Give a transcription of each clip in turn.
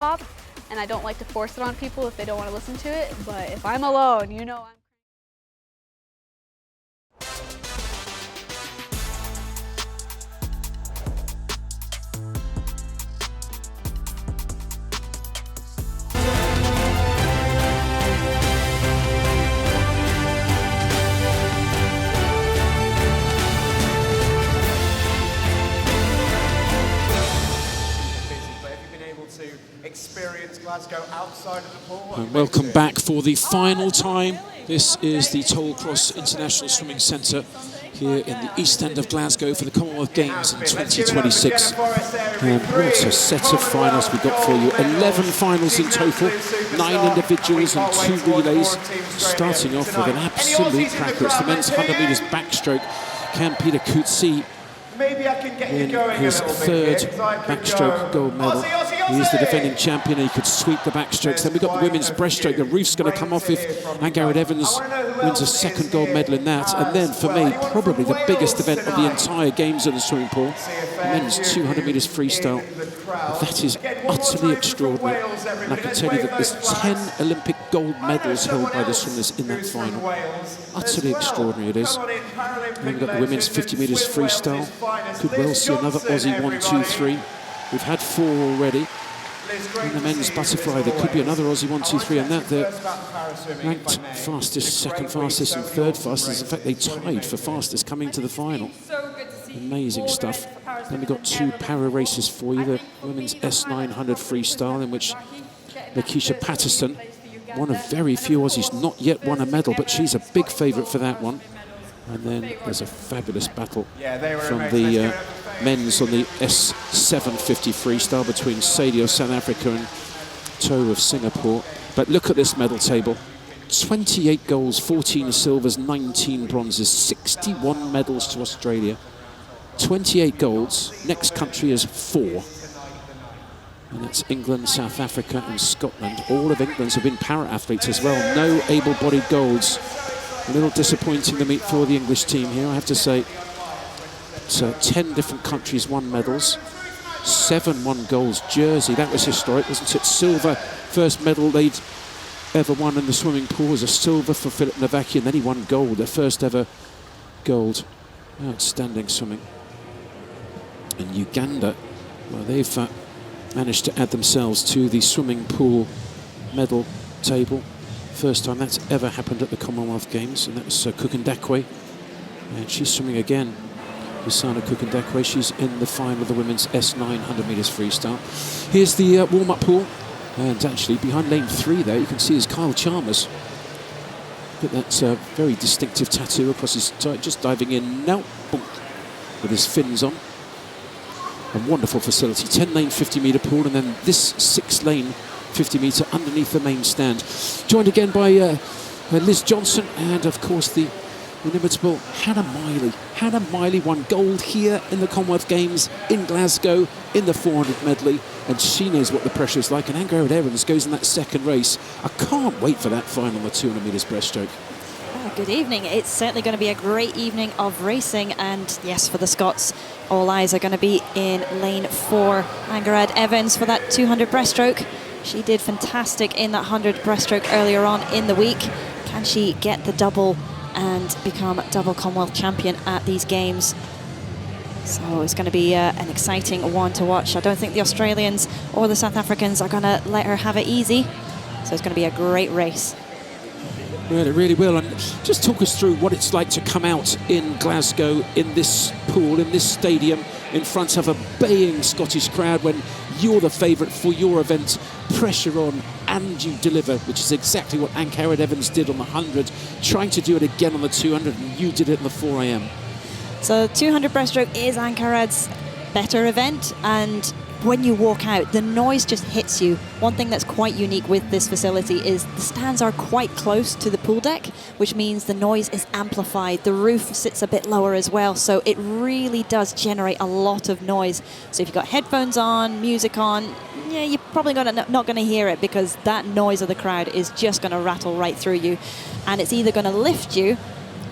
pop, and I don't like to force it on people if they don't want to listen to it, but if I'm alone, you know I'm... Experience Glasgow outside of the pool. And welcome back for the final time. This is the Tollcross International Swimming Centre here in the East End of Glasgow for the Commonwealth Games in 2026. And what a set of finals we've got for you. 11 finals in total, 9 individuals and 2 relays. Starting off with an absolute cracker. It's the men's 100 metres backstroke. Can Peter Coetzee win his third backstroke gold medal. He is the defending champion and he could sweep the backstrokes. Then we've got the women's breaststroke. The roof's going to come off if Ann-Garrett Evans wins a second gold medal in that. And then for me, probably the biggest event of the entire Games in the swimming pool, men's 200 metres freestyle. That is utterly extraordinary. And I can tell you that there's 10 Olympic gold medals held by the swimmers in that final. Utterly extraordinary it is. And then we've got the women's 50 metres freestyle. Could well see another Aussie 1, 2, 3. We've had 4 already. In the men's butterfly, there could be another Aussie 1, 2, 3, and that they're ranked fastest, second fastest, and third fastest. In fact, they tied for fastest coming to the final. Amazing stuff. Then we've got 2 para races for you. The women's S900 freestyle, in which Lakeisha Patterson, one of very few Aussies, not yet won a medal, but she's a big favourite for that one. And then there's a fabulous battle from the men's on the S750 freestyle between Sadio of South Africa and Toe of Singapore. But look at this medal table. 28 golds, 14 silvers, 19 bronzes, 61 medals to Australia. 28 golds. Next country is 4. And that's England, South Africa and Scotland. All of England's have been para-athletes as well. No able-bodied golds. A little disappointing to meet for the English team here, I have to say. So 10 different countries won medals. 7 won golds. Jersey, that was historic, wasn't it? Silver, first medal they'd ever won in the swimming pool was a silver for Philip Navaki, and then he won gold, their first ever gold. Outstanding swimming. And Uganda, well, they've managed to add themselves to the swimming pool medal table. First time that's ever happened at the Commonwealth Games, and that was Kukundakwe. And she's swimming again. Usana Kukundakwe, she's in the final of the women's S900 metres freestyle. Here's the warm-up pool. And actually, behind lane 3 there, you can see is Kyle Chalmers. But that's a very distinctive tattoo across his just diving in now, boom, with his fins on. A wonderful facility. 10-lane 50-metre pool, and then this 6-lane 50-metre underneath the main stand. Joined again by Liz Johnson and, of course, the inimitable Hannah Miley. Hannah Miley won gold here in the Commonwealth Games in Glasgow in the 400 medley, and she knows what the pressure is like. And Ann-Garrett Evans goes in that second race. I can't wait for that final on the 200 metres breaststroke. Oh, good evening. It's certainly going to be a great evening of racing, and yes, for the Scots, all eyes are going to be in lane 4. Ann-Garrett Evans for that 200 breaststroke. She did fantastic in that 100 breaststroke earlier on in the week. Can she get the double and become double Commonwealth champion at these games? So it's going to be an exciting one to watch. I don't think the Australians or the South Africans are going to let her have it easy. So it's going to be a great race. Well, it really will. And just talk us through what it's like to come out in Glasgow, in this pool, in this stadium, in front of a baying Scottish crowd when you're the favourite for your event, pressure on, and you deliver, which is exactly what Ann-Garrett Evans did on the 100, trying to do it again on the 200, and you did it in the 4 AM. So 200 breaststroke is Ann-Garrett's better event, and when you walk out, the noise just hits you. One thing that's quite unique with this facility is the stands are quite close to the pool deck, which means the noise is amplified. The roof sits a bit lower as well, so it really does generate a lot of noise. So if you've got headphones on, music on, yeah, you're probably not going to hear it, because that noise of the crowd is just going to rattle right through you. And it's either going to lift you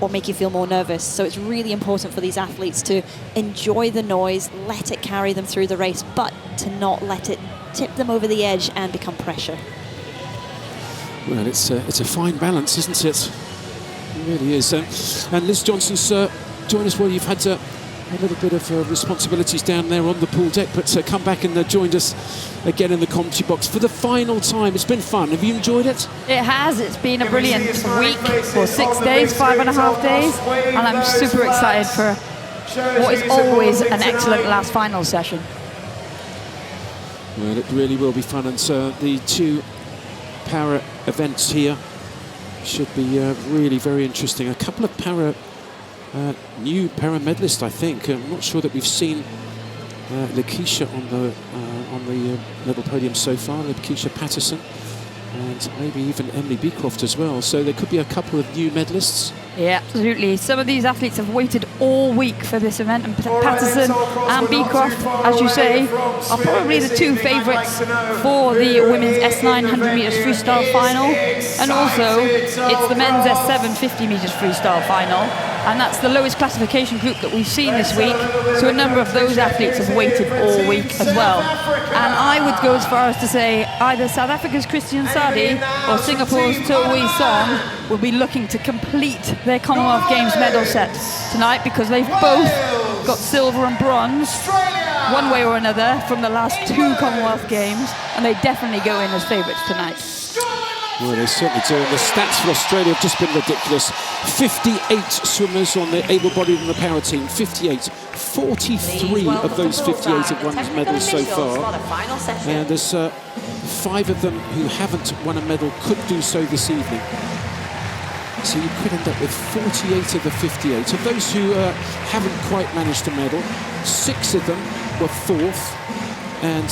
or make you feel more nervous. So it's really important for these athletes to enjoy the noise, let it carry them through the race, but to not let it tip them over the edge and become pressure. Well, it's a fine balance, isn't it? It really is. And Liz Johnson's joined us. Well, you've had a little bit of responsibilities down there on the pool deck, but come back and joined us again in the commentary box for the final time. It's been fun. Have you enjoyed it? It has. It's been a brilliant week for 6 days, 5.5 days, and I'm super excited for what is always an excellent last final session. Well, it really will be fun, and so the two para events here should be really very interesting. A couple of new para medalists, I think. I'm not sure that we've seen Lakeisha on the medal podium so far. Lakeisha Patterson, and maybe even Emily Beecroft as well. So there could be a couple of new medalists. Yeah, absolutely. Some of these athletes have waited all week for this event, and Patterson and Beecroft, as you say, are probably the two favourites for the women's S9 100 metres freestyle final, and also it's the men's S7 50 metres freestyle final, and that's the lowest classification group that we've seen this week, so a number of those athletes have waited all week as well. And I would go as far as to say either South Africa's Christian Sadi or Singapore's To Wee Song will be looking to complete their Commonwealth Games medal set tonight, because they've both got silver and bronze one way or another from the last two Commonwealth Games, and they definitely go in as favourites tonight. Well, they certainly do. And the stats for Australia have just been ridiculous. 58 swimmers on the able-bodied and the para team. 58. 43 of those 58 have won medals so far. And there's 5 of them who haven't won a medal, could do so this evening. So you could end up with 48 of the 58. Of those who haven't quite managed to medal, 6 of them were 4th, and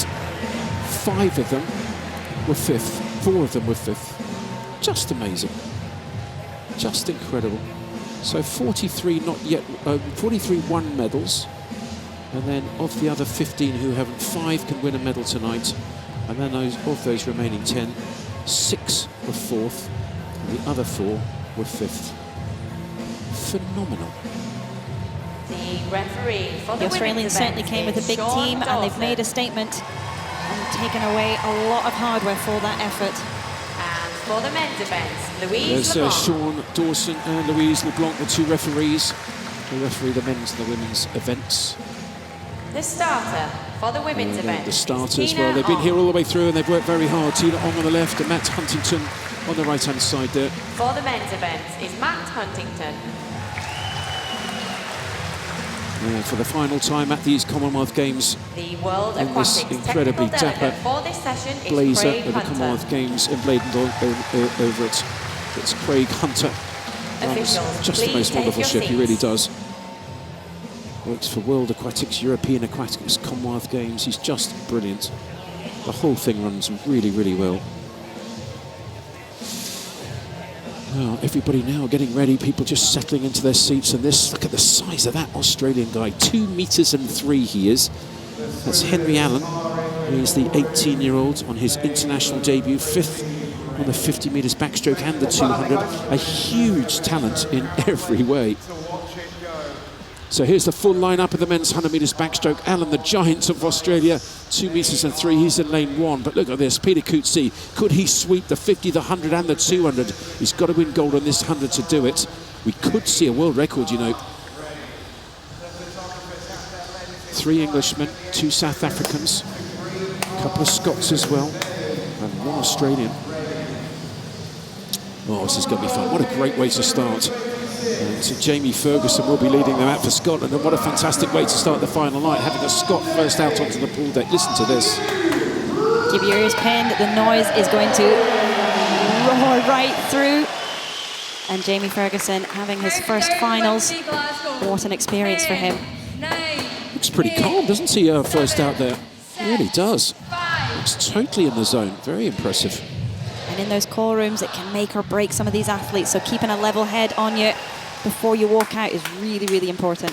5 of them were 5th. 4 of them were 5th. Just amazing. Just incredible. So 43 not yet, 43 won medals, and then of the other 15 who haven't, 5 can win a medal tonight, and then of those remaining 10, 6 were 4th, and the other 4 were 5th. Phenomenal. The referee for the Australians certainly came with a big team, and they've made a statement and taken away a lot of hardware for that effort. And for the men's events, Louise There's LeBlanc. Sean Dawson and Louise LeBlanc, the two referees who referee the men's and the women's events. The starter for the women's event. The starters, Tina well, they've been here Ong. all the way through and they've worked very hard. Tina Ong on the left and Matt Huntington on the right-hand side there. For the men's event is Matt Huntington. For the final time at these Commonwealth Games, The World in this Aquatics incredibly technical dapper delegate for this session is blazer Craig of the Hunter. Commonwealth Games in Bladen over it. It's Craig Hunter. Runs Officials, just the please most take wonderful your ship, he really seats. does. Works for World Aquatics, European Aquatics, Commonwealth Games. He's just brilliant. The whole thing runs really, really well. Well, everybody now getting ready, people just settling into their seats, and this, look at the size of that Australian guy, 2 meters and 3 he is. That's Henry Allen. He's the 18-year-old on his international debut, 5th on the 50 meters backstroke and the 200. A huge talent in every way. So here's the full lineup of the men's 100 metres backstroke. Allen, the giant of Australia, 2 meters and 3. He's in lane 1. But look at this, Peter Coetzee. Could he sweep the 50, the 100 and the 200? He's got to win gold on this 100 to do it. We could see a world record, you know. 3 Englishmen, 2 South Africans, a couple of Scots as well, and 1 Australian. Oh, this is going to be fun. What a great way to start. So Jamie Ferguson will be leading them out for Scotland, and what a fantastic way to start the final night, having a Scot first out onto the pool deck. Listen to this. Keep your ears pinned, the noise is going to roar right through. And Jamie Ferguson having his first finals. What an experience for him. Looks pretty calm, doesn't he, first out there? He really does. Looks totally in the zone. Very impressive. And in those call rooms, it can make or break some of these athletes. So keeping a level head on you before you walk out is really, really important.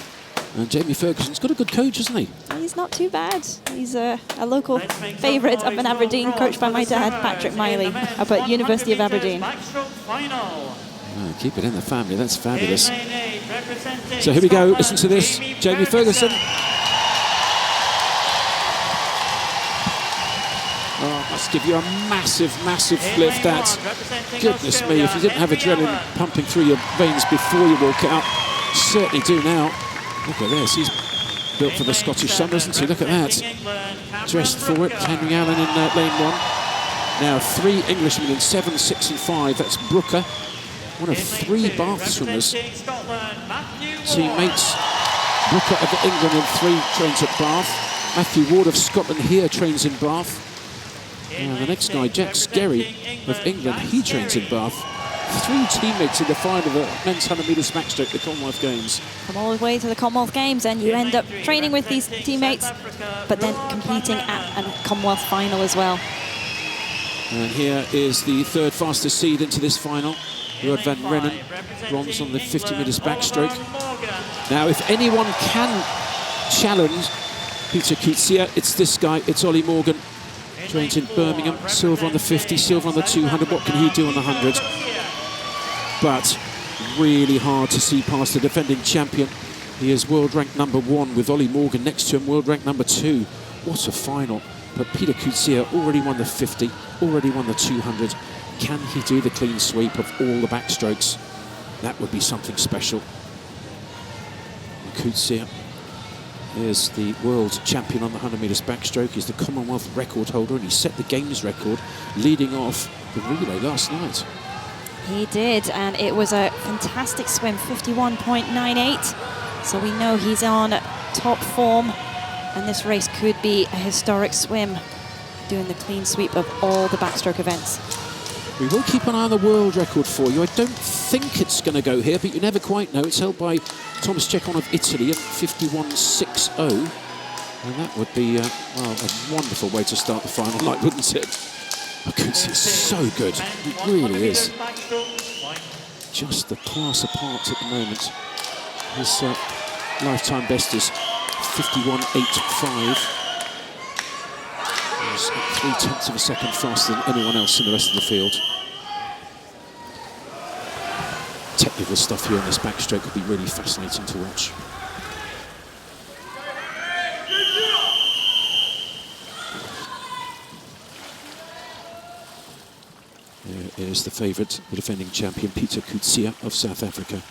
And Jamie Ferguson's got a good coach, hasn't he? He's not too bad. He's a local favourite up in Aberdeen, coached by my dad, Patrick Miley, up at University of Aberdeen. Oh, keep it in the family, that's fabulous. So here we go, listen to this. Jamie Ferguson. must give you a massive, massive lift. That, goodness me, if you didn't have adrenaline pumping through your veins before you walk out, you certainly do now. Look at this, he's built for the Scottish summer, isn't he? Look at that. Dressed for it, Henry Allen in lane 1. Now 3 Englishmen in 7, 6 and 5. That's Brooker, one of 3 Bath swimmers. Teammates, Brooker of England in 3 trains at Bath. Matthew Ward of Scotland here trains in Bath. And the next guy, Jack Skerry of England, he trains in Bath. 3 teammates in the final of the men's 100 metres backstroke, the Commonwealth Games. Come all the way to the Commonwealth Games, and you end up training with these teammates, but then competing at a Commonwealth final as well. And here is the 3rd fastest seed into this final, Ruud van Rennen, bronze on the 50 metres backstroke. Now, if anyone can challenge Peter Coetzee, it's this guy, it's Ollie Morgan. Trains in Birmingham, silver on the 50, silver on the 200. What can he do on the 100? But really hard to see past the defending champion. He is world ranked number 1 with Ollie Morgan next to him, world ranked number 2. What a final. But Peter Coetzee already won the 50, already won the 200. Can he do the clean sweep of all the backstrokes? That would be something special. Coetzee is the world champion on the 100 metres backstroke. He's the Commonwealth record holder, and he set the Games record leading off the relay last night. He did, and it was a fantastic swim, 51.98. So we know he's on top form, and this race could be a historic swim, doing the clean sweep of all the backstroke events. We will keep an eye on the world record for you. I don't think it's going to go here, but you never quite know. It's held by Thomas Chekon of Italy at 51.60. And that would be well, a wonderful way to start the final night, wouldn't it? Coetzee is so good. He really is. Just the class apart at the moment. His lifetime best is 51.85. He's 3/10 of a second faster than anyone else in the rest of the field. Technical stuff here on this backstroke will be really fascinating to watch. There is the favourite, the defending champion, Peter Coetzee of South Africa.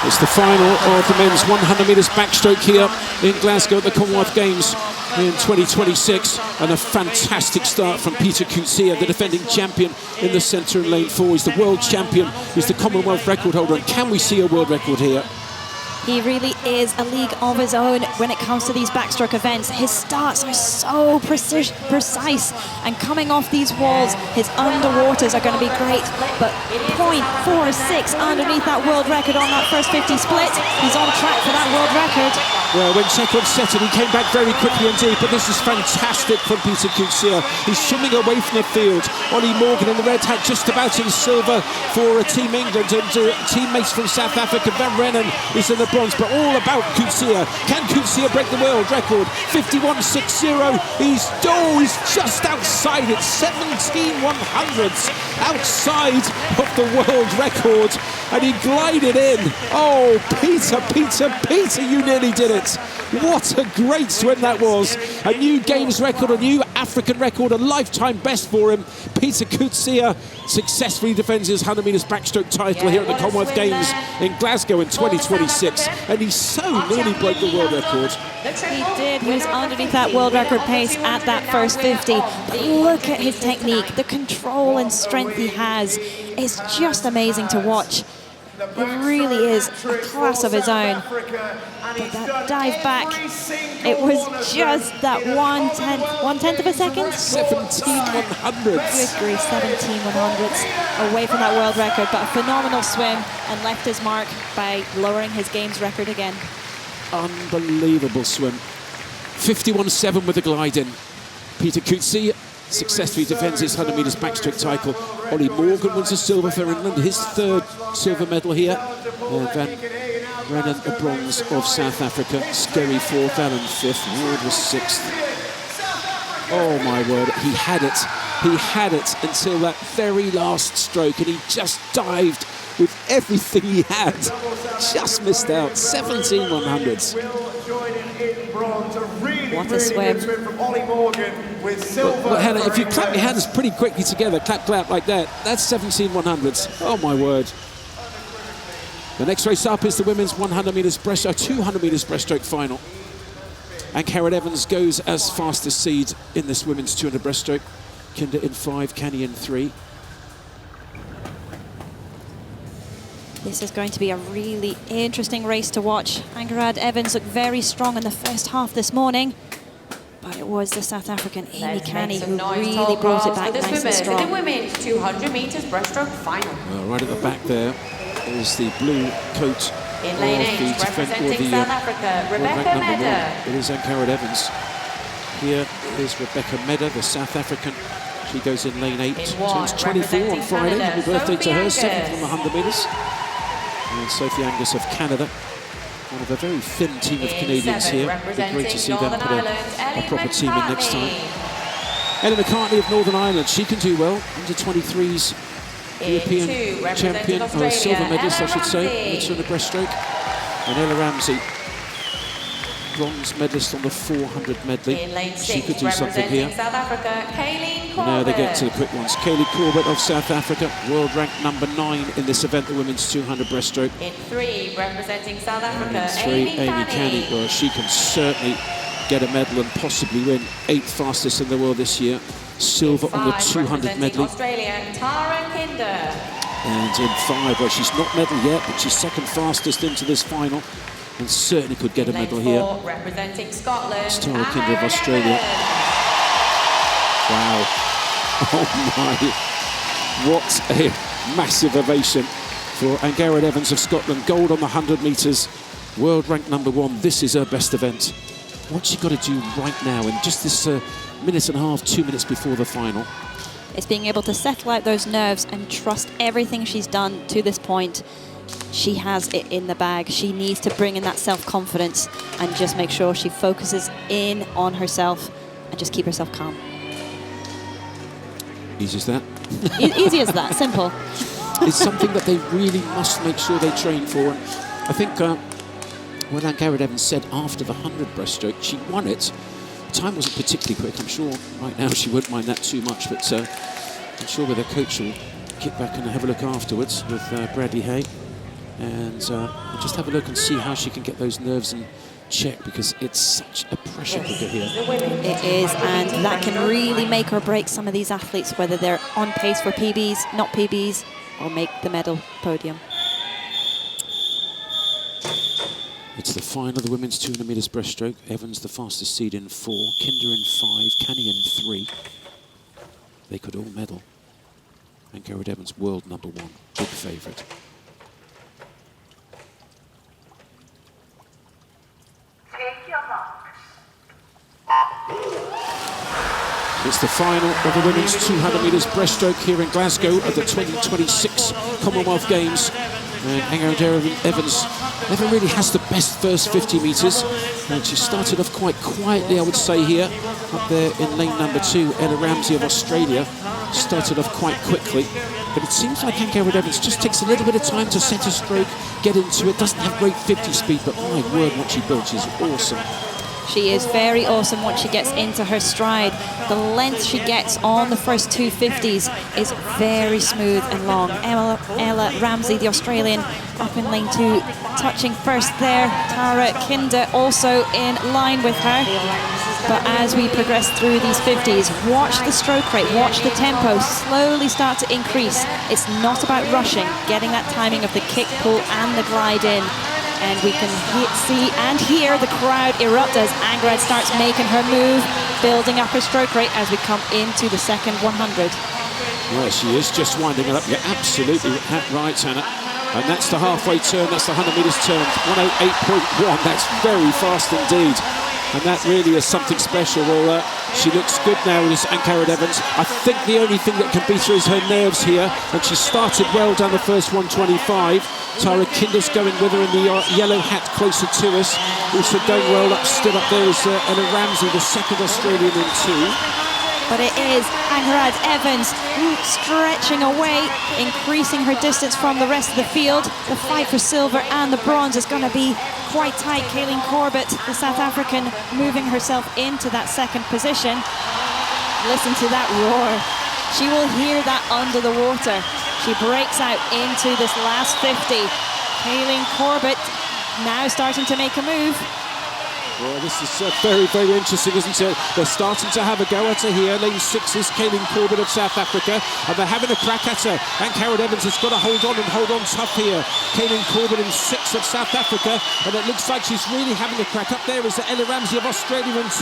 It's the final of the men's 100 metres backstroke here in Glasgow at the Commonwealth Games in 2026. And a fantastic start from Peter Coetzee, the defending champion in the centre in lane 4. He's the world champion, he's the Commonwealth record holder. And can we see a world record here? He really is a league of his own when it comes to these backstroke events. His starts are so precise, and coming off these walls, his underwaters are going to be great. But 0.46 underneath that world record on that first 50 split. He's on track for that world record. Well, when Chekon set it, he came back very quickly indeed, but this is fantastic from Peter Coetzee. He's swimming away from the field. Ollie Morgan in the red hat just about in silver for Team England, and teammates from South Africa. Van Rennen is in the bronze, but all about Coetzee. Can Coetzee break the world record? 51.60. He's just outside it. 17/100ths outside of the world record, and he glided in. Oh, Peter, you nearly did it. What a great swim that was. A new Games record, a new African record, a lifetime best for him. Peter Coetzee successfully defends his 100 metres backstroke title here at the Commonwealth Games in Glasgow in 2026. And he so nearly broke the world record. He did. He was underneath that world record pace at that first 50. But look at his technique, the control and strength he has. It's just amazing to watch. It really is a class of his own. But that dive back, it was just that one tenth of a second. 17/100ths. Good grief, 17/100ths away from that world record. But a phenomenal swim, and left his mark by lowering his Games record again. Unbelievable swim. 51.7 with the glide in. Peter Coetzee successfully defends his 100 metres backstroke title. Ollie Morgan wins a silver for England, his 3rd silver medal here. Van Rennen, the bronze of South Africa. Skerry 4th, Allen 5th, Ward was 6th. Oh my word, he had it. He had it until that very last stroke, and he just dived with everything he had. Just missed out. 17/100ths. really, What a really swim. good swim from Ollie Morgan with silver. Well, Hannah, if you for clap your England. hands pretty quickly together, clap, clap like that, that's 17 100s. Oh, my word. The next race up is the women's 100 metres 200 metres breaststroke final. And Karen Evans goes as fastest seed in this women's 200 breaststroke. Kinder in 5, Canny in 3. This is going to be a really interesting race to watch. Ankarad Evans looked very strong in the first half this morning, but it was the South African Amy Let's Canny make who some noise, really tall brought it cross back for the nice and swimmers in the strong. women's 200 metres breaststroke final. Well, right at the back there is the blue coat In lane of 8, the representing South Africa, Rebecca Meder. It is Ankarad Evans. Here is Rebecca Meder, the South African. She goes in lane 8. In Turns 1, 24 on representing Friday. Canada, Happy birthday Sophie to her. Angus. 7th on the 100 metres. And Sophie Angus of Canada. One of a very thin team of In Canadians 7, here. It'd be great to see them Northern put Ireland's a Ellie proper team in next time. McCartney. Ellie McCartney of Northern Ireland. She can do well. Under 23s European In 2, champion, or representing silver medalist, I Australia, should say, Ella in the 200 breaststroke. And Ella Ramsey, bronze medalist on the 400 medley. In lane 6, She could do something representing here. South Africa, Kayleen Corbett. Now they get to the quick ones. Kaylee Corbett of South Africa, world ranked number 9 in this event, the women's 200 breaststroke. In 3, representing South Africa, In 3, Amy Canny. Well, she can certainly get a medal and possibly win 8th fastest in the world this year. Silver on the 200 medley. Australia, Tara Kinder. And in 5, well, she's not medal yet, but she's 2nd fastest into this final and certainly could get a medal Lane here. 4, representing Scotland, It's Tara Kinder of Aaron Australia. Evans. Wow. Oh my. What a massive ovation for Ankarad Evans of Scotland. Gold on the 100 metres. World ranked number 1. This is her best event. What's she got to do right now in just this minute and a half, 2 minutes before the final? It's being able to settle out those nerves and trust everything she's done to this point. She has it in the bag. She needs to bring in that self-confidence and just make sure she focuses in on herself and just keep herself calm. Easy as that. Easy as that, simple. It's something that they really must make sure they train for. And I think when Ankarad Evans said after the 100 breaststroke, she won it. Time wasn't particularly quick. I'm sure right now she won't mind that too much, but I'm sure with her coach she'll get back and have a look afterwards with Bradley Hay. And we'll just have a look and see how she can get those nerves in check, because it's such a pressure cooker here. It is, and that can really make or break some of these athletes, whether they're on pace for PBs, not PBs, or make the medal podium. It's the final of the women's 200 metres breaststroke. Evans the fastest seed in 4, Kinder in 5, Canny in 3. They could all medal. Ankarad Evans, world number 1, big favourite. It's the final of the women's 200 metres breaststroke here in Glasgow at the 2026 Commonwealth Games. And Ankarad Evans never really has the best first 50 metres. And she started off quite quietly, I would say, here. Up there in lane number 2, Ella Ramsey of Australia started off quite quickly. But it seems like Ankarad Evans just takes a little bit of time to set a stroke, get into it. Doesn't have great 50 speed, but my word, what she built is awesome. She is very awesome once she gets into her stride. The length she gets on the first 250s is very smooth and long. Ella Ramsey, the Australian, up in lane 2, touching first there. Tara Kinder also in line with her. But as we progress through these 50s, watch the stroke rate, watch the tempo slowly start to increase. It's not about rushing, getting that timing of the kick, pull and the glide in. And we can see and hear the crowd erupt as Ankarad starts making her move, building up her stroke rate as we come into the second 100. Well, she is just winding it up. You're absolutely right, Hannah. And that's the halfway turn, that's the 100 metres turn. 108.1, that's very fast indeed. And that really is something special. Well, she looks good now, this Ankarad Evans. I think the only thing that can beat her is her nerves here. And she started well down the first 125. Tara Kinder's going with her in the yellow hat closer to us. Also going well up, still up there is Ella Ramsey, the second Australian in 2. but it is Ankarad Evans stretching away, increasing her distance from the rest of the field. The fight for silver and the bronze is going to be quite tight. Kaylin Corbett, the South African, moving herself into that second position. Listen to that roar. She will hear that under the water. She breaks out into this last 50. Kaylin Corbett now starting to make a move. Well, this is very, very interesting, isn't it? They're starting to have a go at her here. Lane 6 is Kaylin Corbett of South Africa, and they're having a crack at her. Ankarad Evans has got to hold on tough here. Kaylin Corbett in 6 of South Africa, and it looks like she's really having a crack. Up there is Ella Ramsey of Australia in 2.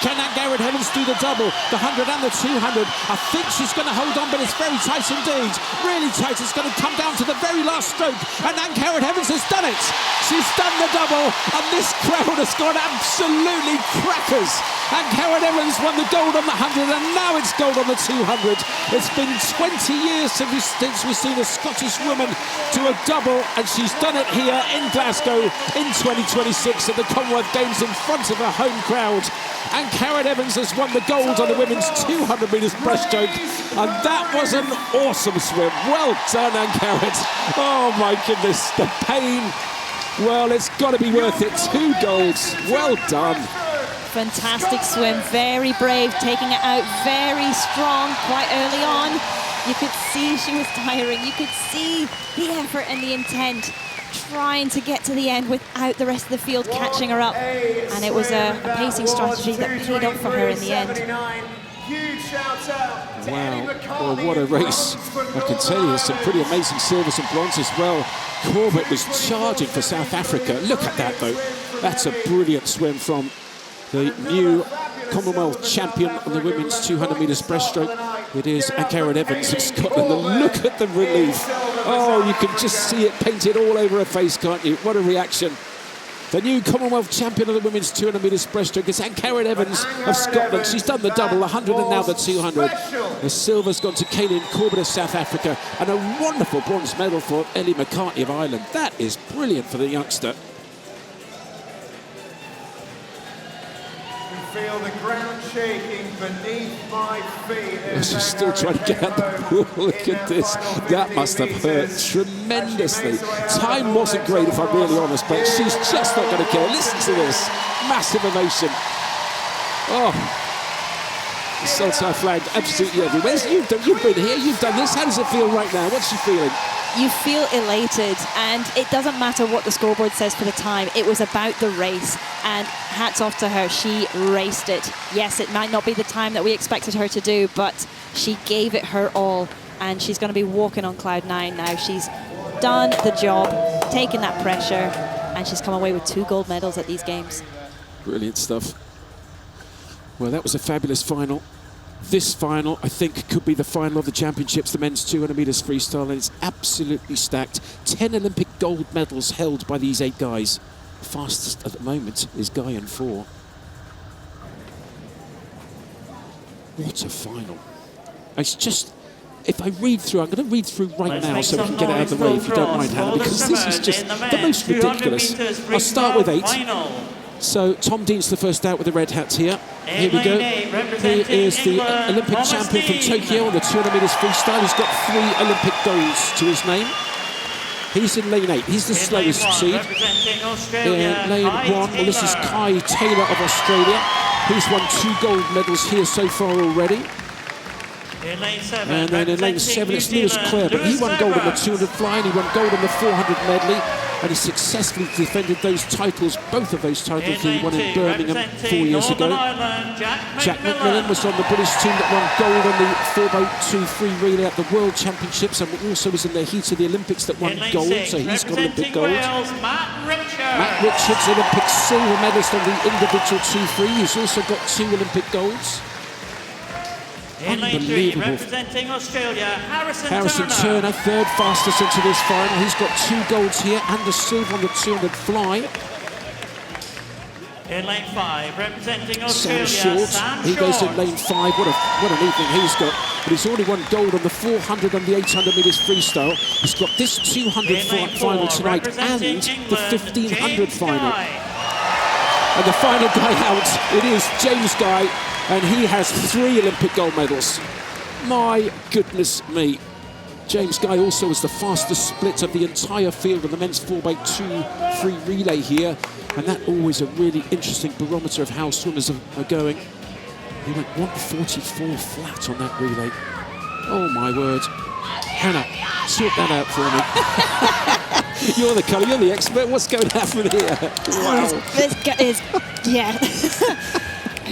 Can Ankarad Evans do the double? The 100 and the 200. I think she's going to hold on, but it's very tight indeed. Really tight. It's going to come down to the very last stroke, and Ankarad Evans has done it. She's done the double, and this crowd has gone absolutely crackers. Ankarad Evans won the gold on the 100, and now it's gold on the 200. It's been 20 years since we've seen a Scottish woman do a double, and she's done it here in Glasgow in 2026 at the Commonwealth Games in front of a home crowd. Ankarad Evans has won the gold on the women's 200 metres breaststroke, and that was an awesome swim. Well done, Ankarad. Oh my goodness, the pain. Well, it's got to be worth it. 2 golds. Well done. Fantastic swim, very brave, taking it out very strong quite early on. You could see she was tiring. You could see the effort and the intent, trying to get to the end without the rest of the field catching her up. And it was a pacing strategy that paid off for her in the end. Wow, well, what a race. I can tell you there's some pretty amazing silvers and bronzes as well. Corbett was charging for South Africa. Look at that, though. That's a brilliant swim from the new Commonwealth champion on the women's 200 metres breaststroke. It is Ankarad Evans of Scotland. And look at the relief. Oh, you can just see it painted all over her face, can't you? What a reaction. The new Commonwealth champion of the women's 200 metres breaststroke is Ankarad Evans of Scotland. She's done the double, 100 and now the 200. The silver's gone to Kaylin Corbett of South Africa, and a wonderful bronze medal for Ellie McCartney of Ireland. That is brilliant for the youngster. Feel the ground shaking beneath my feet. She's still trying to get out the pool. Look at this. That must have hurt tremendously. Time wasn't great, if I'm really honest, but she's just not going to care. Listen to this. Massive ovation. Oh. The Saltire flag absolutely everywhere. You've been here, you've done this. How does it feel right now? What's she feeling? You feel elated, and it doesn't matter what the scoreboard says for the time. It was about the race, and hats off to her. She raced it. Yes, it might not be the time that we expected her to do, but she gave it her all, and she's going to be walking on cloud 9 now. She's done the job, taken that pressure, and she's come away with 2 gold medals at these games. Brilliant stuff. Well, that was a fabulous final. This final, I think, could be the final of the championships, the men's 200 metres freestyle, and it's absolutely stacked. 10 Olympic gold medals held by these 8 guys. Fastest at the moment is Guy in 4. What a final. It's just, if I read through, I'm going to read through right now so we can get it out of the way, if you don't mind, Hannah, because this is just the most ridiculous. I'll start with 8. So Tom Dean's the first out with the red hats here. Here we go. He is the Olympic champion from Tokyo on the 200 metres freestyle. He's got 3 Olympic golds to his name. He's in lane 8. He's the slowest seed. In lane 1, well, this is Kai Taylor of Australia. He's won 2 gold medals here so far already. And then in lane 7, it's Lewis Clare, but he won gold on the 200 fly and he won gold on the 400 medley. And he successfully defended those titles, both of those titles he won in Birmingham 4 years ago. Jack McMillan was on the British team that won gold on the 4x2 free relay at the World Championships, and also was in the heat of the Olympics that won gold, so he's got Olympic gold. Matt Richards, Olympic silver medalist on the individual 2-free. He's also got 2 Olympic golds. Unbelievable. Representing Australia, Harrison Turner, 3rd fastest into this final. He's got 2 golds here and the silver on the 200 fly. In lane 5, representing Australia, Sam Short. He goes in lane 5. What an evening he's got. But he's already won gold on the 400 and the 800 metres freestyle. He's got this 200 final tonight and the 1500 final. And the final guy out, it is James Guy, and he has 3 Olympic gold medals. My goodness me. James Guy also was the fastest split of the entire field of the men's 4x2 free relay here, and that always a really interesting barometer of how swimmers are going. He went 1:44 flat on that relay. Oh my word. Hannah, sort that out for me. You're the colour, you're the expert. What's going to happen here? Wow. This guy is, yeah.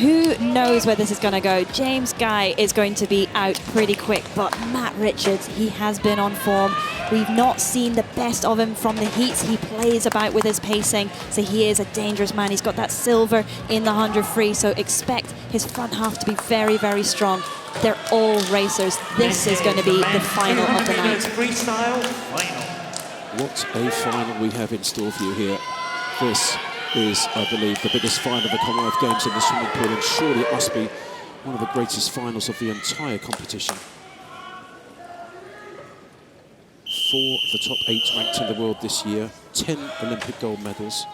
Who knows where this is going to go? James Guy is going to be out pretty quick, but Matt Richards, he has been on form. We've not seen the best of him from the heats. He plays about with his pacing, so he is a dangerous man. He's got that silver in the 100 free, so expect his front half to be very, very strong. They're all racers. This is going to be the final of the night. Freestyle final. What a final we have in store for you here. This is, I believe, the biggest final of the Commonwealth Games in the swimming pool, and surely it must be one of the greatest finals of the entire competition. 4 of the top 8 ranked in the world this year, 10 Olympic gold medals.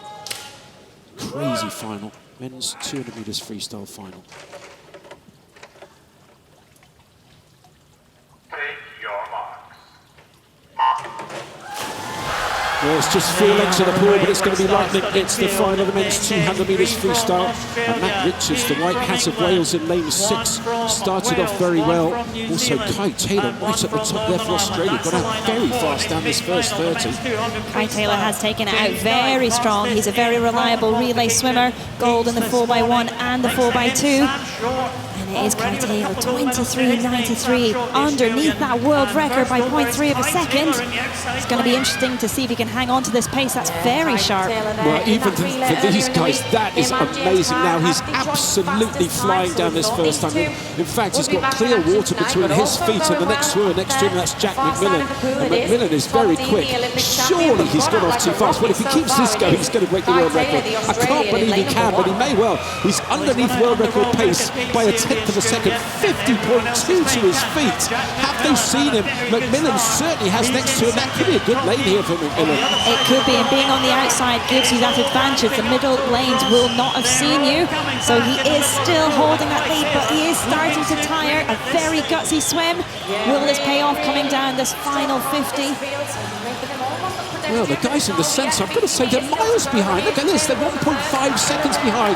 Crazy final. Men's 200 metres freestyle final. Well, it's just 4 legs of the pool, but it's going to be lightning. It's the final of the men's 200 metres freestyle. And Matt Richards, the white hat of Wales in lane 6, started off very well. Also, Kai Taylor right at the top there for Australia. Got out very fast down this first 30. Kai Taylor has taken it out very strong. He's a very reliable relay swimmer. Gold in the 4x1 and the 4x2. And it is Kai Taylor, 23.93, underneath that world record by 0.3 of a second. It's going to be interesting to see if he can hang on to this pace. That's very sharp. Well, even for these guys, that is amazing. Now he's absolutely flying down this first time. In fact, he's got clear water between his feet and the next swimmer next to him. That's Jack McMillan. And McMillan is very quick. Surely he's gone off too fast. Well, if he keeps this going, he's going to break the world record. I can't believe he can, but he may well. He's underneath world record pace by a tenth of a second, 50.2 to his feet. Have they seen him? McMillan certainly has next to him. That could be a good lane here for McMillan. It could be, and being on the outside gives you that advantage. The middle lanes will not have seen you, so he is still holding that lead, but he is starting to tire. A very gutsy swim. Will this pay off coming down this final 50? Well, the guys in the centre, I've got to say, they're miles behind. Look at this, they're 1.5 seconds behind.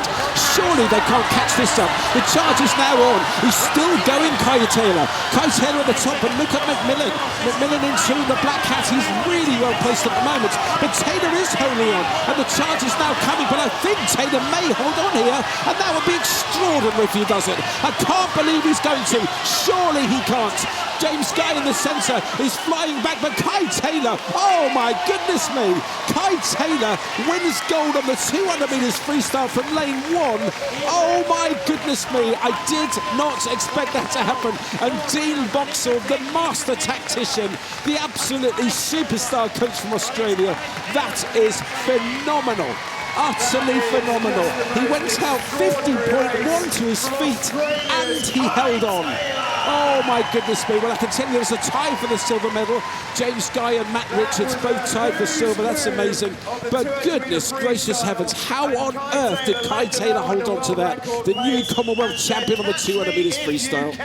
Surely they can't catch this up. The charge is now on. He's still going, Kai Taylor. Kai Taylor at the top, and look at McMillan. McMillan into the black hat. He's really well placed at the moment. But Taylor is holding on, and the charge is now coming. But I think Taylor may hold on here, and that would be extraordinary if he does it. I can't believe he's going to. Surely he can't. James Guy in the centre is flying back, but Kai Taylor, oh my goodness me, Kai Taylor wins gold on the 200 metres freestyle from lane 1. Oh my goodness me, I did not expect that to happen. And Dean Boxall, the master tactician, the absolutely superstar coach from Australia, that is phenomenal. Utterly phenomenal. He went out 50.1 to his feet and he held on. Oh my goodness me. Well, I can tell you there's a tie for the silver medal. James Guy and Matt Richards both tied for silver. That's amazing. But goodness gracious heavens, how on earth did Kai Taylor hold on to that? The new Commonwealth champion on the 200 metres freestyle.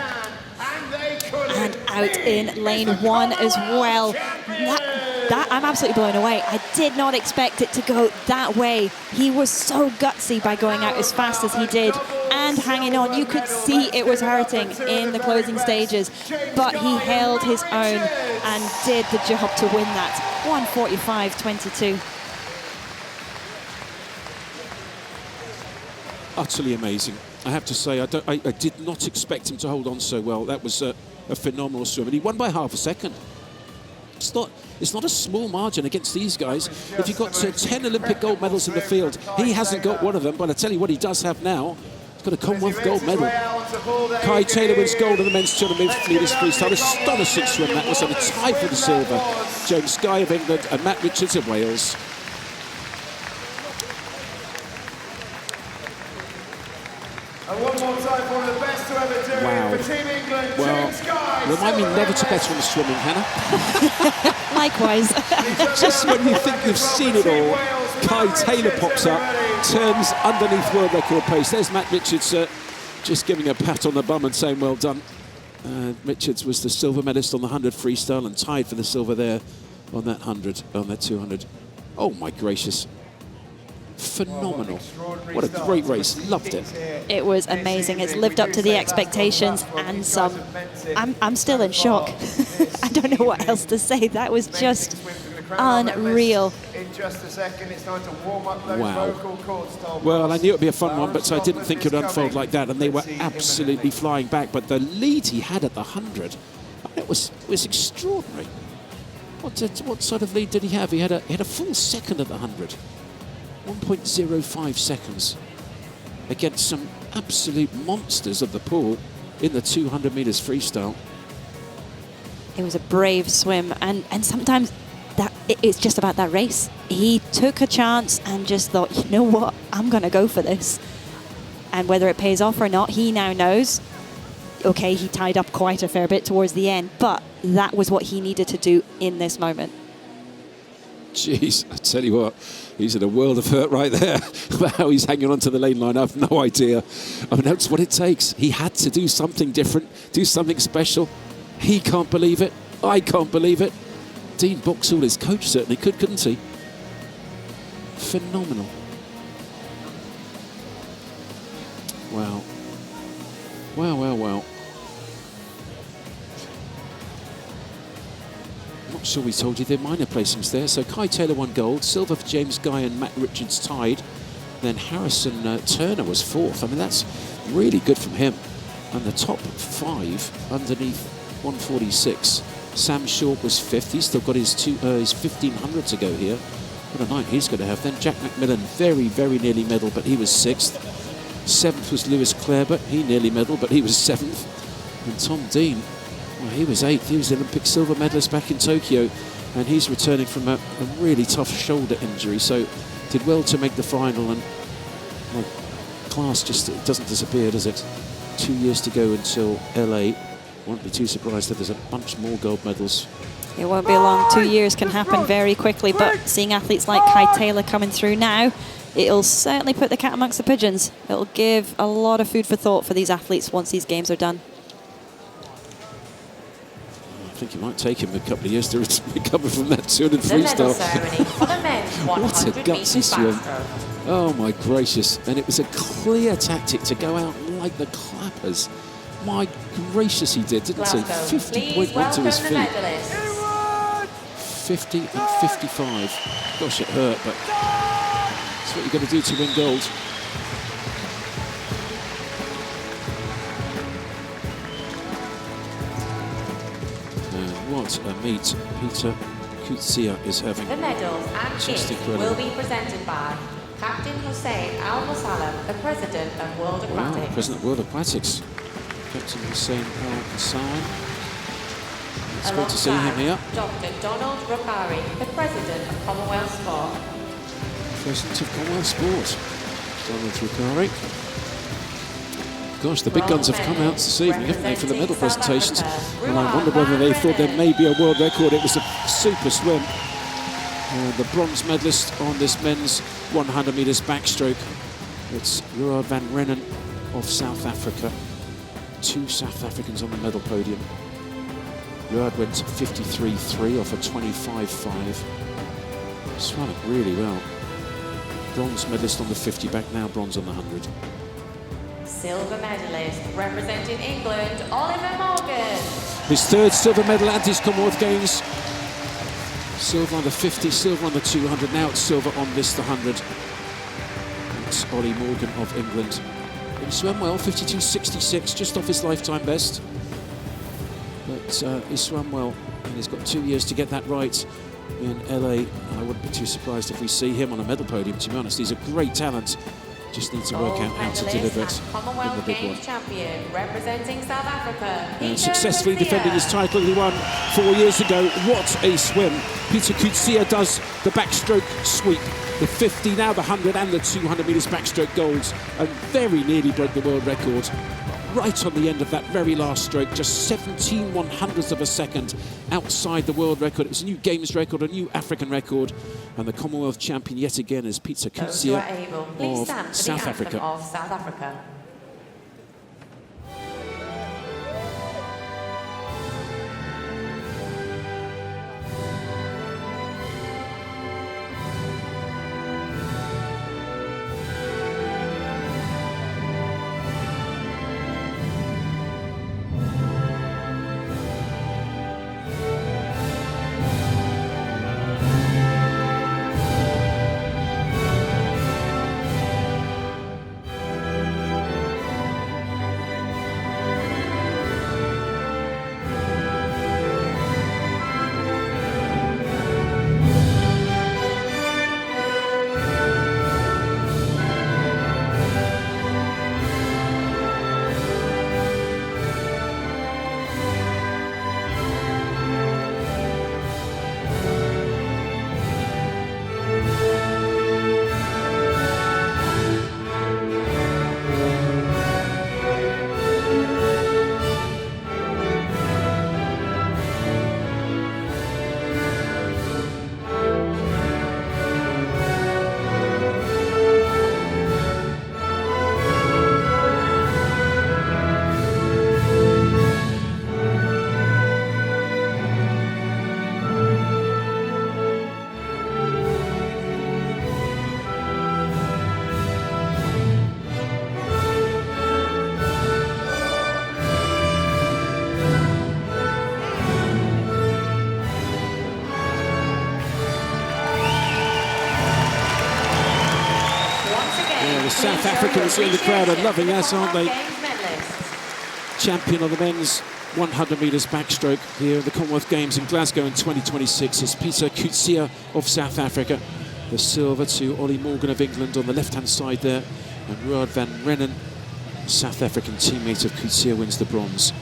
And out in lane 1 as well. That I'm absolutely blown away. I did not expect it to go that way. He was so gutsy by going out as fast as he did and hanging on. You could see it was hurting in the closing stages, but he held his own and did the job to win that. 1:45.22. Utterly amazing. I have to say, I did not expect him to hold on so well. That was a phenomenal swim, and he won by half a second. It's not a small margin against these guys. If you've got 10 Olympic gold medals in the field, he hasn't got one of them, but I tell you what he does have now. He's got a Commonwealth gold medal. Kai Taylor wins gold in the men's 200 metres freestyle. Astonishing swim that was, on a tie for the silver. James Guy of England and Matt Richards of Wales. And one more time for one of the best to ever do Wow. it for Team England, Well, James Guy. remind me never to bet on the swimming, Hannah. Likewise. Just when you think you've seen it all, Kai Taylor pops up. turns underneath world record pace. There's Matt Richards just giving a pat on the bum and saying well done. Richards was the silver medalist on the 100 freestyle and tied for the silver there on that 100, on that 200. Oh my gracious. Phenomenal. What a great race. Loved it. It was amazing. It's lived up to the expectations and some. I'm still in shock. I don't know what else to say. That was just unreal. In just a second, it's time to warm up those vocal cords, Tom. Well, I knew it would be a fun one, but I didn't think it would unfold like that, and they were absolutely flying back. But the lead he had at the 100, it was extraordinary. What sort of lead did he have? He had a full second at the 100. 1.05 seconds against some absolute monsters of the pool in the 200 meters freestyle. It was a brave swim, and sometimes it's just about that race. He took a chance and just thought, you know what, I'm going to go for this. And whether it pays off or not, he now knows. Okay, he tied up quite a fair bit towards the end, but that was what he needed to do in this moment. Jeez, I tell you what, he's in a world of hurt right there. About how he's hanging on to the lane line, I have no idea. I mean, that's what it takes. He had to do something different, do something special. He can't believe it. I can't believe it. Dean Boxall, his coach, certainly could, couldn't he? Phenomenal. Wow. Wow, wow, wow. Not sure we told you their minor placings there. So Kai Taylor won gold, silver for James Guy and Matt Richards tied. Then Harrison Turner was fourth. I mean, that's really good from him. And the top five underneath 146. Sam Short was fifth. He's still got his 1500 to go here. What a night he's going to have. Then Jack McMillan, very, very nearly medal, but he was sixth. Seventh was Lewis Clareburt. He nearly medal, but he was seventh. And Tom Dean, well, he was eighth. He was the Olympic silver medalist back in Tokyo, and he's returning from a really tough shoulder injury. So did well to make the final, and well, class just it doesn't disappear, does it? 2 years to go until LA. Won't be too surprised if there's a bunch more gold medals. It won't be long. 2 years can happen very quickly, but seeing athletes like Kai Taylor coming through now, it'll certainly put the cat amongst the pigeons. It'll give a lot of food for thought for these athletes once these games are done. I think it might take him a couple of years to recover from that 200 The medal freestyle. ceremony for the men's 100 What a gutsy meters swim. backstroke. Oh my gracious. And it was a clear tactic to go out like the clappers. My gracious, he did, didn't he? Glasgow, 50.1 please to welcome his the feet. medalists. 50 and 55. Gosh, it hurt, but that's what you've got to do to win gold. And what a meet Peter Kutsia is having. The medals and Just gifts incredible. will be presented by Captain Hussein Al Musallam, the President of World Wow, Aquatics. President of World Aquatics. Captain Hussein Al Hassan. It's great to see him here. Dr. Donald Rokari, the President of Commonwealth Sport. President of Commonwealth Sport, Donald Rukari. Gosh, the big guns have come out this evening, haven't they, for the medal presentations? And I wonder whether they thought there may be a world record. It was a super swim. The bronze medalist on this men's 100 metres backstroke. It's Ruud van Rennen of South Africa. Two South Africans on the medal podium. Ruud went 53.3 off a 25.5. Swam it really well. Bronze medalist on the 50, back now bronze on the 100. Silver medalist representing England, Oliver Morgan. His third silver medal at his Commonwealth Games. Silver on the 50, silver on the 200. Now it's silver on this, the 100. It's Ollie Morgan of England. He swam well, 52.66, just off his lifetime best. But he swam well, and he's got 2 years to get that right in LA. I wouldn't be too surprised if we see him on a medal podium, to be honest. He's a great talent. Just need to work out how to deliver it in Commonwealth the big Games one. champion representing South Africa. And Peter successfully Kutsia. defending his title he won 4 years ago. What a swim. Peter Kutsia does the backstroke sweep. The 50, now the 100 and the 200 metres backstroke golds, and very nearly broke the world record. right on the end of that very last stroke, just 17 100ths of a second outside the world record. It was a new Games record, a new African record, and the Commonwealth champion yet again is Pizza Those who are Coetzee able, please of stand for the South anthem Africa. of South Africa. South Africans in the crowd are loving us, aren't they? Games medalists. Champion of the men's 100 metres backstroke here at the Commonwealth Games in Glasgow in 2026 is Pizza Coetzee of South Africa. The silver to Ollie Morgan of England on the left-hand side there, and Ruud van Rennen, South African teammate of Coetzee, wins the bronze.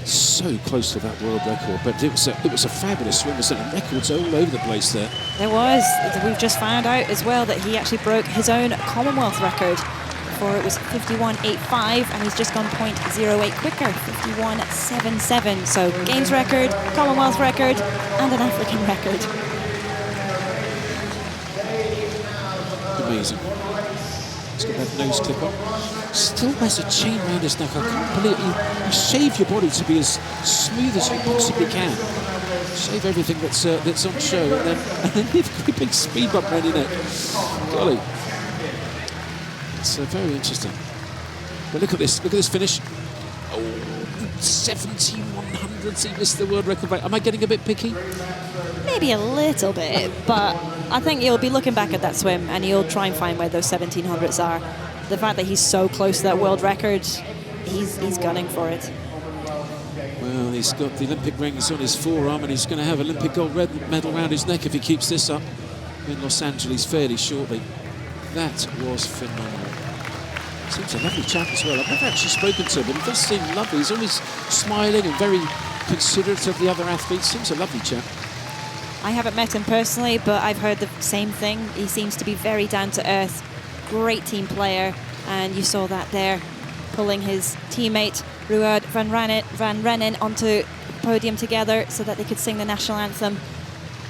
So close to that world record, but it was a fabulous swim. There's records all over the place there. There was. We've just found out as well that he actually broke his own Commonwealth record. Before it was 51.85, and he's just gone 0.08 quicker, 51.77. So Games record, Commonwealth record, and an African record. Amazing. He's got that nose clip on. Still has a chain around his neck. I can't believe it. You shave your body to be as smooth as you possibly can. Shave everything that's on show, and then you've got a big speed bump around your neck. Golly. It's very interesting. But look at this finish. Oh, 17 100ths. He missed the world record. Am I getting a bit picky? Maybe a little bit, but I think he'll be looking back at that swim and he'll try and find where those 1700s are. The fact that he's so close to that world record, he's gunning for it. Well, he's got the Olympic rings on his forearm, and he's going to have an Olympic gold medal around his neck if he keeps this up in Los Angeles fairly shortly. That was phenomenal. Seems a lovely chap as well. I've never actually spoken to him, but he does seem lovely. He's always smiling and very considerate of the other athletes. Seems a lovely chap. I haven't met him personally, but I've heard the same thing. He seems to be very down to earth, great team player, and you saw that there, pulling his teammate Ruud van Rennen onto the podium together so that they could sing the national anthem.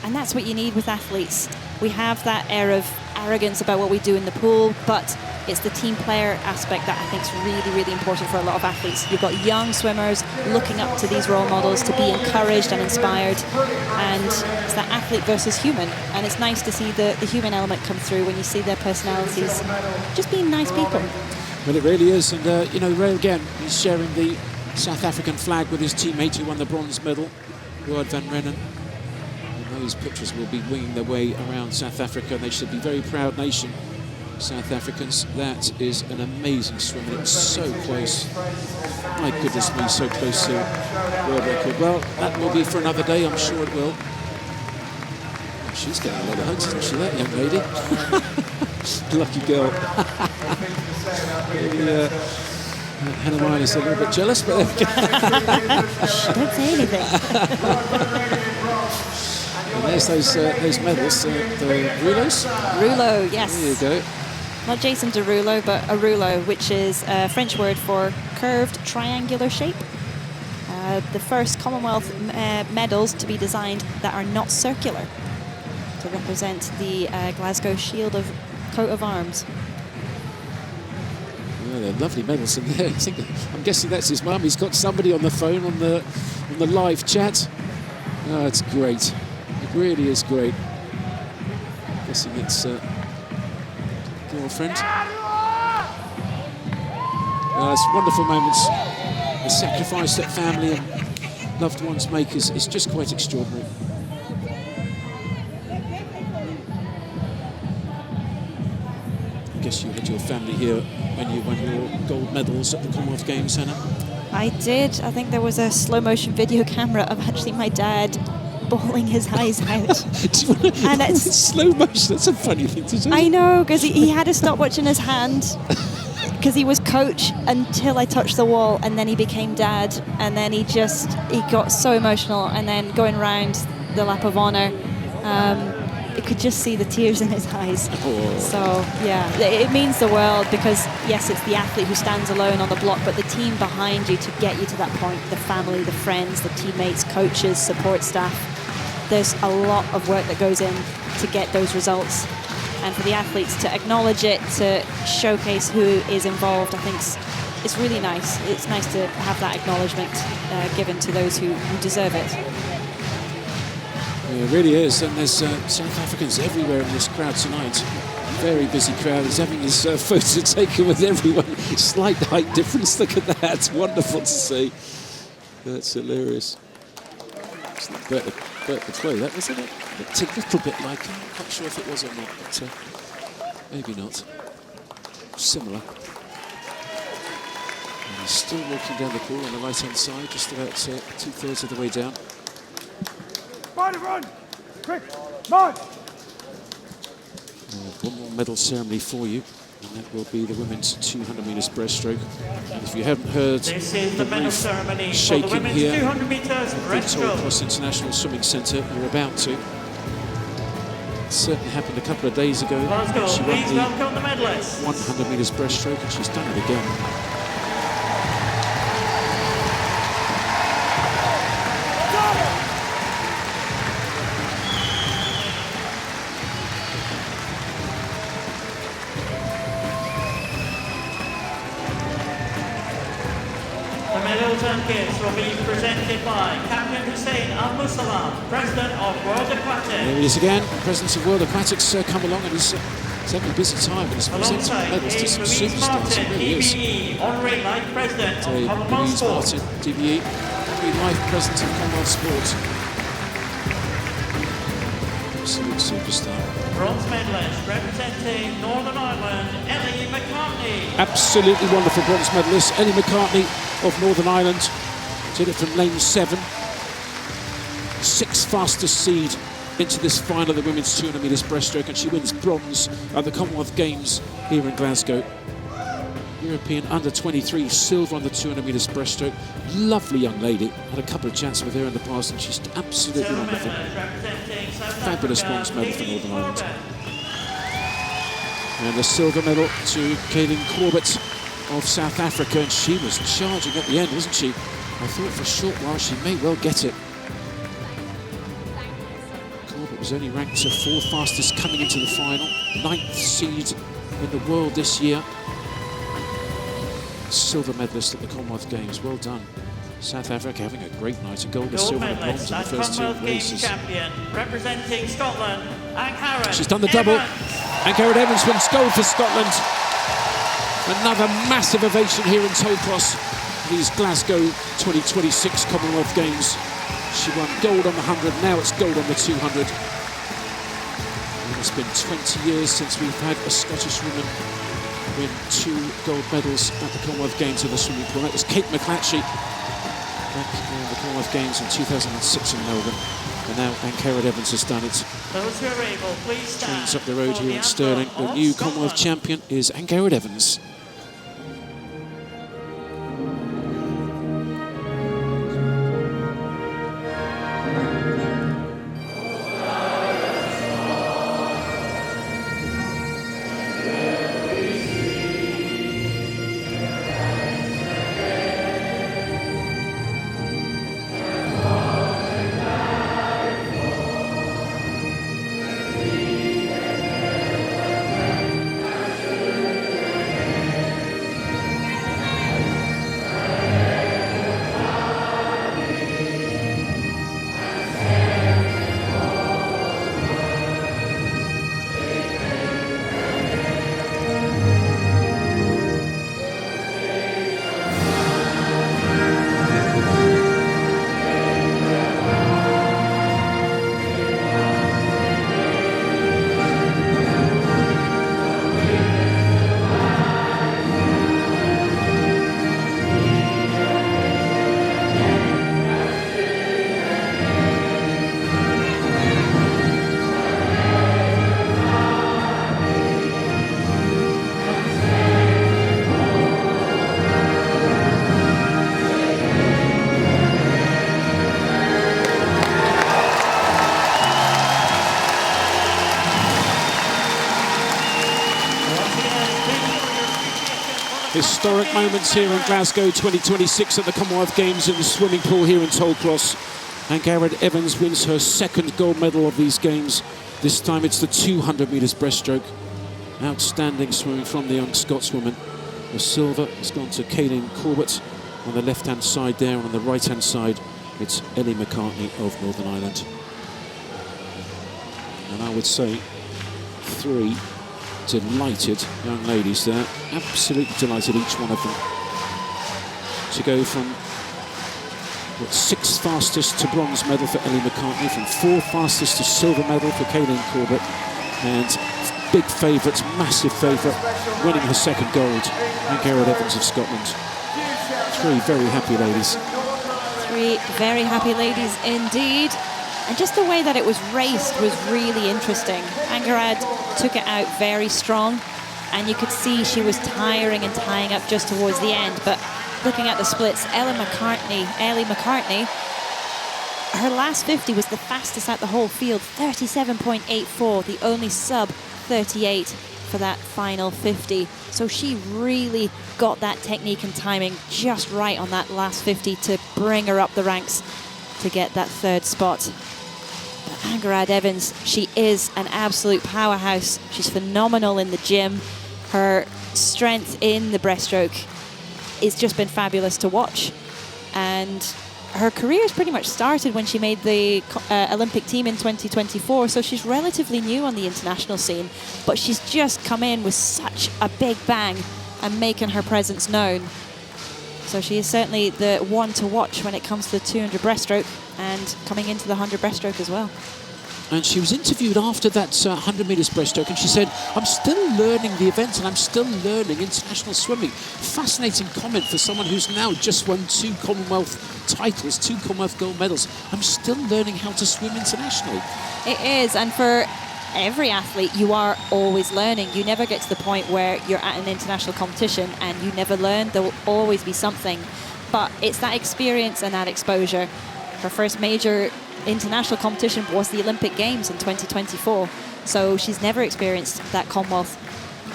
And that's what you need with athletes. We have that air of arrogance about what we do in the pool, but it's the team player aspect that I think is really, really important for a lot of athletes. You've got young swimmers looking up to these role models to be encouraged and inspired, and it's that athlete versus human. And it's nice to see the human element come through when you see their personalities just being nice people. Well, it really is, and you know, Ray again, he's sharing the South African flag with his teammate who won the bronze medal, Ruud van Rennen. And those pictures will be winging their way around South Africa. They should be very proud nation, South Africans. That is an amazing swim, and it's so close. My goodness me, so close to world record. Well, that will be for another day, I'm sure it will. She's getting a lot of hugs, isn't she, that young lady? Lucky girl. Hannah Miley's a little bit jealous, but there we go. Don't say anything. And there's those medals, the Rouleaus. Rouleau, yes. There you go. not Jason Derulo, but a rouleau, which is a French word for curved triangular shape. The first Commonwealth medals to be designed that are not circular, to represent the Glasgow Shield of coat of arms. Yeah, they're lovely medals in there. I'm guessing that's his mum. He's got somebody on the phone on the live chat. Oh, it's great. It really is great. I'm guessing it's girlfriend. It's wonderful moments. The sacrifice that family and loved ones make is just quite extraordinary. I guess you had your family here when you won your gold medals at the Commonwealth Games, Hannah. I did. I think there was a slow motion video camera of actually my dad bawling his eyes out. And it's slow motion. That's a funny thing to do. I know, because he had to stop watching his hand because he was coach until I touched the wall, and then he became dad, and then he got so emotional, and then going around the lap of honor, you could just see the tears in his eyes. Oh. So yeah, it means the world, because yes, it's the athlete who stands alone on the block, but the team behind you to get you to that point, the family, the friends, the teammates, coaches, support staff. There's a lot of work that goes in to get those results. And for the athletes to acknowledge it, to showcase who is involved, I think it's really nice. It's nice to have that acknowledgement given to those who deserve it. Yeah, it really is. And there's South Africans everywhere in this crowd tonight. Very busy crowd. He's having his photo taken with everyone. Slight height difference. Look at that. It's wonderful to see. That's hilarious. It's like Bert Betway, that wasn't it? It's a little bit like, I'm not quite sure if it was or not, but maybe not. Similar. And he's still walking down the pool on the right-hand side, just about 2/3 of the way down. Run! Quick! March! One more medal ceremony for you, and that will be the women's 200 metres breaststroke. And if you haven't heard This is the medal ceremony for the shaking women's here 200 metres at the Toll breaststroke. Cross International Swimming Centre, you're about to. It certainly happened a couple of days ago. Glasgow, She won please the welcome the medalists. 100 metres breaststroke, and she's done it again. The medals and gifts will be presented by Captain Hussein Al Musalam, President of World There Aquatics. he is again, President of World Aquatics come along, and he's having a busy time, and he's presenting Alongside medals to is some Louise superstars. Martin, It really is. DBE, Honorary Life President of Commonwealth Louise Sport. Martin, DBE, Honorary Life President of Commonwealth Sport. Absolute superstar. Bronze medalist representing Northern Ireland, Ellie McCartney. Absolutely wonderful bronze medalist, Ellie McCartney of Northern Ireland. Did it from lane 7. 6th fastest seed into this final of the women's 200 metres breaststroke, and she wins bronze at the Commonwealth Games here in Glasgow. European under-23 silver on the 200 metres breaststroke. Lovely young lady. Had a couple of chats with her in the past, and she's absolutely Silver wonderful. medalist representing South Fabulous Africa, bronze medal for Nikki Northern Ireland. Corbett. And the silver medal to Kaylin Corbett of South Africa, and she was charging at the end, wasn't she? I thought for a short while she may well get it. Corbett was only ranked to 4th fastest coming into the final, 9th seed in the world this year. Silver medalist at the Commonwealth Games, well done. South Africa having a great night, a gold, a Gold silver and a bronze medalist in the and first 2 Commonwealth Games races. champion representing Scotland, Anne-Harriet She's done the double. Evans. And Garrett Evans wins gold for Scotland. Another massive ovation here in Toll Cross, these Glasgow 2026 Commonwealth Games. She won gold on the 100, now it's gold on the 200. And it's been 20 years since we've had a Scottish woman win 2 gold medals at the Commonwealth Games in the swimming pool. That was Kate McClatchy back in the Commonwealth Games in 2006 in Melbourne. And now Anne-Harriet Evans has done it. Those who are able, please stand. Trains up the road for here the in Stirling. anthem The of new Scotland. Commonwealth champion is Anne-Harriet Evans. historic moments here in Glasgow 2026 at the Commonwealth Games in the swimming pool here in Tollcross. And Garrett Evans wins her second gold medal of these games. This time it's the 200 metres breaststroke. Outstanding swimming from the young Scotswoman. The silver has gone to Kaylin Corbett on the left-hand side there, and on the right-hand side it's Ellie McCartney of Northern Ireland. And I would say 3 delighted young ladies there, absolutely delighted, each one of them, to go from what, 6th fastest to bronze medal for Ellie McCartney, from 4th fastest to silver medal for Kaylin Corbett, and big favourites, massive favourite, winning her second gold, and Garrett Evans of Scotland. 3 very happy ladies. 3 very happy ladies indeed. And just the way that it was raced was really interesting. Angarad took it out very strong, and you could see she was tiring and tying up just towards the end. But looking at the splits, Ellie McCartney, her last 50 was the fastest at the whole field, 37.84, the only sub 38 for that final 50. So she really got that technique and timing just right on that last 50 to bring her up the ranks to get that 3rd spot. But Angarad Evans, she is an absolute powerhouse. She's phenomenal in the gym. Her strength in the breaststroke has just been fabulous to watch. And her career has pretty much started when she made the Olympic team in 2024, so she's relatively new on the international scene, but she's just come in with such a big bang and making her presence known. So she is certainly the one to watch when it comes to the 200 breaststroke and coming into the 100 breaststroke as well. And she was interviewed after that 100 metres breaststroke, and she said, I'm still learning the event and I'm still learning international swimming. Fascinating comment for someone who's now just won 2 Commonwealth titles, 2 Commonwealth gold medals. I'm still learning how to swim internationally. It is, and for every athlete, you are always learning. You never get to the point where you're at an international competition and you never learn. There will always be something. But it's that experience and that exposure. Her first major international competition was the Olympic Games in 2024. So she's never experienced that Commonwealth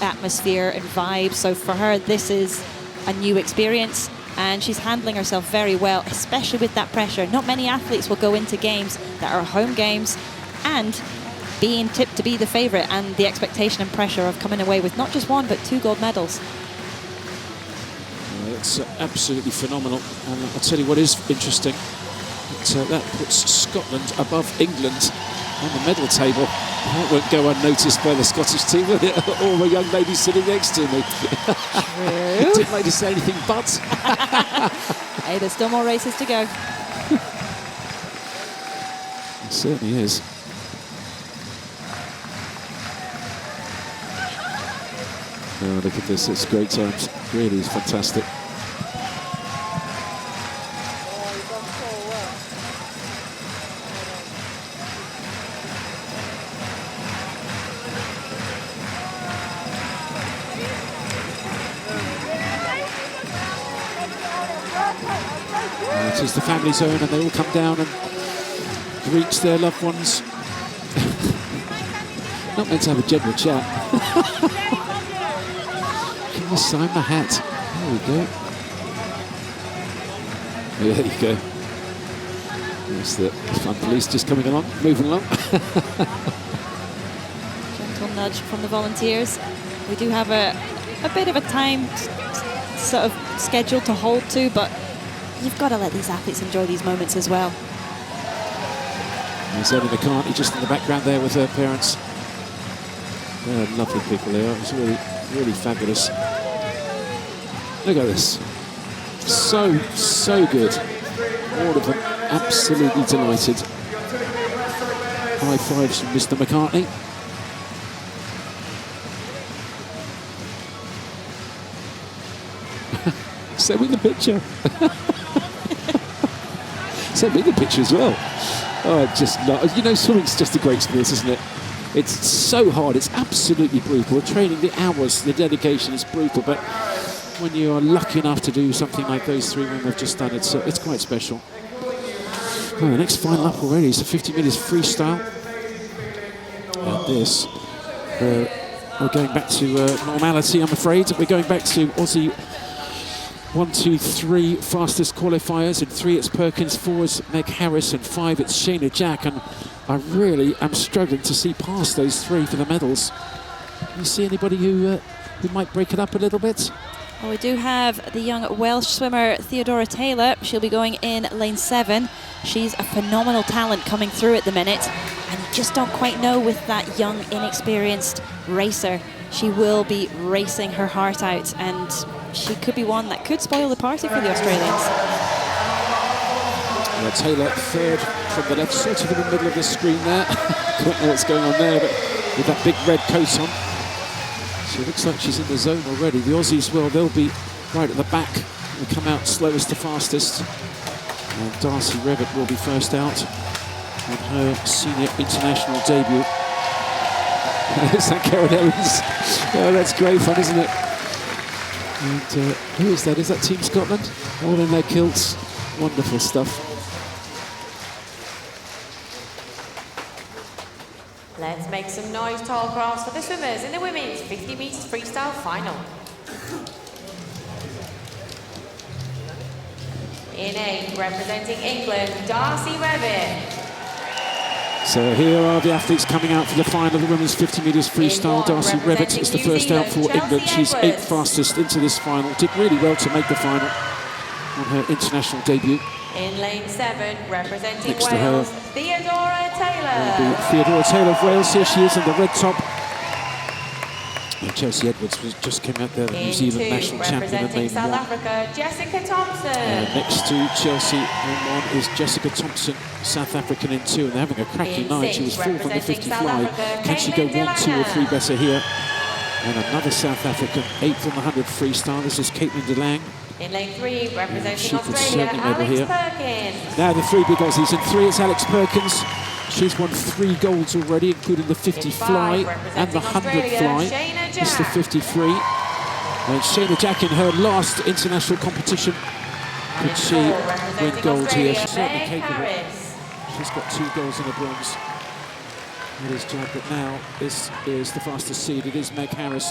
atmosphere and vibe. So for her, this is a new experience, and she's handling herself very well, especially with that pressure. Not many athletes will go into games that are home games and being tipped to be the favourite, and the expectation and pressure of coming away with not just 1 but 2 gold medals. It's absolutely phenomenal. And I'll tell you what is interesting. That puts Scotland above England on the medal table. That won't go unnoticed by the Scottish team, will it? All the young ladies sitting next to me. True. Didn't like to say anything but. Hey, there's still more races to go. It certainly is. Oh, look at this, it's great times. Really is fantastic. It is the family zone, and they all come down and greet their loved ones. Not meant to have a general chat. Can you sign my hat? There we go. Yeah, there you go. There's the fun police just coming along, moving along. Gentle nudge from the volunteers. We do have a bit of a time sort of schedule to hold to, but you've got to let these athletes enjoy these moments as well. There's Ellie McCartney just in the background there with her parents. They're lovely people they are. It's really, really fabulous. Look at this. So, so good. All of them absolutely delighted. High fives from Mr. McCartney. Send me the picture. Send me the picture as well. Oh, I just love, you know, swimming's just a great sport, isn't it? It's so hard, it's absolutely brutal. The training, the hours, the dedication is brutal, but when you are lucky enough to do something like those 3 women have just done, it's quite special. Well, the next final up already is the 50 metres freestyle. And this, we're going back to normality, I'm afraid. We're going back to Aussie 1, 2, 3 fastest qualifiers. In 3 it's Perkins, 4 is Meg Harris, and 5 it's Shayna Jack. And I really am struggling to see past those 3 for the medals. You see anybody who might break it up a little bit? Well, we do have the young Welsh swimmer Theodora Taylor. She'll be going in lane 7. She's a phenomenal talent coming through at the minute, and you just don't quite know with that young, inexperienced racer. She will be racing her heart out, and she could be one that could spoil the party for the Australians. Yeah, Taylor third from the left, sort of in the middle of the screen there. Don't know what's going on there, but with that big red coat on. She looks like she's in the zone already. The Aussies, well, they'll be right at the back. They come out slowest to fastest. And Darcy Revitt will be first out on her senior international debut. There's that Karen Ellens. Oh, that's great fun, isn't it? And who is that? Is that Team Scotland? All in their kilts. Wonderful stuff. Let's make some noise, tall cross, for the swimmers in the women's 50 metres freestyle final. In 8, representing England, Darcy Revitt. So here are the athletes coming out for the final of the women's 50 metres freestyle. Darcy Revitt is the first out for England. She's 8th fastest into this final. Did really well to make the final on her international debut. In lane 7, representing Next to Wales, her Theodora Taylor. Theodora Taylor of Wales. Here she is in the red top. And Chelsea Edwards just came out there, the New Zealand national champion, and they South won. Africa, Jessica Thompson. Next to Chelsea in 1 is Jessica Thompson, South African in 2, and they're having a cracking In night. She 6, was 4th on the 50 South fly. Africa, Can she go Caitlin 1, 2 or 3 DeLange. better here? And another South African, 8th on the 100 freestyle. This is Caitlin DeLange. In lane 3, representing She could Australia, certainly medal Alex here. Perkins. Now the 3 big Aussies. In 3 it's Alex Perkins. She's won 3 golds already, including the 50 In 5, fly and the 100 representing fly. Australia, Shayna It's the Jack. 53. And Shayna Jack in her last international competition. Could she In 4, win representing gold here? Australia, She's certainly Meg capable. Harris. She's got 2 golds and a bronze. It is Jack, but now this is the fastest seed. It is Meg Harris.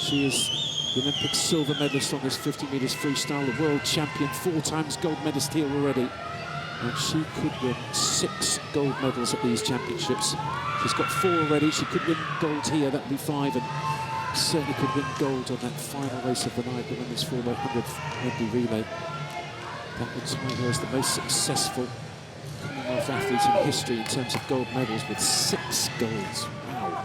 She is the Olympic silver medalist on this 50 metres freestyle, the world champion, 4 times gold medalist here already. And she could win 6 gold medals at these championships. She's got 4 already. She could win gold here, that'd be 5, and certainly could win gold on that final race of the night, the women's 4x100 Wembley relay. That would tie her as the most successful Commonwealth athlete in history in terms of gold medals, with 6 golds. Wow.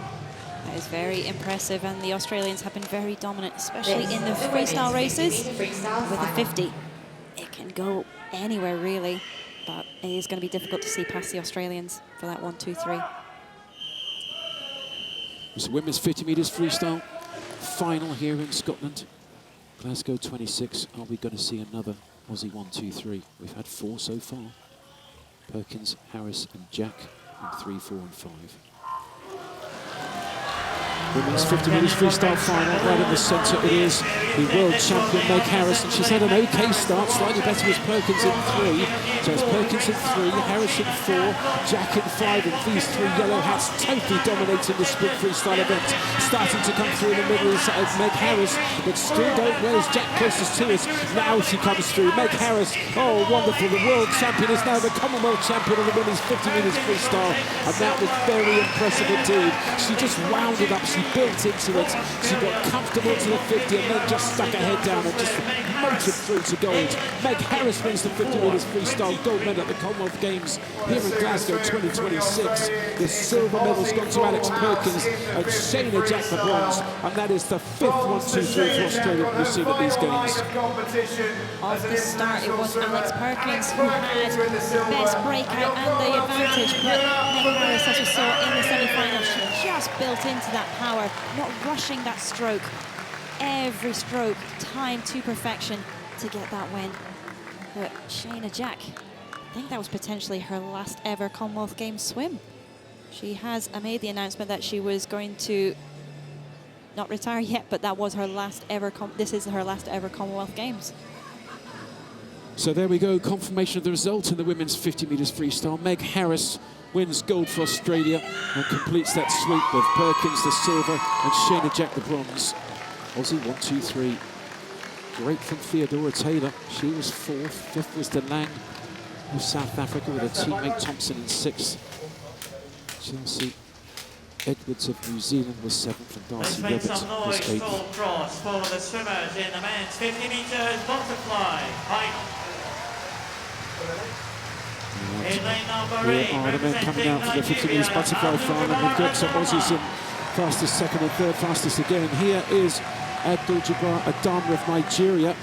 That is very impressive, and the Australians have been very dominant, especially in the freestyle races. With a 50, it can go anywhere really, but it is going to be difficult to see past the Australians for that 1, 2, 3. It's the women's 50 metres freestyle final here in Scotland. Glasgow 26. Are we going to see another Aussie 1, 2, 3? We've had 4 so far. Perkins, Harris and Jack in 3, 4 and 5. Women's 50 metres freestyle final, right in the centre it is the world champion Meg Harris, and she's had an okay start, slightly better as Perkins in 3. So it's Perkins in 3, Harris in 4, Jack in 5, and these 3 yellow hats totally dominating the sprint freestyle event. Starting to come through in the middle is Meg Harris, but still don't know as Jack closest to us. Now she comes through, Meg Harris, oh wonderful, the world champion is now the Commonwealth champion of the women's 50 metres freestyle, and that was very impressive indeed. She just wound it up, she built into it, she got comfortable to the 50 and then just stuck her head down and just motored through to gold. Meg Harris wins the 50 metres freestyle gold medal at the Commonwealth Games here in Glasgow 2026. The silver medal's gone to Alex Perkins and Shayna Jack the bronze, and that is the 5th 1, 2, 3 for Australia that we've seen at these games. Off the start, it was Alex Perkins who had the best breakout and the advantage, but Meg Harris, as we saw in the semi-final, she just built into that power, not rushing that stroke. Every stroke timed to perfection to get that win. But Shayna Jack, I think that was potentially her last ever Commonwealth Games swim. She has made the announcement that she was going to not retire yet, but that was her last ever, this is her last ever Commonwealth Games. So there we go, confirmation of the result in the women's 50 metres freestyle. Meg Harris wins gold for Australia and completes that sweep with Perkins the silver and Shayna Jack the bronze. Aussie 1, 2, 3. Great from Theodora Taylor. She was 4th. 5th was De Lang of South Africa with her teammate Thompson in 6th. Chelsea Edwards of New Zealand was 7th, and Let's Darcy make Roberts some was noise 8th. full cross for the swimmers in the men's 50 metres butterfly height. In lane number 8, Here are the men coming out for the 50 metres butterfly final. We've got some Aussies in fastest, second and third fastest again. Here is Abdul Jabbar Adama of Nigeria.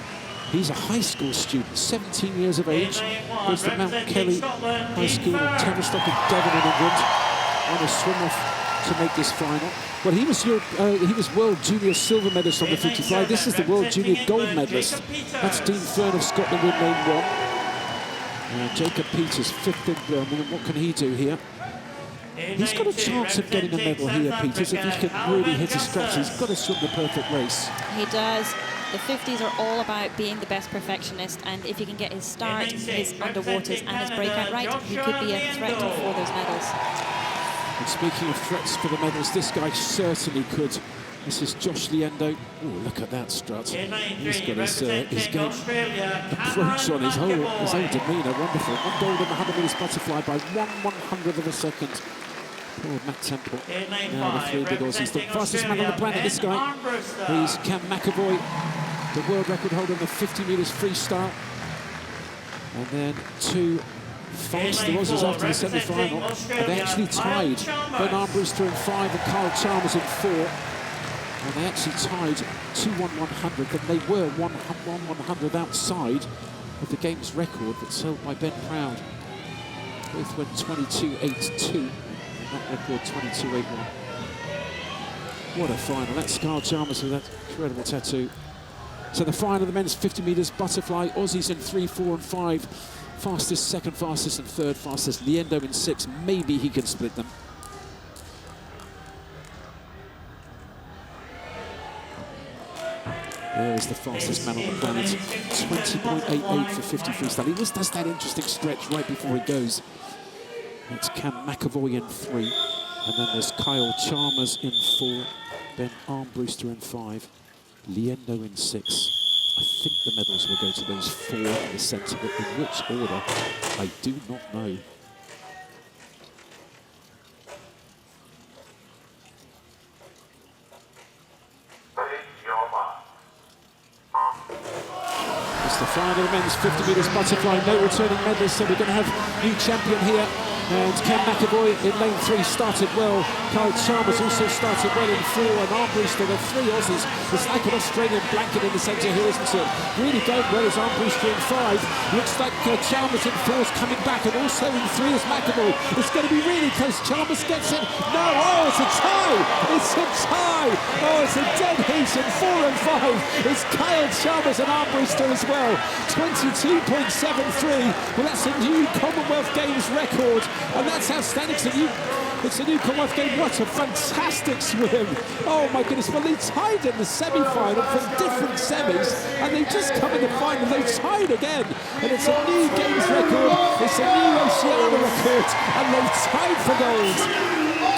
He's a high school student, 17 years of age. Goes to Mount Kelly High School in Tavistock in Devon in England. On a swim off to make this final. Well, he was World Junior silver medalist on the 50 This is the World Junior gold medalist. That's Dean Fern of Scotland in lane 1. Jacob Peters, 5th in Birmingham. What can he do here? He's got a chance of getting a medal here, Peters, if he can really hit his structure. He's got to swim the perfect race. He does. The 50s are all about being the best perfectionist, and if he can get his start, his underwaters and his breakout right, he could be a threat for those medals. And speaking of threats for the medals, this guy certainly could. This is Josh Liendo. Oh, look at that strut. He's got his game approach on his whole demeanour. Wonderful. 1 gold in the 100 metres butterfly by 1/100th of a second. Poor Matt Temple. Now the 3 big Aussies. The fastest man on the planet, this guy. He's Cam McAvoy, the world record holder in the 50 metres freestyle. And then 2 faster Aussies after the semi-final. And they actually tied Ben Armbruster in 5 and Kyle Chalmers in 4. And they actually tied 2-1-100, and they were 1-1-100 outside of the game's record that's held by Ben Proud. Both went 22-8-2, and that record 22-8-1. What a final. That's Kyle Chalmers with that incredible tattoo. So the final of the men's 50 metres butterfly, Aussies in 3, 4 and 5. Fastest, second fastest and third fastest. Liendo in 6. Maybe he can split them. There's the fastest man on the planet. 20.88 for 50 freestyle. He always does that interesting stretch right before he goes. It's Cam McAvoy in 3. And then there's Kyle Chalmers in 4. Ben Armbruster in 5. Liendo in 6. I think the medals will go to those 4 in the centre, but in which order, I do not know. It's the final of the men's 50 metres butterfly, no returning medalists, so we're going to have new champion here. And Cam McAvoy in lane 3 started well. Kyle Chalmers also started well in 4, and Armbruster, the 3 Aussies. It's like an Australian blanket in the centre here, isn't it? Really going well is Armbruster in 5. Looks like Chalmers in 4 is coming back, and also in 3 is McAvoy. It's going to be really close. Chalmers gets it. No, oh, it's a tie. It's a tie. Oh, it's a dead heat in 4 and 5. It's Kyle Chalmers and Armbruster as well. 22.73. Well, that's a new Commonwealth Games record. And that's outstanding. It's a new Commonwealth game. What a fantastic swim. Oh my goodness. Well, they tied in the semi-final from different semis, and they've just come in the final. They tied again. And it's a new games record. It's a new Oceania record. And they've tied for gold.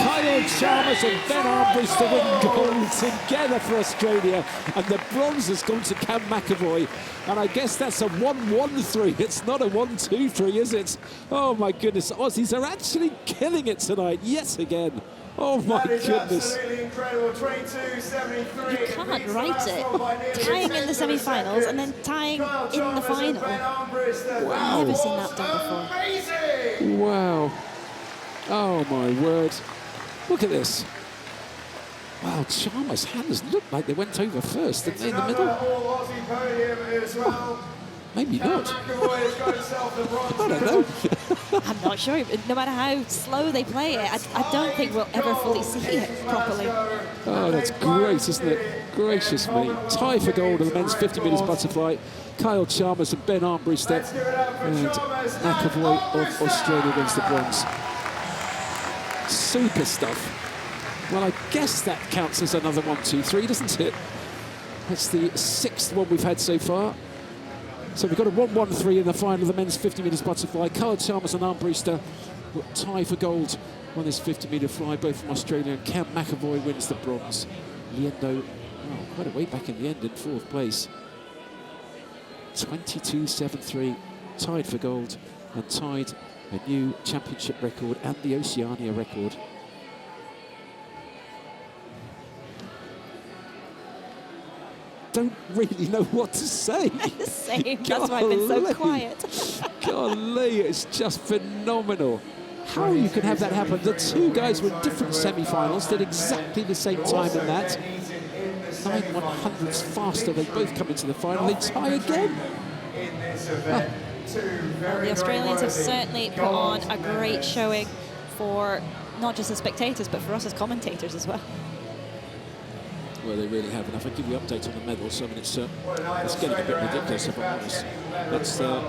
Kyle Chalmers and Ben Armbruster win gold together for Australia, and the bronze has gone to Cam McAvoy, and I guess that's a 1-1-3. It's not a 1-2-3, is it? Oh my goodness, Aussies are actually killing it tonight yet again. Oh my goodness. Incredible. 22.73. You can't write it. Tying in the semi-finals and then tying in the final. Wow. I've never seen that done before. Amazing. Wow. Oh my word. Look at this. Wow, Chalmers' hands look like they went over first, didn't they, in the middle? All-Aussie podium as well. Maybe not. McAvoy has got himself the bronze I don't know. I'm not sure. No matter how slow they play it, I don't think we'll ever fully see it properly. Oh, that's great, isn't it? Gracious me. Tie for gold in the men's 50 metres butterfly. Kyle Chalmers and Ben Armbruster. And McAvoy of Australia wins the bronze. Super stuff. Well, I guess that counts as another 1-2-3, doesn't it? That's the 6th one we've had so far. So we've got a 1-1-3 in the final of the men's 50 metres butterfly. Kyle Chalmers and Armbruster will tie for gold on this 50 metre fly, both from Australia. And Cam McAvoy wins the bronze. Liendo, quite a way back in the end in 4th place. 22.73, tied for gold and tied a new championship record and the Oceania record. Don't really know what to say. Same. That's why I've been so quiet. Golly, it's just phenomenal. How you can have that happen? The two guys were different semi-finals, did exactly the same time in that. 9/100ths faster, they both come into the final, they tie again. Well, the Australians have certainly put on a great showing for not just the spectators, but for us as commentators as well. Well, they really have. And if I give you an update on the medals, I mean, it's getting a bit ridiculous, if I'm honest. That's the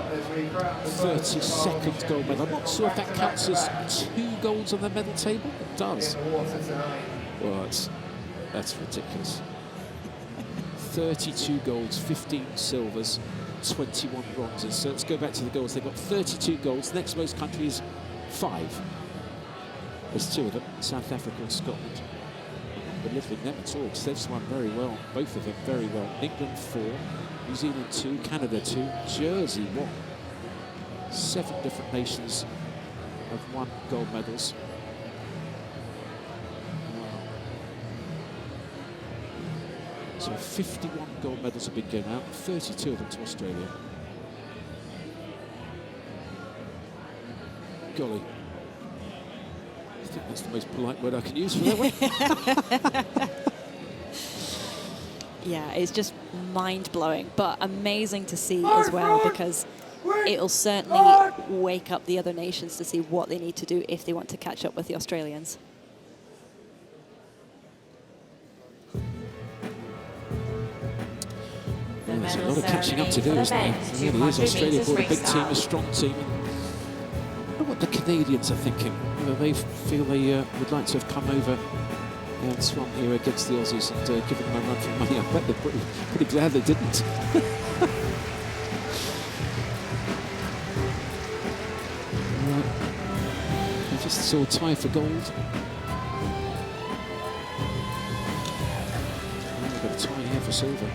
32nd gold medal. I'm not sure if that counts as 2 golds on the medal table. It does. Well, that's ridiculous. 32 golds, 15 silvers, 21 bronzes. So let's go back to the golds. They've got 32 golds. Next most country is 5. There's 2 of them, South Africa and Scotland. Belittling them at all, because they've swum very well, both of them very well. England 4, New Zealand 2, Canada 2, Jersey 1. 7 different nations have won gold medals. So 51 gold medals have been given out, 32 of them to Australia. Golly. I think that's the most polite word I can use for that one. Yeah, it's just mind-blowing, but amazing to see as well, because it'll certainly wake up the other nations to see what they need to do if they want to catch up with the Australians. Well, there's a lot of catching up to do, isn't there? It really is. Australia brought a big team, a strong team. I wonder what the Canadians are thinking. Whether they feel they would like to have come over and swum here against the Aussies and given them a run for money. I bet they're pretty glad they didn't. They just saw a tie for gold. We've got a tie here for silver.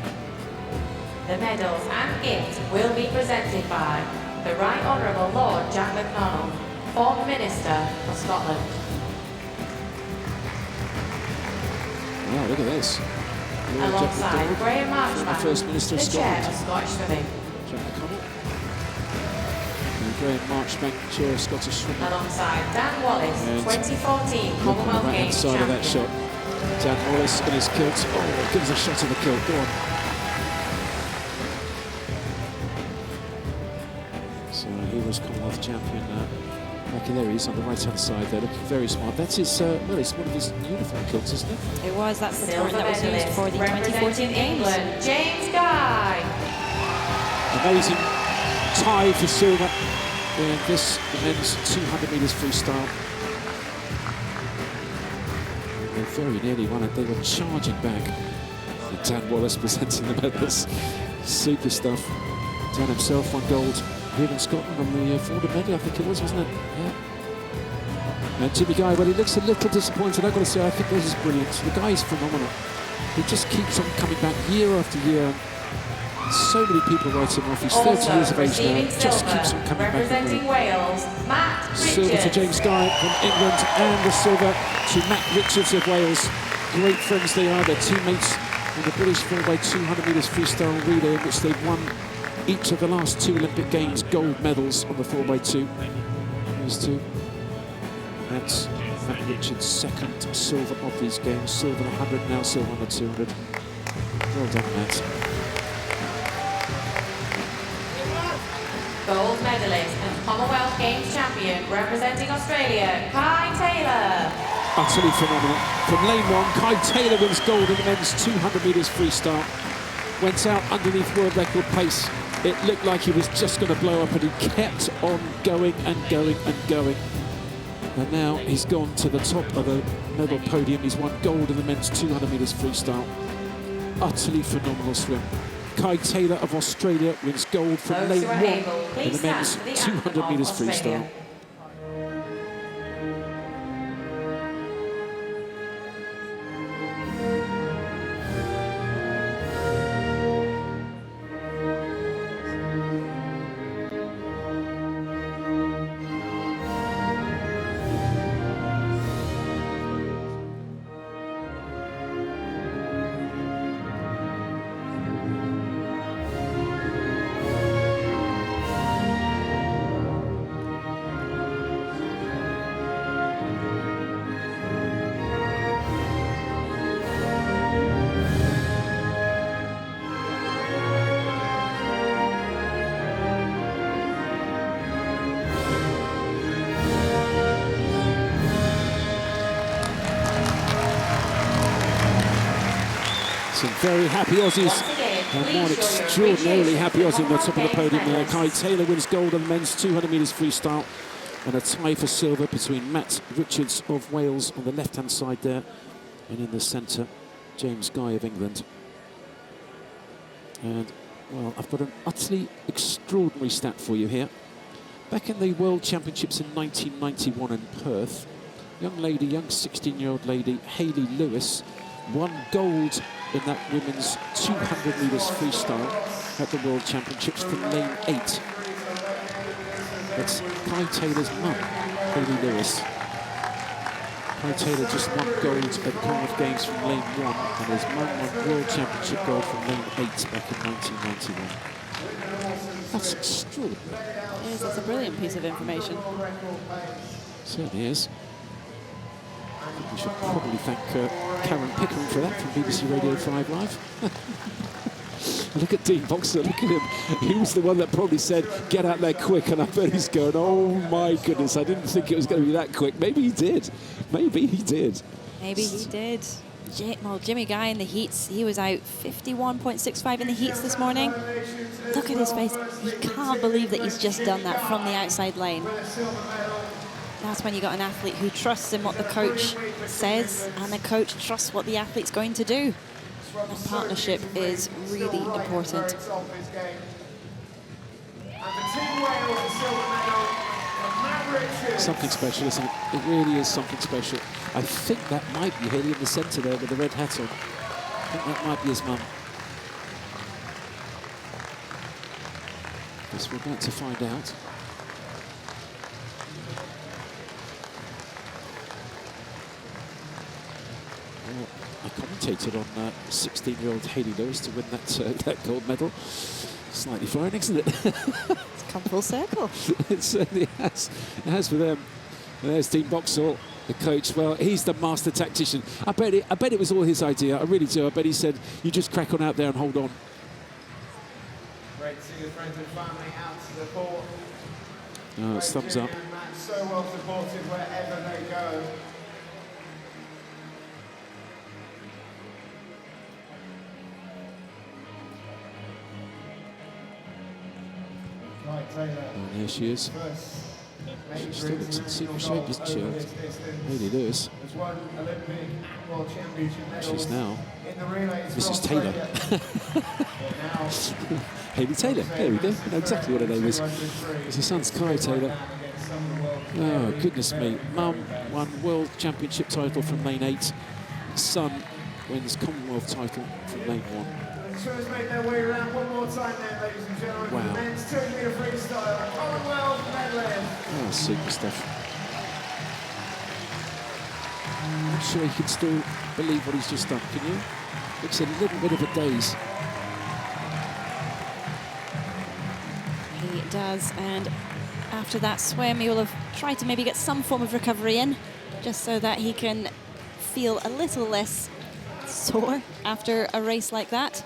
The medals and gifts will be presented by the Right Honourable Lord Jack McDonald, former Minister for Scotland. Wow, look at this. Lord Alongside Jack Graham McDonald, Marchbank, First Minister of the Chair Scotland. of Scottish Swimming. Jack McConnell. And Graham Marchbank, Chair of Scottish Swimming. Alongside Dan Wallace, And 2014 on the Commonwealth right-hand Games side of that champion. shot. Dan Wallace in his kilt. Oh, give us a shot of the kilt. Go on. So he was Commonwealth champion. Back there he is on the right-hand side there, looking very smart. That's his, well, it's one of his uniform kilts, isn't it? It was, that's the Silver turn that was used medalist for the 2014 representing Games. England, James Guy. Amazing tie for silver in this men's 200 metres freestyle. They very nearly won it. They were charging back. And Dan Wallace presenting the medals. Super stuff. Dan himself won gold here in Scotland on the 400 medley, I think it was, wasn't it? Yeah. And Jimmy Guy, well, he looks a little disappointed. I've got to say, I think this is brilliant. The guy is phenomenal. He just keeps on coming back year after year. So many people write him off. He's 30 years of age now. Just keeps on coming back. Representing Wales, Matt Richards. Silver to James Guy from England, and the silver to Matt Richards of Wales. Great friends they are. They're teammates in the British 4x200 metres freestyle relay, in which they've won each of the last 2 Olympic Games gold medals on the 4x2. These two. That's Matt Richards' second silver of these games. Silver on 100, now silver on the 200. Well done, Matt. Gold medalist and Commonwealth Games champion representing Australia, Kai Taylor. Utterly phenomenal. From lane 1, Kai Taylor wins gold in the men's 200 metres freestyle. Went out underneath world record pace. It looked like he was just going to blow up, and he kept on going and going and going. And now he's gone to the top of the medal podium. He's won gold in the men's 200 metres freestyle. Utterly phenomenal swim. Kai Taylor of Australia wins gold from Those lane who are 1 able, in please the men's stand for the anthem 200 of metres Australia. freestyle. Some very happy Aussies. And one extraordinarily happy Aussie on the top of the podium there. Kai Taylor wins gold on the men's 200 metres freestyle. And a tie for silver between Matt Richards of Wales on the left-hand side there. And in the centre, James Guy of England. And, well, I've got an utterly extraordinary stat for you here. Back in the World Championships in 1991 in Perth, young 16-year-old lady, Hayley Lewis, won gold in that women's 200 metres freestyle at the World Championships from lane 8. That's Kai Taylor's mum, Hayley Lewis. Kai Taylor just won gold at the Commonwealth Games from lane 1, and his mum won World Championship gold from lane 8 back in 1991. That's extraordinary. It is, that's a brilliant piece of information. Certainly is. We should probably thank Karen Pickering for that from BBC Radio 5 Live. Look at Dean Boxer, look at him. He was the one that probably said, get out there quick, and I bet he's going, oh my goodness, I didn't think it was going to be that quick. Maybe he did. Maybe he did. Maybe he did. Well, Jimmy Guy in the heats, he was out 51.65 in the heats this morning. Look at his face. He can't believe that he's just done that from the outside lane. That's when you got an athlete who trusts in what the coach says, and the coach trusts what the athlete's going to do. And partnership is really important. Something special, isn't it? It really is something special. I think that might be Hayley in the centre there with the red hat on. I think that might be his mum. Guess we're about to find out. Well, I commentated on 16-year-old Hayley Lewis to win that gold medal. Slightly flying, isn't it? It's come full circle. It certainly has. It has for them. And there's Dean Boxall, the coach. Well, he's the master tactician. I bet it was all his idea. I really do. I bet he said, you just crack on out there and hold on. Great to see the friends and family out to the court. Oh, it's thumbs up. So well supported wherever they go. And there she is. She still looks in super shape, doesn't she? Hayley Lewis. She's now Mrs. Taylor. Hayley Taylor. There we go. I know exactly what her name is. It's her son's Kai Taylor. Oh, goodness me. Mum won World Championship title from lane 8. Son wins Commonwealth title from lane 1. Swimmers make their way around one more time there, ladies and gentlemen. Wow. The men's 200-metre freestyle, Commonwealth medalist. Oh, super stuff. I'm not sure he can still believe what he's just done, can you? Looks a little bit of a daze. He does, and after that swim, he will have tried to maybe get some form of recovery in, just so that he can feel a little less sore after a race like that.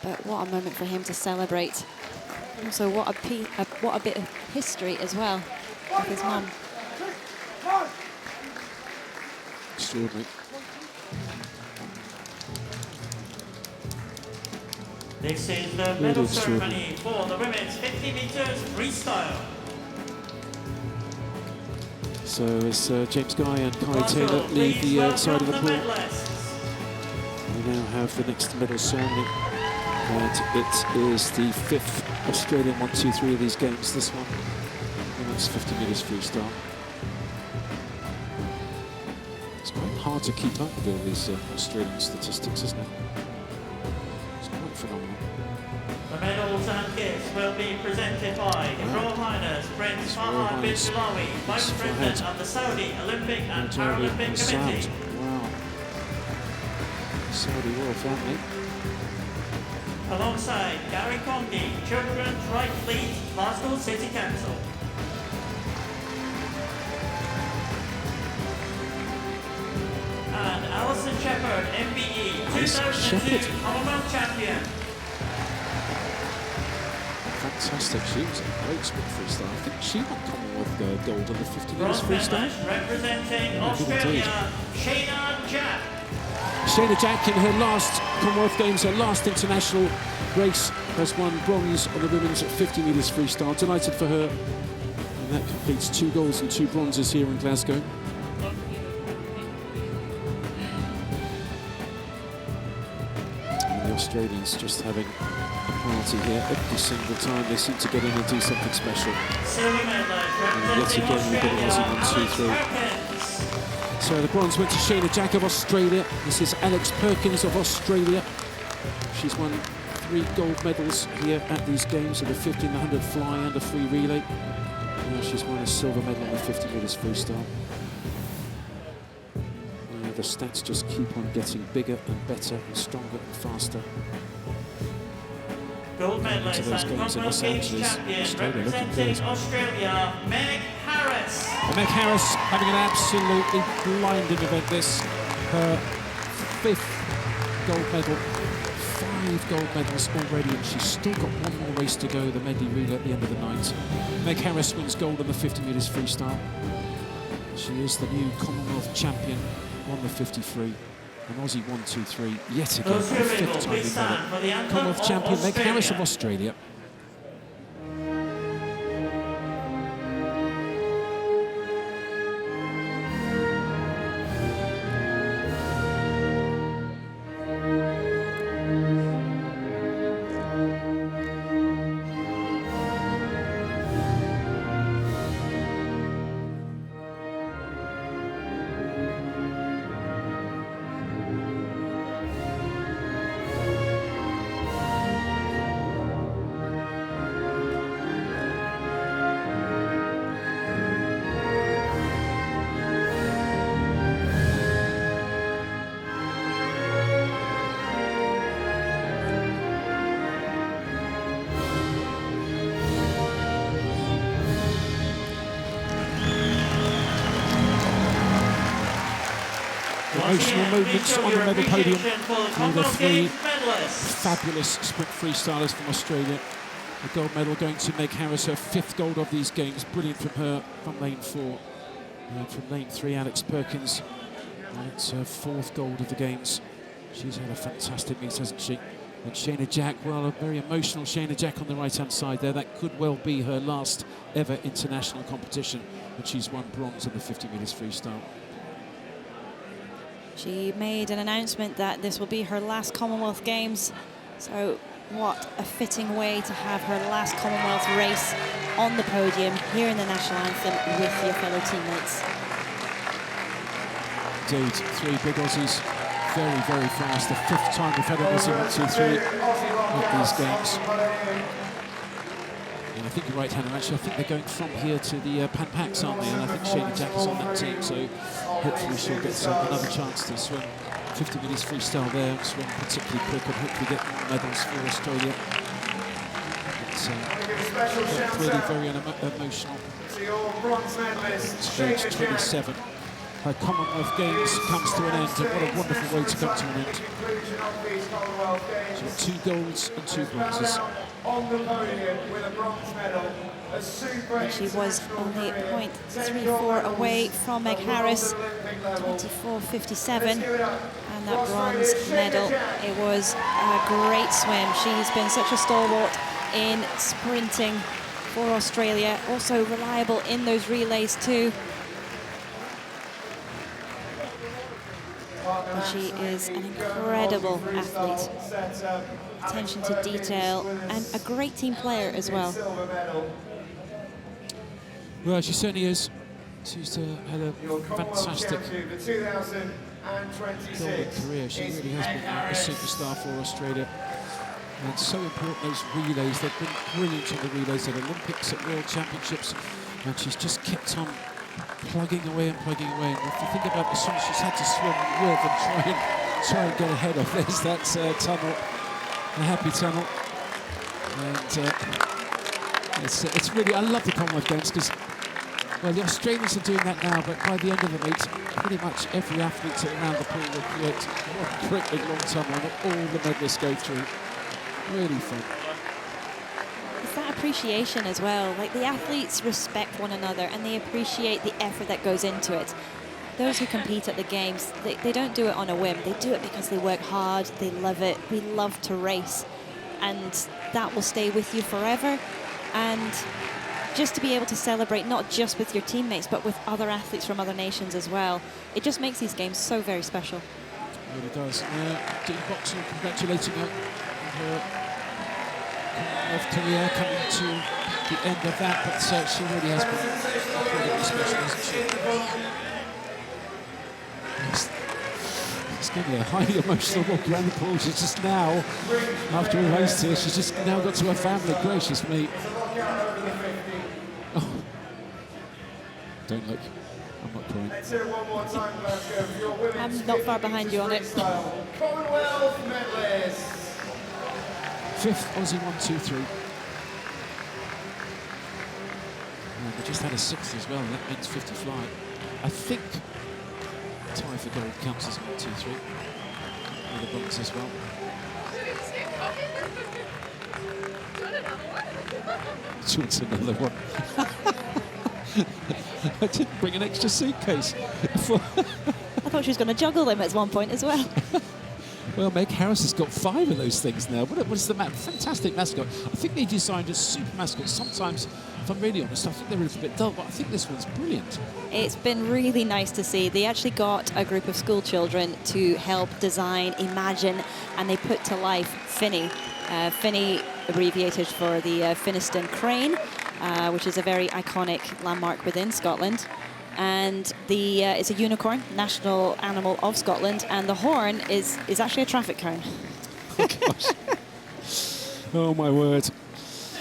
But what a moment for him to celebrate. Also, what a bit of history as well with his mum. Extraordinary. This is the medal ceremony for the women's 50 meters freestyle. So as James Guy and Kai Taylor leave the side of the pool, we now have the next medal ceremony. And it is the 5th Australian 1-2-3 of these games, this one. Women's 50 metres freestyle. It's quite hard to keep up with all these Australian statistics, isn't it? It's quite phenomenal. The medals and gifts will be presented by His Royal Highness Prince Fahad bin Zilawi, Vice President of the Saudi Olympic and Paralympic Committee. Wow. Saudi royal family. Alongside Gary Condy, Children's Rights Lead, Glasgow City Council. And Alison Shepherd, MBE, 2002 Commonwealth Champion. Fantastic. She was a great sprint freestyle. I think she won Commonwealth gold on the 50 metres freestyle. Representing Australia, Shayna Jack. Shayna Jack in her last Commonwealth Games, her last international race, has won bronze on the women's 50 metres freestyle. Delighted for her. And that completes 2 golds and 2 bronzes here in Glasgow. And the Australians just having a party here every single time they seem to get in and do something special. And yet again we've got an Aussie 1, 2, 3. So the bronze went to Shayna Jack of Australia. This is Alex Perkins of Australia. She's won 3 gold medals here at these games in the 1500 fly and the free relay. Now she's won a silver medal in the 50 metres freestyle. The stats just keep on getting bigger and better and stronger and faster. Gold medalist and Commonwealth Games champion representing Australia, Meg Harris. And Meg Harris having an absolutely blinding event this. Her 5th gold medal, 5 gold medals already, and she's still got 1 more race to go, the medley relay at the end of the night. Meg Harris wins gold on the 50 metres freestyle. She is the new Commonwealth champion on the 53. An Aussie 1, 2, 3, yet again, the 5th time we've had it. Commonwealth champion Meg Harris of Australia. Emotional moments on the medal podium for the 3 fabulous sprint freestylers from Australia. The gold medal going to Meg Harris, her 5th gold of these games. Brilliant from her from lane 4. From lane 3, Alex Perkins. That's her 4th gold of the games. She's had a fantastic meet, hasn't she? And Shayna Jack, well, a very emotional Shayna Jack on the right-hand side there. That could well be her last ever international competition. And she's won bronze in the 50 metres freestyle. She made an announcement that this will be her last Commonwealth Games. So what a fitting way to have her last Commonwealth race on the podium here in the national anthem with your fellow teammates. Indeed, 3 big Aussies, very, very fast. The 5th time we've had an Aussie 1, 2, 3 at these games. And I think you're right, Hannah, actually, I think they're going from here to the Pan Pacs, aren't they? And I think Shayna Jack is on that team, so hopefully she'll get another chance to swim 50 metres freestyle there, swim particularly quick, and hopefully get more medals for Australia. It's really very emotional. Age 27. Her Commonwealth Games comes to an end, and what a wonderful way to come to an end. She's got 2 golds and 2 bronzes. On the podium with a bronze medal. She was only 0.34 away from Meg Harris, 24.57, and that bronze medal. It was a great swim. She's been such a stalwart in sprinting for Australia, also reliable in those relays too. But she is an incredible athlete. Attention to detail and a great team player as well. Well, she certainly is. She's had a fantastic golden career. She really has been a superstar for Australia. And it's so important, those relays. They've been brilliant on the relays at Olympics, at World Championships, and she's just kept on plugging away and plugging away. And if you think about the swims she's had to swim with and try and get ahead of, there's that tunnel, the happy tunnel. And it's really, I love the Commonwealth Games because, well, the Australians are doing that now, but by the end of the meet, pretty much every athlete around the pool will create one quick big long tunnel that all the medalists go through. Really fun. It's that appreciation as well. Like, the athletes respect one another and they appreciate the effort that goes into it. those who compete at the games, they don't do it on a whim. They do it because they work hard, they love it, we love to race, and that will stay with you forever. And just to be able to celebrate not just with your teammates, but with other athletes from other nations as well, it just makes these games so very special. It really does. Dean Boxall congratulating her on her career, coming to the end of that, but she really has been incredibly special, hasn't she? It's going to be a highly emotional walk around the pool. She's just now, after we raced here, she's just now got to her family. Gracious me. Oh. Don't look. I'm not crying. Let's hear it one more time, Glasgow, for your women's I'm not far behind you on it. Commonwealth medalists. 5th Aussie 1, 2, 3. And they just had a 6th as well, and that means 50 fly. I think tie for gold counts as 1, 2, 3. And the bronze as well. She wants another one. I didn't bring an extra suitcase. I thought she was going to juggle them at one point as well. Well, Meg Harris has got 5 of those things now. What is the fantastic mascot? I think they designed a super mascot. Sometimes, if I'm really honest, I think they're a little bit dull, but I think this one's brilliant. It's been really nice to see. They actually got a group of school children to help design, imagine, and they put to life Finny. Finny, abbreviated for the Finnieston Crane, which is a very iconic landmark within Scotland. And it's a unicorn, national animal of Scotland, and the horn is actually a traffic cone. Oh, gosh. Oh, my word.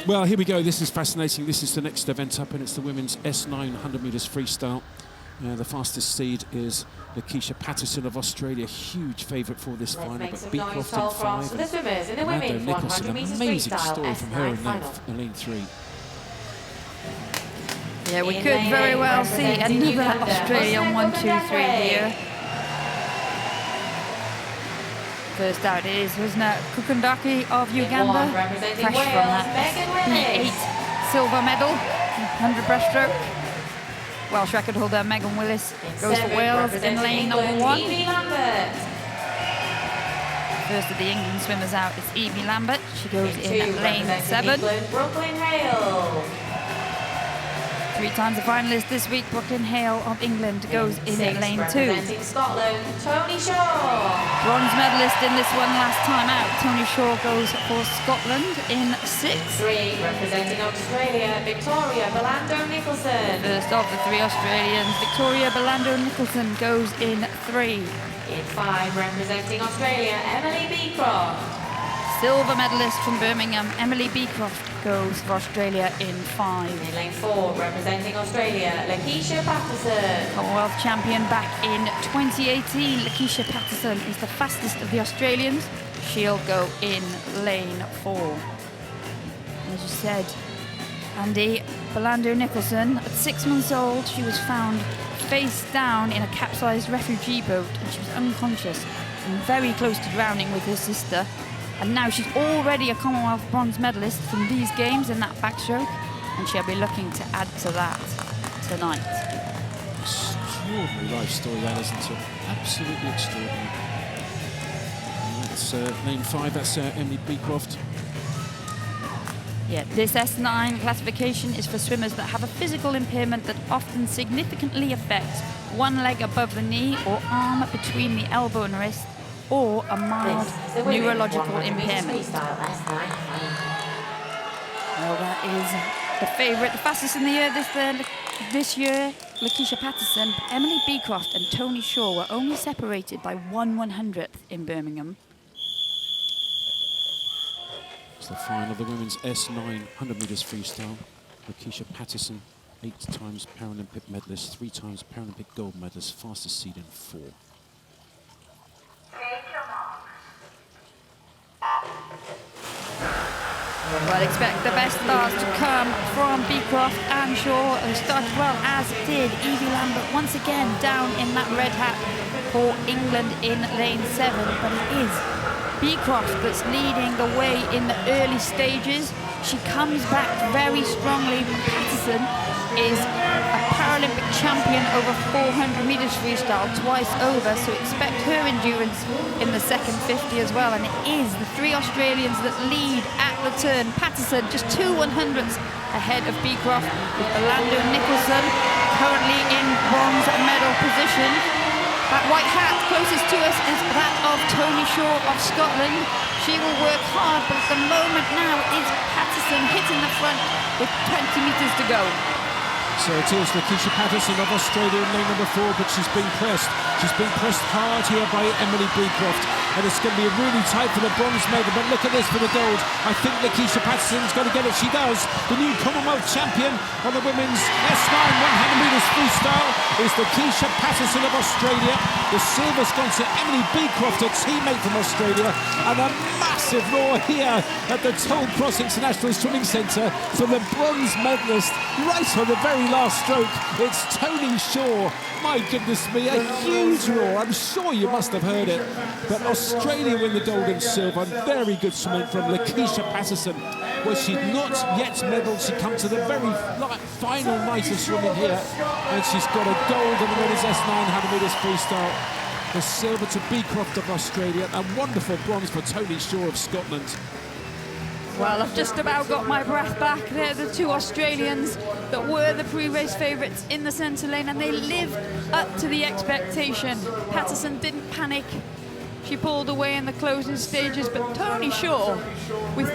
Well, here we go. This is fascinating. This is the next event up, and it's the women's S9 100 metres freestyle. The fastest seed is Lakeisha Patterson of Australia, huge favourite for this final, but Beecroft in 5. And Amanda Nicholson, an amazing story from her in lane 3. Yeah, we could very well see another Australian 1, 2, 3 here. First out is Husna Kukundaki of Uganda, fresh from that B8 silver medal, 100 breaststroke. Welsh record holder Megan Willis goes for Wales in lane number 1. First of the England swimmers out is Evie Lambert. She goes in lane 7. Brooklyn Hale. 3 times the finalist this week, Brooklyn Hale of England goes in lane 2. Representing Scotland, Tony Shaw. Bronze medalist in this one last time out, Tony Shaw goes for Scotland in 6. 3 representing Australia, Victoria Belando-Nicholson. First of the 3 Australians, Victoria Belando-Nicholson goes in 3. In 5 representing Australia, Emily Beecroft. Silver medalist from Birmingham, Emily Beecroft goes for Australia in 5. In lane 4 representing Australia, Lakeisha Patterson. Commonwealth champion back in 2018, Lakeisha Patterson is the fastest of the Australians. She'll go in lane 4. As you said, Andy Belando-Nicholson, at 6 months old, she was found face down in a capsized refugee boat, and she was unconscious and very close to drowning with her sister. And now she's already a Commonwealth bronze medalist from these games in that backstroke, and she'll be looking to add to that tonight. Extraordinary life story, that, isn't it? Absolutely extraordinary. And that's lane 5, that's Emily Beecroft. Yeah, this S9 classification is for swimmers that have a physical impairment that often significantly affects one leg above the knee or arm between the elbow and wrist, or a mild neurological impairment. Well, that is the favourite, the fastest in the year this year, Lakeisha Patterson. Emily Beecroft and Tony Shaw were only separated by 1/100th in Birmingham. It's the final of the women's S9 100 metres freestyle. Lakeisha Patterson, 8 times Paralympic medalist, 3 times Paralympic gold medalist, fastest seed in 4. Well, expect the best stars to come from Beecroft and Shaw, who started well, as did Evie Lambert, once again down in that red hat for England in lane 7. But it is Beecroft that's leading the way in the early stages. She comes back very strongly from Patterson, is a Paralympic champion over 400 meters freestyle twice over, so expect her endurance in the second 50 as well. And it is the 3 Australians that lead at the turn. Patterson just 2 100ths ahead of Beecroft, with Orlando Nicholson currently in bronze medal position. That white hat closest to us is that of Tony Shaw of Scotland. She will work hard, but at the moment now is Patterson hitting the front with 20 meters to go. So it is Lakeisha Patterson of Australia in lane number 4, but she's been pressed. She's been pressed hard here by Emily Beecroft, and it's going to be really tight for the bronze medal. But look at this for the gold. I think Lakeisha Patterson's going to get it. She does. The new Commonwealth champion on the women's S9 100 metres freestyle is Lakeisha Patterson of Australia. The silver's gone to Emily Beecroft, a teammate from Australia, and a massive roar here at the Toll Cross International Swimming Centre for the bronze medalist right on the very last stroke. It's Tony Shaw. My goodness me, a huge roar. I'm sure you must have heard it. But Australia win the gold and silver. Very good swimming from Lakeisha Patterson, where she'd not yet medalled. She come to the very final night of swimming here, and she's got a gold in the women's S9 100 metres freestyle. The silver to Beecroft of Australia, and wonderful bronze for Tony Shaw of Scotland. Well, I've just about got my breath back. They're the 2 Australians that were the pre-race favourites in the centre lane, and they lived up to the expectation. Patterson didn't panic. She pulled away in the closing stages, but Tony Shaw, with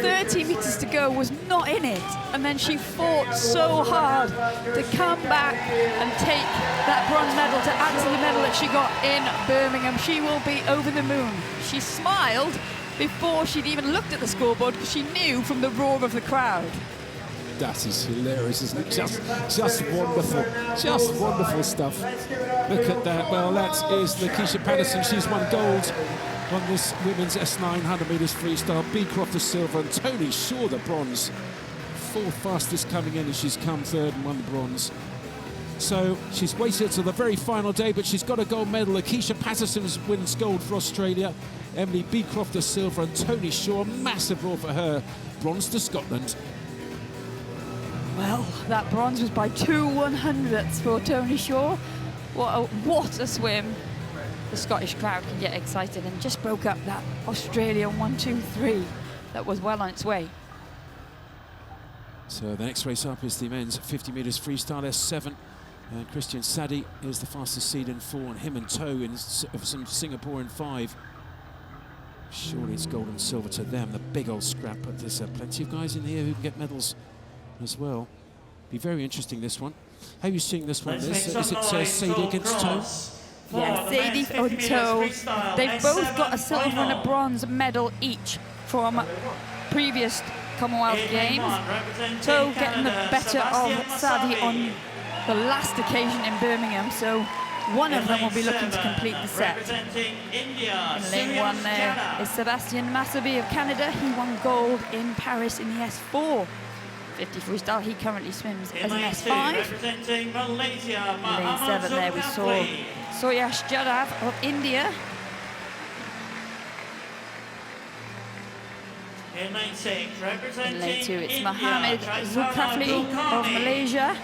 30 metres to go, was not in it. And then she fought so hard to come back and take that bronze medal, to add to the medal that she got in Birmingham. She will be over the moon. She smiled before she'd even looked at the scoreboard, because she knew from the roar of the crowd. That is hilarious, isn't it? Just wonderful. Just wonderful stuff. Look at that. Well, that is Lakeisha Patterson. She's won gold on this women's S9 100 metres freestyle. Beecroft the silver and Tony Shaw the bronze. 4th fastest coming in, and she's come 3rd and won the bronze. So she's waited till the very final day, but she's got a gold medal. Lakeisha Patterson wins gold for Australia. Emily Beecroft the silver, and Tony Shaw, massive roar for her. Bronze to Scotland. Well, that bronze was by 2 100ths for Tony Shaw. What a swim. The Scottish crowd can get excited, and just broke up that Australian 1-2-3 that was well on its way. So the next race up is the men's 50 metres freestyle S7. And Christian Sadie is the fastest seed in 4, and him and Toe in some Singapore in 5. Surely it's gold and silver to them, the big old scrap, but there's plenty of guys in here who can get medals as well. Be very interesting, this one. How are you seeing this one, Liz? Is it Sadie against Toe? Yeah, Sadie and Toe. They've both got a silver and a bronze medal each from previous Commonwealth Games. Toe getting the better of Sadie on the last occasion in Birmingham, so one of them will be looking to complete the set. In lane 1 there is Sebastian Massaby of Canada. He won gold in Paris in the S4 50 freestyle. He currently swims as an S5. In lane 7 there we saw Soyash Jadhav of India. In lane 6, representing In lane 2 it's India, Mohammed Zulkifli of Kulkarni. Malaysia.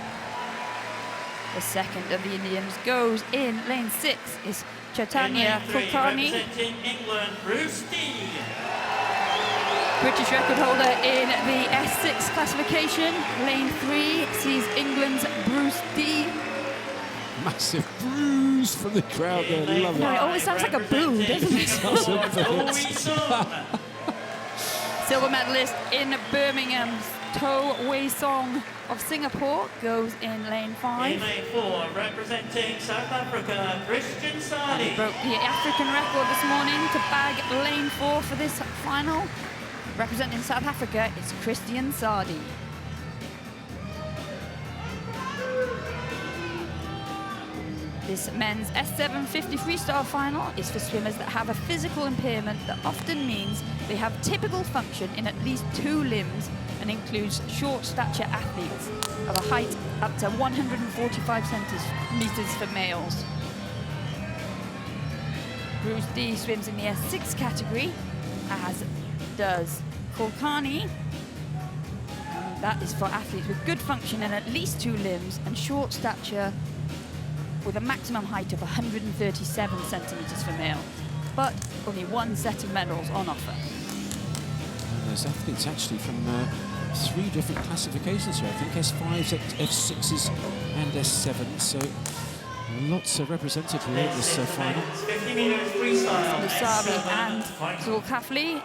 The second of the Indians goes in lane 6 is Chaitanya Kulkarni. Representing England, Bruce D. British record holder in the S6 classification. Lane 3 sees England's Bruce D. Massive bruise from the crowd there, love No, it. it always sounds like a boo, doesn't it? Silver medalist in Birmingham, To Wei Song of Singapore goes in lane 5. In lane 4, representing South Africa, Christian He Sadi. broke the African record this morning to bag lane 4 for this final. Representing South Africa, it's Christian Sadi. This men's S7 50 freestyle final is for swimmers that have a physical impairment that often means they have typical function in at least 2 limbs, and includes short stature athletes of a height up to 145 centimeters for males. Bruce D swims in the S6 category, as does Kulkarni. That is for athletes with good function in at least 2 limbs and short stature with a maximum height of 137 centimetres for male, but only 1 set of medals on offer. And there's athletes actually from 3 different classifications here. I think S5s, F6s and S7s, so lots are represented here in this final. 50 metres freestyle. Musabi and Zulkifli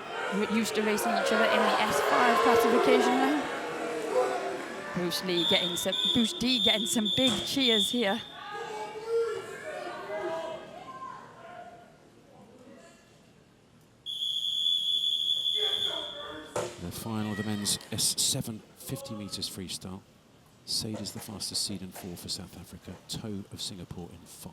used to racing each other in the S5 classification now. Bruce D getting some big cheers here. The final of the men's S7 50 metres freestyle. Said is the fastest seed in 4 for South Africa. Toe of Singapore in 5.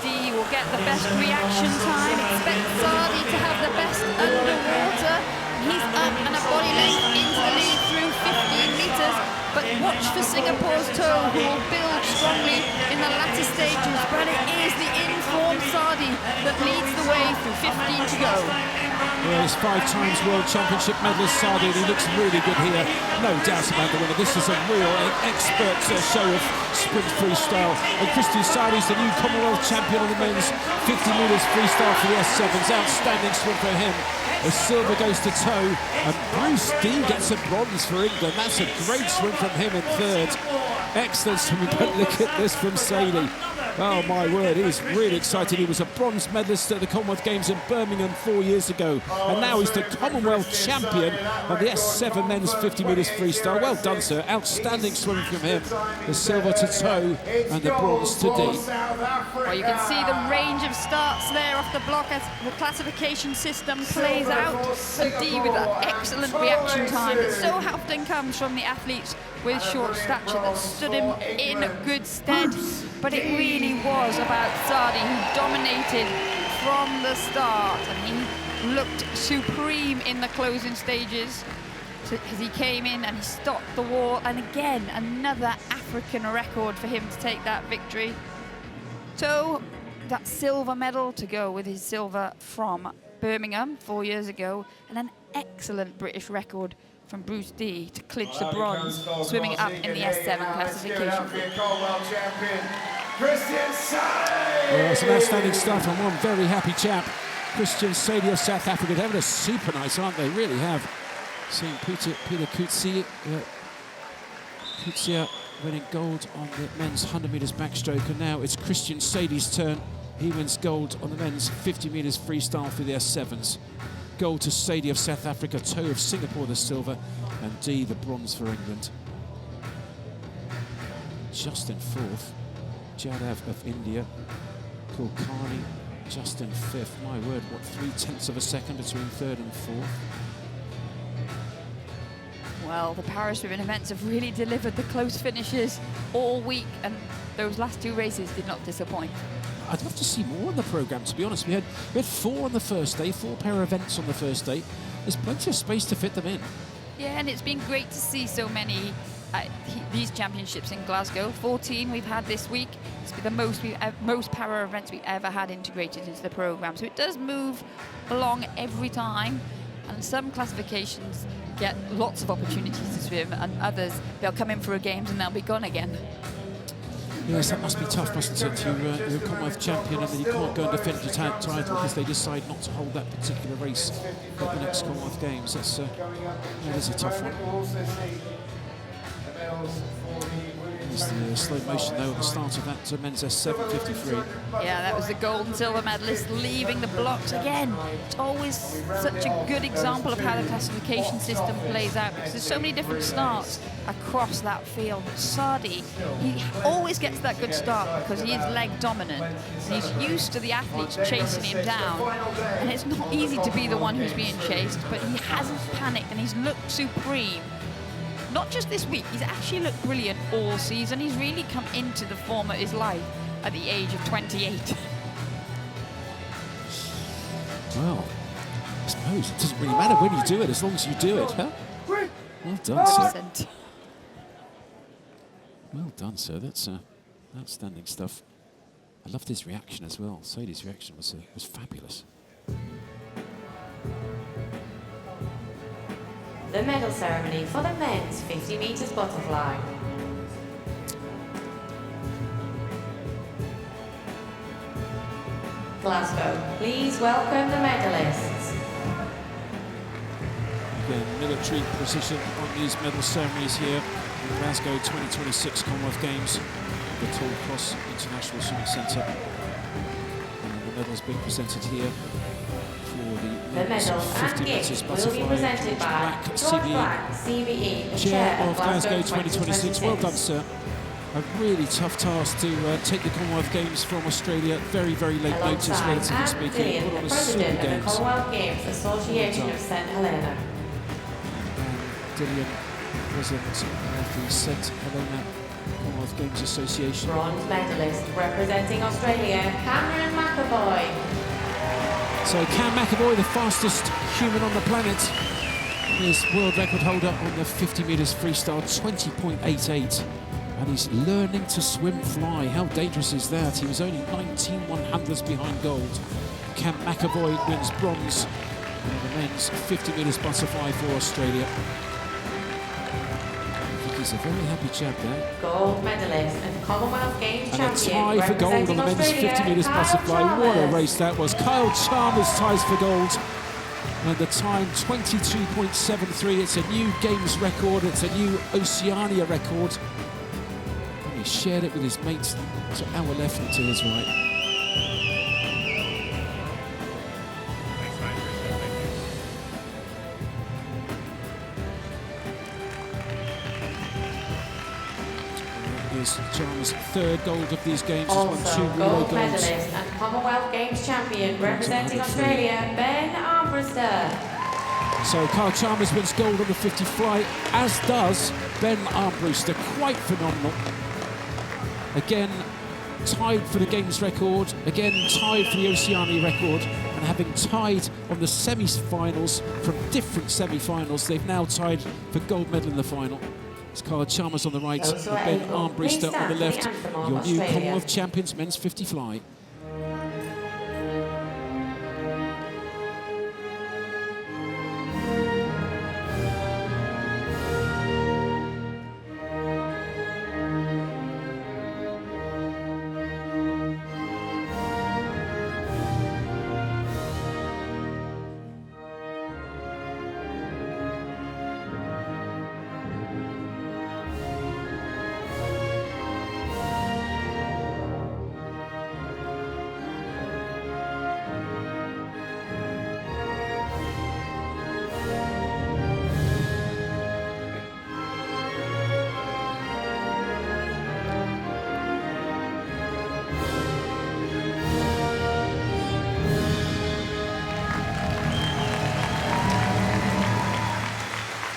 D will get the best reaction time. Expect Sardi to have the best underwater. He's up and a body length into the lead through 15 metres. But watch for Singapore's Toe, who will build strongly in the latter stages. But it is the informed Sardi that leads the way through 15 to go. Well, he's 5 times World Championship medalist Sardi, and he looks really good here. No doubt about the winner. This is a real expert show of sprint freestyle. And Christian Sardi's the new Commonwealth champion on the men's 50 metres freestyle for the S7s. Outstanding swim for him. The silver goes to Toe, and Bruce D gets a bronze for England. That's a great swim from him in 3rd. Excellent swimming, but look at this from Sadie. Oh my word, he was really excited. He was a bronze medalist at the Commonwealth Games in Birmingham 4 years ago, and now he's the Commonwealth champion of the S7 men's 50 metres freestyle. Well done, sir. Outstanding swimming from him. The silver to Toe and the bronze to D. Well, you can see the range of starts there off the block as the classification system plays out. And D with that excellent reaction time that so often comes from the athletes with short stature that stood him in good stead. But it really was about Sardi, who dominated from the start, and he looked supreme in the closing stages as he came in and he stopped the wall. And again, another African record for him to take that victory. So that silver medal to go with his silver from Birmingham 4 years ago, and an excellent British record from Bruce D to clinch the bronze, swimming up in the S7 classification. Well, some outstanding stuff and one very happy chap. Christian Sadie of South Africa. They're having a super night, aren't they? Really have. Seeing Peter Kutsia winning gold on the men's 100 metres backstroke, and now it's Christian Sadie's turn. He wins gold on the men's 50 metres freestyle for the S7s. Gold to Sadie of South Africa, Toe of Singapore the silver, and D the bronze for England. Just in 4th, Jadav of India, Kulkarni just in 5th. My word, what, 0.3 of a second between 3rd and 4th? Well, the Paris women events have really delivered the close finishes all week, and those last 2 races did not disappoint. I'd love to see more on the programme, to be honest. We had 4 on the first day, 4 para events on the first day. There's plenty of space to fit them in. Yeah, and it's been great to see so many these championships in Glasgow. 14 we've had this week. It's been the most para events we've ever had integrated into the programme. So it does move along every time, and some classifications get lots of opportunities to swim, and others, they'll come in for a games and they'll be gone again. Yes, that must be tough, mustn't it? You're a Commonwealth champion and then you can't go and defend your title because they decide not to hold that particular race at the next Commonwealth Games. That is a tough one. There's the slow motion though at the start of that men's S7.53. Yeah, that was the gold and silver medalist leaving the blocks again. It's always such a good example of how the classification system plays out, because there's so many different starts across that field. But Sardi, he always gets that good start because he is leg dominant. And he's used to the athletes chasing him down. And it's not easy to be the one who's being chased, but he hasn't panicked and he's looked supreme. Not just this week, he's actually looked brilliant all season. He's really come into the form of his life at the age of 28. Well, I suppose it doesn't really matter when you do it, as long as you do it, huh? Well done, sir. Well done, sir. That's outstanding stuff. I loved his reaction as well. Sadie's reaction was fabulous. the medal ceremony for the men's 50 meters butterfly. Glasgow, please welcome the medalists. Again, military precision on these medal ceremonies here in Glasgow 2026 Commonwealth Games, the Tall Cross International Swimming Centre. And the medals being presented here for the men's medals 50 and metres gifts will butterfly. be presented by George George Black, Black, CBE, the Chair of Glasgow Glasgow 2026. Well done, sir. A really tough task to take the Commonwealth Games from Australia. Very, very late notice, Alongside relatively Anne speaking. Dillion, Put on the a super President of the games. Commonwealth Games Association of St Helena. Dillion, President of the St Helena Commonwealth Games Association. Bronze medalist representing Australia, Cameron McAvoy. So Cam McAvoy, the fastest human on the planet, is world record holder on the 50 metres freestyle, 20.88. And he's learning to swim fly. How dangerous is that? He was only 19 100ths behind gold. Cam McAvoy wins bronze in the men's 50 metres butterfly for Australia. I think he's a very happy chap there. Gold medalist and Commonwealth Games And a champion tie for gold on the men's representing 50 metres Australia, butterfly. Kyle What a Chalmers. race that was. Kyle Chalmers ties for gold. And the time, 22.73. It's a new Games record. It's a new Oceania record. And he shared it with his mates to our left and to his right. Is Chalmers' third gold of these games. He's won Also, 2 relay gold golds. medalist and Commonwealth Games champion representing Australia, Ben Armbruster. So Kyle Chalmers wins gold on the 50 fly, as does Ben Armbruster. Quite phenomenal. Again, tied for the Games record. Again, tied for the Oceania record. And having tied on the semi-finals from different semi-finals, they've now tied for gold medal in the final. It's Kyle Chalmers on the right, and Also Ben able. Please Armbruster on stand the for the left. anthem of Your new Australia. Commonwealth champions, men's 50 fly.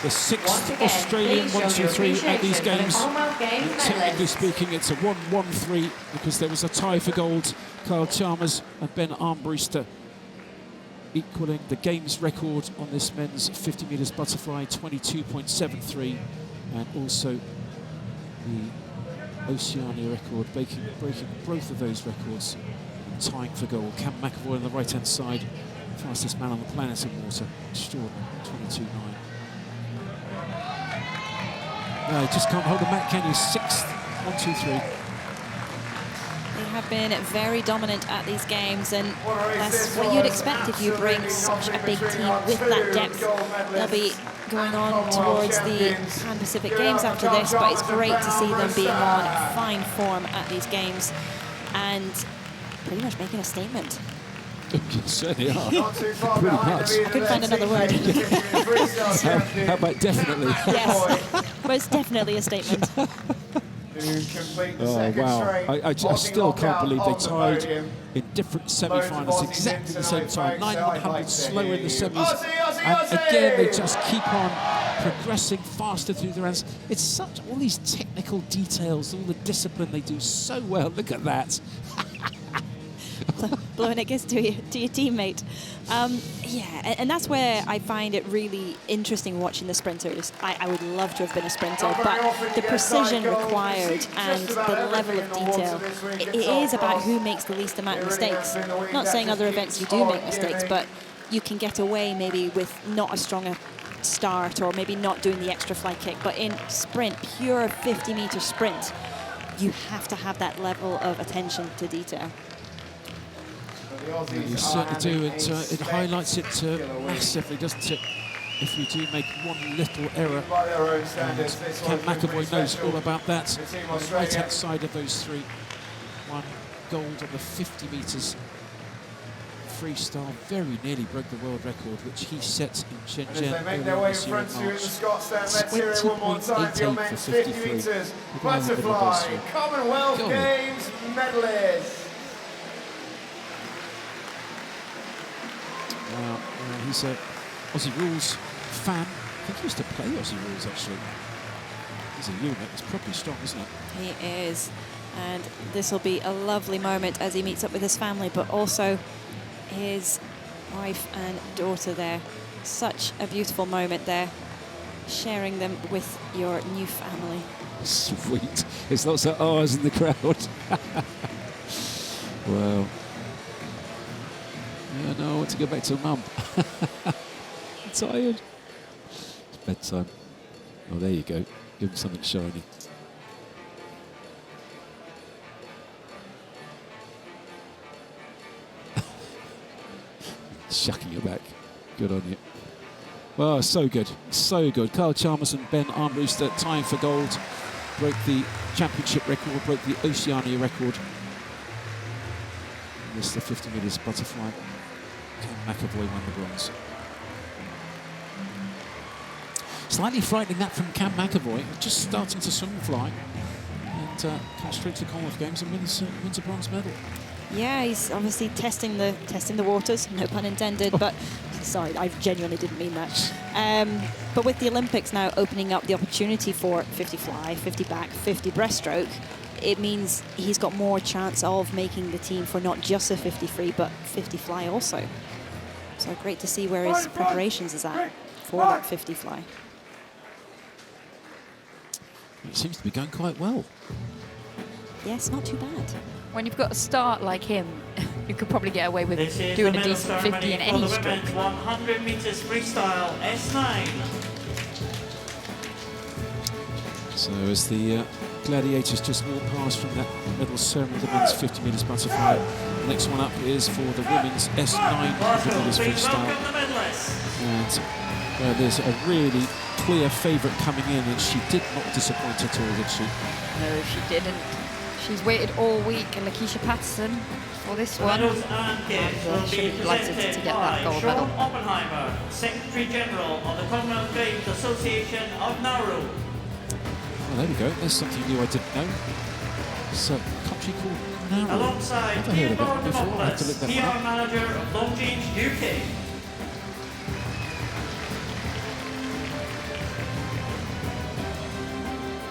The Once sixth again, Australian please show your 1-2-3 at these appreciation for the games. Commonwealth Games And technically medalists. speaking, it's a 1-1-3 because there was a tie for gold. Kyle Chalmers and Ben Armbruster equaling the Games record on this men's 50 metres butterfly, 22.73, and also the Oceania record, breaking both of those records and tying for gold. Cam McAvoy on the right-hand side, fastest man on the planet in water, extraordinary, 22.9. No, you just can't hold the mat, can you? Sixth, 1-2-3. They have been very dominant at these games, and that's what you'd expect if you bring such a big team with that depth. They'll be going on towards the Pan Pacific Games after this, but it's great to see them being on fine form at these games and pretty much making a statement. You certainly are. Pretty much. I couldn't find another word. How about definitely? Yes, most definitely a statement. Oh, wow. I still can't believe they tied in different semi-finals exactly the same time. 9 100 slower in the semis. And again, they just keep on progressing faster through the rounds. It's such, all these technical details, all the discipline they do so well. Look at that. Blowing a kiss to your teammate. Yeah, and that's where I find it really interesting watching the sprinters. I would love to have been a sprinter, but the precision required and the level of detail, it is about who makes the least amount of mistakes. Not saying other events you do make mistakes, but you can get away maybe with not as strong a start or maybe not doing the extra fly kick. But in sprint, pure 50-meter sprint, you have to have that level of attention to detail. You certainly do. It highlights it massively, doesn't it? If you do make one little error. Ken McAvoy knows all about that. On the right-hand side of those three, one gold on the 50 metres freestyle. Very nearly broke the world record, which he set in Shenzhen earlier on this year in March. 20.88 for 53. Butterfly Commonwealth Games medalist. Wow, he's a Aussie Rules fan. I think he used to play Aussie Rules, actually. He's a unit. He's probably strong, isn't he? He is. And this will be a lovely moment as he meets up with his family, but also his wife and daughter there. Such a beautiful moment there, sharing them with your new family. Sweet. There's lots of R's in the crowd. Wow. Yeah, no, I want to go back to mum. I'm tired. It's bedtime. Oh, there you go. Give him something shiny. Shucking it back. Good on you. Well, so good. So good. Kyle Chalmers and Ben Armbruster tying for gold. Broke the championship record, broke the Oceania record. And this is the 50 metres butterfly. Ken McAvoy won the bronze. Slightly frightening that from Cam McAvoy, just starting to swim and fly, and comes straight to the Commonwealth Games and wins a bronze medal. Yeah, he's obviously testing the waters, no pun intended, but sorry, I genuinely didn't mean that. But with the Olympics now opening up the opportunity for 50 fly, 50 back, 50 breaststroke, it means he's got more chance of making the team for not just a 50 free, but 50 fly also. So great to see where his preparations is at for that 50 fly. It seems to be going quite well. Yes, not too bad. When you've got a start like him, you could probably get away with doing a decent 50 in any stroke. 100 meters freestyle S9. So as the gladiators just walk past from that medal ceremony, the men's 50 metres butterfly. The next one up is for the women's S9 100 metres freestyle. And there's a really clear favourite coming in, and she did not disappoint at all, did she? No, she didn't. She's waited all week, and Lakeisha Patterson for this one. Medals and gifts will she'll be be delighted to presented get by that gold Sean medal. Oppenheimer, Secretary General of the Commonwealth Games Association of Nauru. Well, there we go. There's something new I didn't know. It's a country called Nauru. Alongside Never heard of Theodore it before. I have to look Demopoulos, that PR one up. Manager of Longines UK.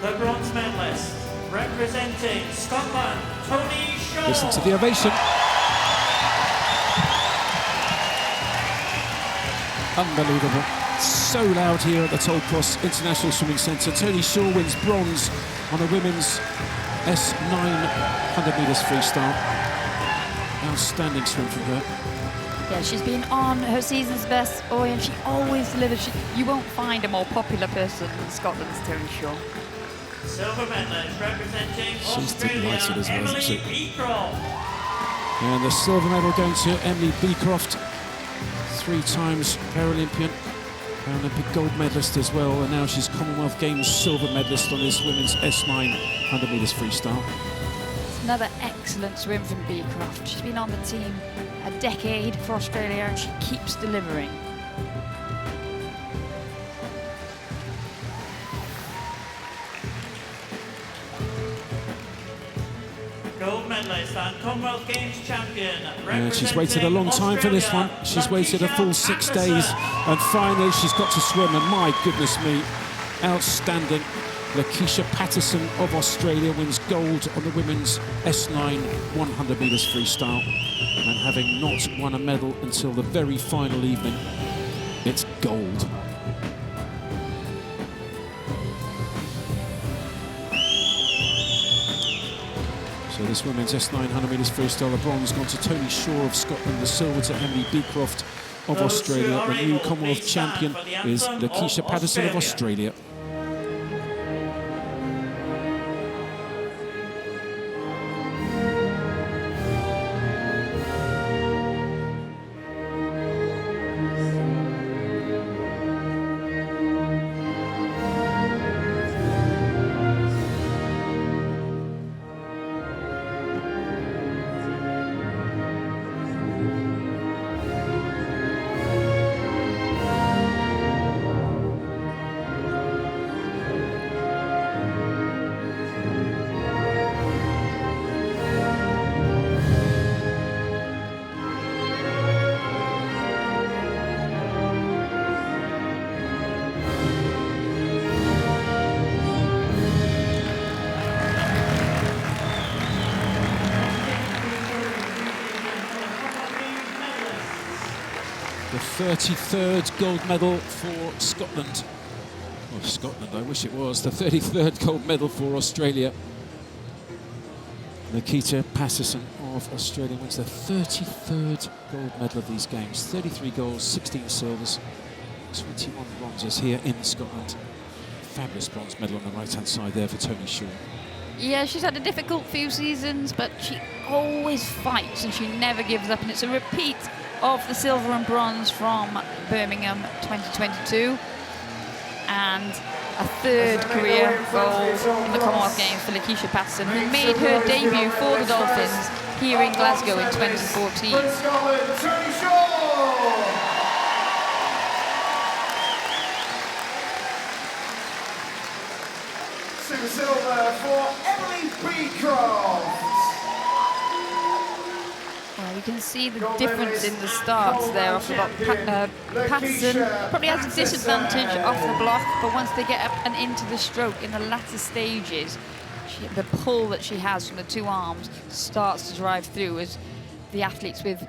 The bronze medalist, representing Scotland, Tony Shaw. Listen to the ovation. Unbelievable. So loud here at the Toll Cross International Swimming Centre. Tony Shaw wins bronze on the women's S9 100 metres freestyle. Outstanding swim from her. Yeah, she's been on her season's best, and she always delivers. You won't find a more popular person in Scotland than Tony Shaw. Silver medalist representing She's Australia, delighted as well, isn't Emily she? Beecroft. And the silver medal going to Emily Beecroft, 3 times Paralympian, Paralympic gold medalist as well, and now she's Commonwealth Games silver medalist on this women's S9 100 metres freestyle. It's another excellent swim from Beecroft. She's been on the team a decade for Australia, and she keeps delivering. Gold medalist and Commonwealth Games champion. And she's waited a long time for this one. She's waited a full 6 days, and finally she's got to swim, and my goodness me, outstanding. Lakeisha Patterson of Australia wins gold on the women's S9 100 metres freestyle, and having not won a medal until the very final evening, it's gold. So this women's S9 100 metres freestyle, the bronze gone to Tony Shaw of Scotland, the silver to Emily Beecroft of Australia. The new Commonwealth champion is Lakeisha Patterson of Australia. The 33rd gold medal for Scotland. Oh, Scotland, I wish it was. The 33rd gold medal for Australia. Lakeisha Patterson of Australia wins the 33rd gold medal of these games. 33 goals, 16 silvers, 21 bronzes here in Scotland. Fabulous bronze medal on the right-hand side there for Tony Shaw. Yeah, she's had a difficult few seasons, but she always fights and she never gives up. And it's a repeat of the silver and bronze from Birmingham 2022. And a third career goal in the Commonwealth Games for Lakeisha Patterson, who made her debut for the Dolphins here in Glasgow in 2014. Scotland, Tony Shaw! Super silver for Emily Beecroft. Well, you can see the difference in the starts there off the block. Patterson probably has a disadvantage off the block, but once they get up and into the stroke in the latter stages, the pull that she has from the two arms starts to drive through as the athletes with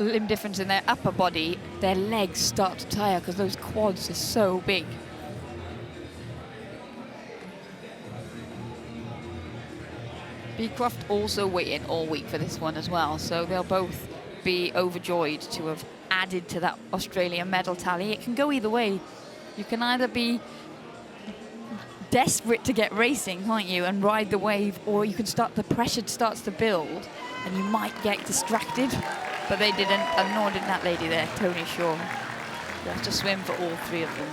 limb difference in their upper body, their legs start to tire because those quads are so big. Beecroft also waiting all week for this one as well, so they'll both be overjoyed to have added to that Australian medal tally. It can go either way. You can either be desperate to get racing, can't you, and ride the wave, or you can start, the pressure starts to build and you might get distracted, but they didn't, and nor did that lady there, Tony Shaw. You have to swim for all three of them.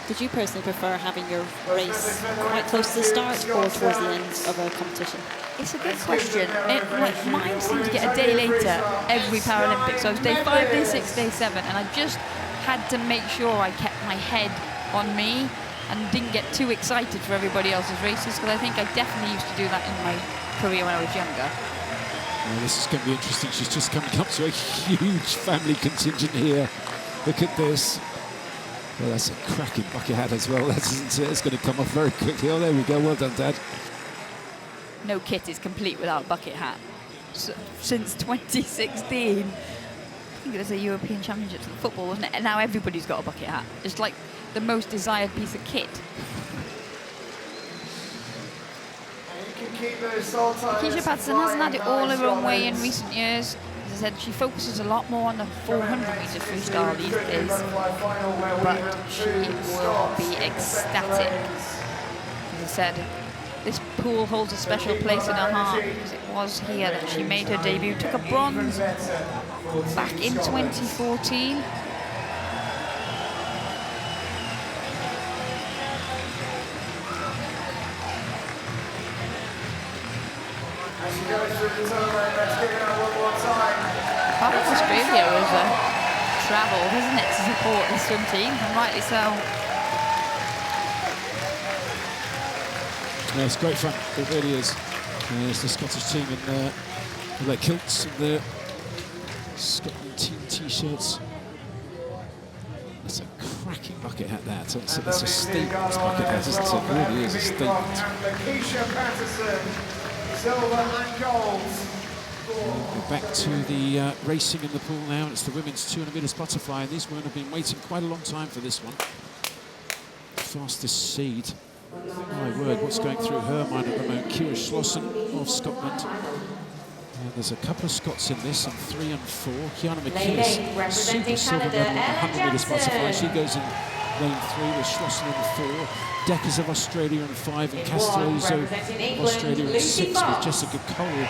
Did you personally prefer having your race quite close to the start or towards the end of a competition? It's a good question. Mine seemed to get a day later every Paralympics. So it was day 5, day 6, day 7, and I just had to make sure I kept my head on me and didn't get too excited for everybody else's races, because I think I definitely used to do that in my career when I was younger. Well, this is going to be interesting. She's just coming up to a huge family contingent here. Look at this. Well, that's a cracking bucket hat as well. That isn't it? It's going to come off very quickly. Oh, there we go. Well done, Dad. No kit is complete without bucket hat. So, since 2016, I think it was a European Championships in football, wasn't it? And now everybody's got a bucket hat. It's like the most desired piece of kit. Lakeisha Patterson hasn't had it all her own way in recent years. As I said, she focuses a lot more on the 400-metre freestyle these days, but she will be ecstatic. As I said, this pool holds a special place in her heart, because it was here that she made her debut, took a bronze back in 2014. Part of Australia was travel, isn't it, to support the swim team, and rightly so. Yeah, it's great fun. It really is. There's the Scottish team in their kilts and their Scotland team T-shirts. That's a cracking bucket hat there. That's a statement bucket hat, isn't it? It really is a statement. Lakeisha Patterson, silver and gold. We're back to the racing in the pool now, and it's the women's 200 metres butterfly, and these women have been waiting quite a long time for this one. Fastest seed. My word, what's going through her mind at the moment? Kira Schlossen of Scotland. And there's a couple of Scots in this, and 3 and 4. Kiana Lane McInnes, 8, representing super silver Canada, medal on the 100 metres butterfly. Jackson. She goes in lane 3 with Schlosser in 4. Deckers of Australia in 5, and In Castellozo 1, of representing England, Australia in Lucy 6, with Fox. Jessica Cole,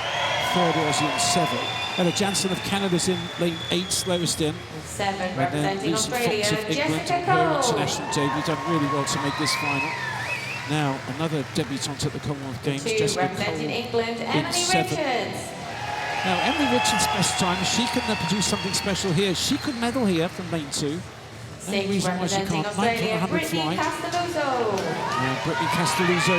third Aussie in 7. Ella Jansen of Canada's in lane 8, slowest in. 7, And then representing Lucy Australia, Fox of England, Jessica and her Cole. international debut, done really well to make this final. Now, another debutante at the Commonwealth Games, 2, Jessica representing Cole England, in Emily 7. Richards. Now, Emily Richards' best time, she can produce something special here. She could medal here from lane 2. No 6, reason why she representing can't. 9th on the Australia, 100 Brittany fly. Castelluzzo. Now, Brittany Castelluzzo,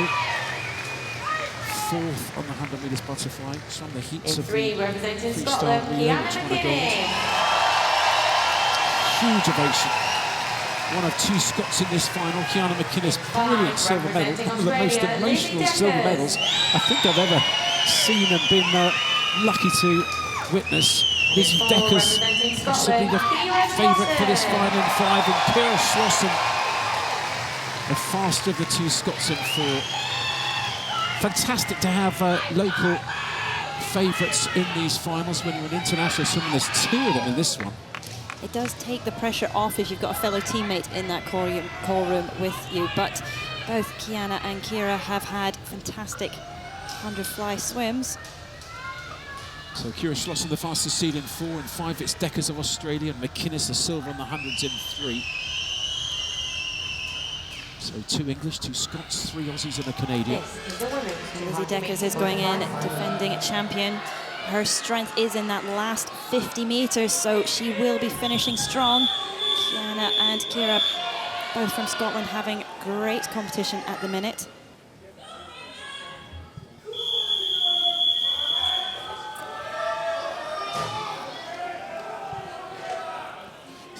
4th on the 100 metres butterfly. It's on the heats In of 3, the representing freestyle Scotland, relay, Kiana which won a gold. McKinnon. Huge ovation. One of 2 Scots in this final. Kiana McInnes, brilliant silver medal. One of the most Australia, emotional Lizzie silver Deckers. medals I think I've ever seen and been lucky to witness. Lizzie 4, Deckers, representing possibly the Scotland, favourite for this Kira final in 5, and Kira Schlosser, the faster of the 2 Scots in 4. Fantastic to have local favourites in these finals when you're an international swimmer. There's 2 of them in this one. It does take the pressure off if you've got a fellow teammate in that call room with you, but both Kiana and Kira have had fantastic 100 fly swims. So Kira Schlosser, the fastest seed in 4, and 5 it's Deckers of Australia, and McInnes the silver on the 100s in 3. So 2 English, 2 Scots, 3 Aussies and a Canadian. This is the women's Lizzie Deckers is going in, defending champion. Her strength is in that last 50 metres, so she will be finishing strong. Kiana and Kira, both from Scotland, having great competition at the minute.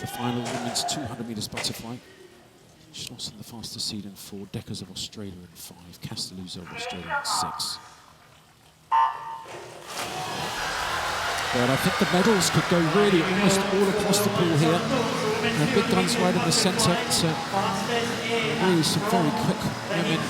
The final women's 200 metres butterfly. Schlosser the fastest seed in 4, Deckers of Australia in 5, Castelluzzo of Australia in 6. But I think the medals could go really almost all across the pool here. Big guns right in the centre. It's really some very quick women